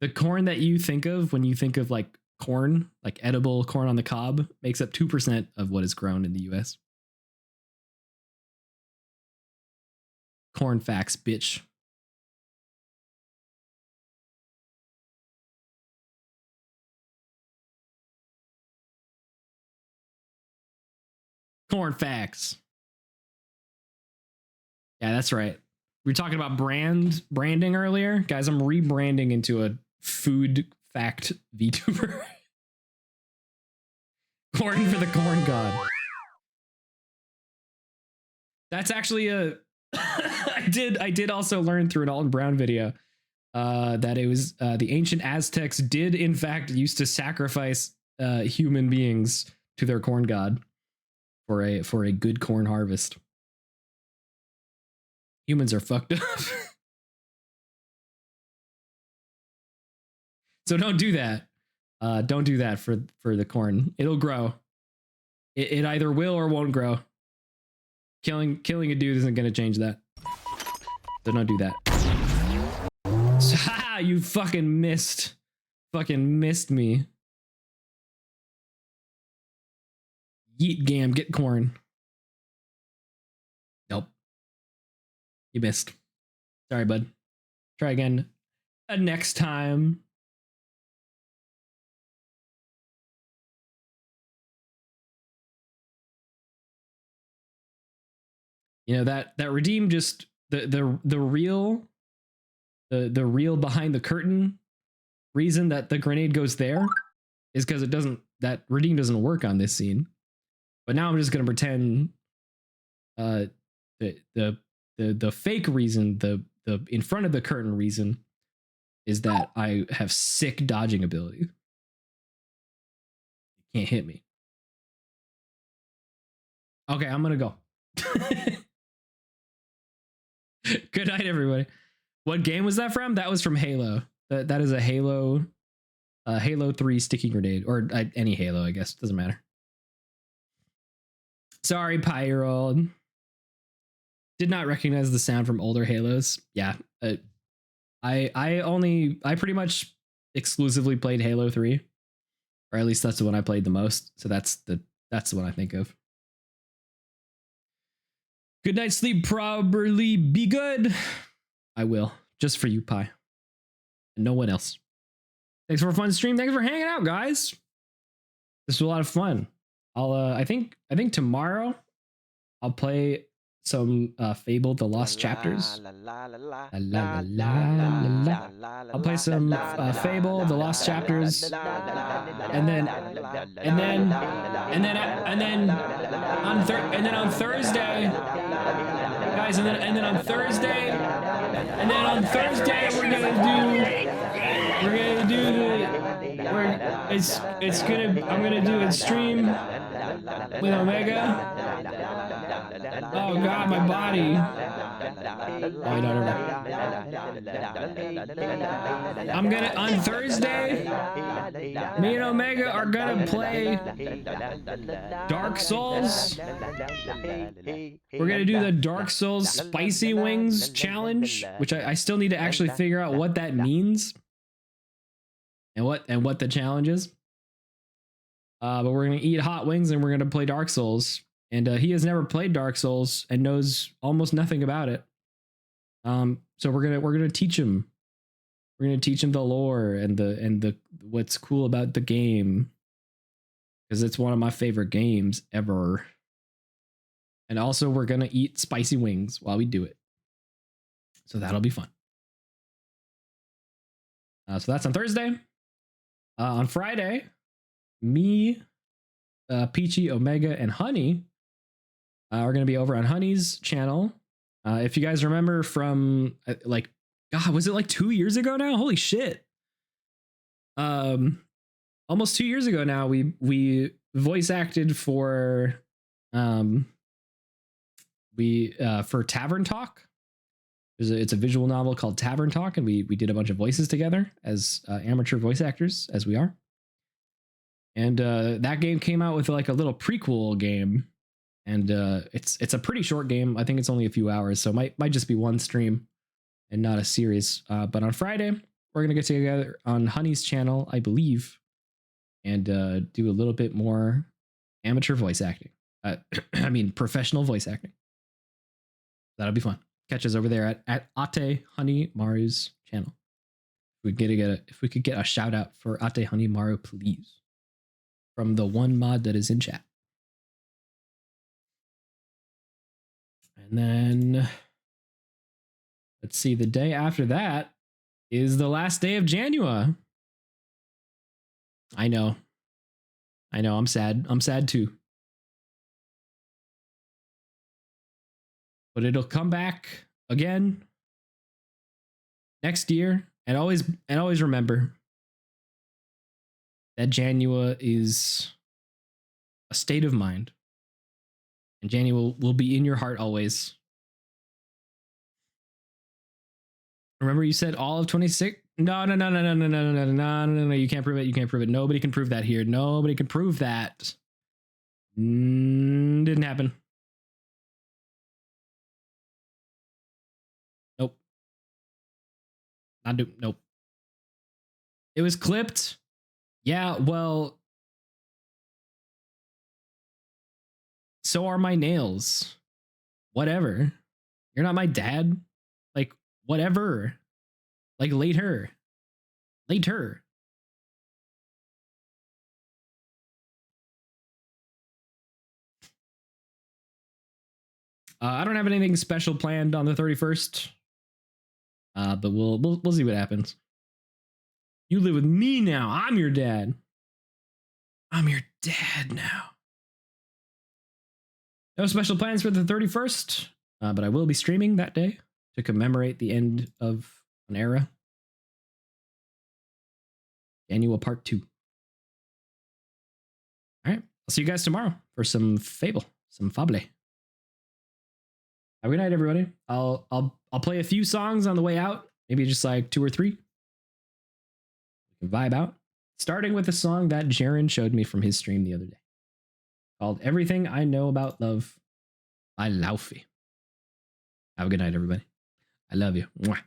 [SPEAKER 1] The corn that you think of when you think of like corn, like edible corn on the cob, makes up 2% of what is grown in the US. Corn facts, bitch. Corn facts. Yeah, that's right. We were talking about branding earlier. Guys, I'm rebranding into a food fact VTuber. Corn for the corn god. That's actually a I did also learn through an Alton Brown video that it was the ancient Aztecs did in fact used to sacrifice human beings to their corn god for a good corn harvest. Humans are fucked up. So don't do that. Don't do that for the corn. It'll grow. It either will or won't grow. Killing a dude isn't going to change that. So don't do that. So, you fucking missed. Fucking missed me. Yeet gam, get corn. Nope. You missed. Sorry, bud. Try again next time. You know, that redeem just the real behind the curtain reason that the grenade goes there is because that redeem doesn't work on this scene. But now I'm just gonna pretend the fake reason, the in front of the curtain reason is that I have sick dodging ability. You can't hit me. Okay, I'm gonna go. Good night, everybody. What game was that from? That was from Halo. That is a Halo 3 sticky grenade, or any Halo, I guess. Doesn't matter. Sorry, Pyrold. Did not recognize the sound from older Halos. Yeah. I pretty much exclusively played Halo 3. Or at least that's the one I played the most. So that's the one I think of. Good night, sleep properly, be good. I will, just for you, Pi. And no one else. Thanks for a fun stream. Thanks for hanging out, guys. This was a lot of fun. I'll I think tomorrow I'll play some Fable The Lost Chapters. I'll play some Fable The Lost Chapters. And then on Thursday, guys, and then on Thursday we're gonna do I'm gonna do a stream with Omega. Oh god, my body. Oh, I don't know. I'm gonna on Thursday. Me and Omega are gonna play Dark Souls. We're gonna do the Dark Souls Spicy Wings challenge, which I still need to actually figure out what that means and what the challenge is. But we're gonna eat hot wings and we're gonna play Dark Souls. And he has never played Dark Souls and knows almost nothing about it. So we're gonna teach him. We're gonna teach him the lore and the what's cool about the game, because it's one of my favorite games ever. And also we're gonna eat spicy wings while we do it. So that'll be fun. So that's on Thursday. On Friday, me, Peachy, Omega, and Honey are going to be over on Honey's channel. If you guys remember from God, was it like 2 years ago now? Holy shit. Almost 2 years ago now, we voice acted for Tavern Talk, It's a visual novel called Tavern Talk, and we did a bunch of voices together as amateur voice actors, as we are. And that game came out with like a little prequel game, and it's a pretty short game. I think it's only a few hours, so might just be one stream and not a series. But on Friday, we're gonna get together on Honey's channel, I believe, and do a little bit more amateur voice acting. I mean, professional voice acting. That'll be fun. Catch us over there at Ate Honey Maru's channel. If we could get a shout out for Ate Honey Maru, please, from the one mod that is in chat. And then let's see, the day after that is the last day of JAN2A. I know. I'm sad. I'm sad too. But it'll come back again next year. And always remember that JAN2A is a state of mind. And JAN2A will be in your heart always. Remember you said all of 26? No. You can't prove it. You can't prove it. Nobody can prove that here. Nobody can prove that. Didn't happen. Nope. Nope. It was clipped. Yeah, well, so are my nails. Whatever. You're not my dad. Like, whatever. Like, later. I don't have anything special planned on the 31st. But we'll see what happens. You live with me now. I'm your dad. I'm your dad now. No special plans for the 31st, but I will be streaming that day to commemorate the end of an era. JAN2A Part 2. All right. I'll see you guys tomorrow for some fable, some fable. Have a good night, everybody. I'll play a few songs on the way out, maybe just like 2 or 3. We can vibe out. Starting with a song that Jaren showed me from his stream the other day, called "Everything I Know About Love" by Laufey. Have a good night, everybody. I love you. Mwah.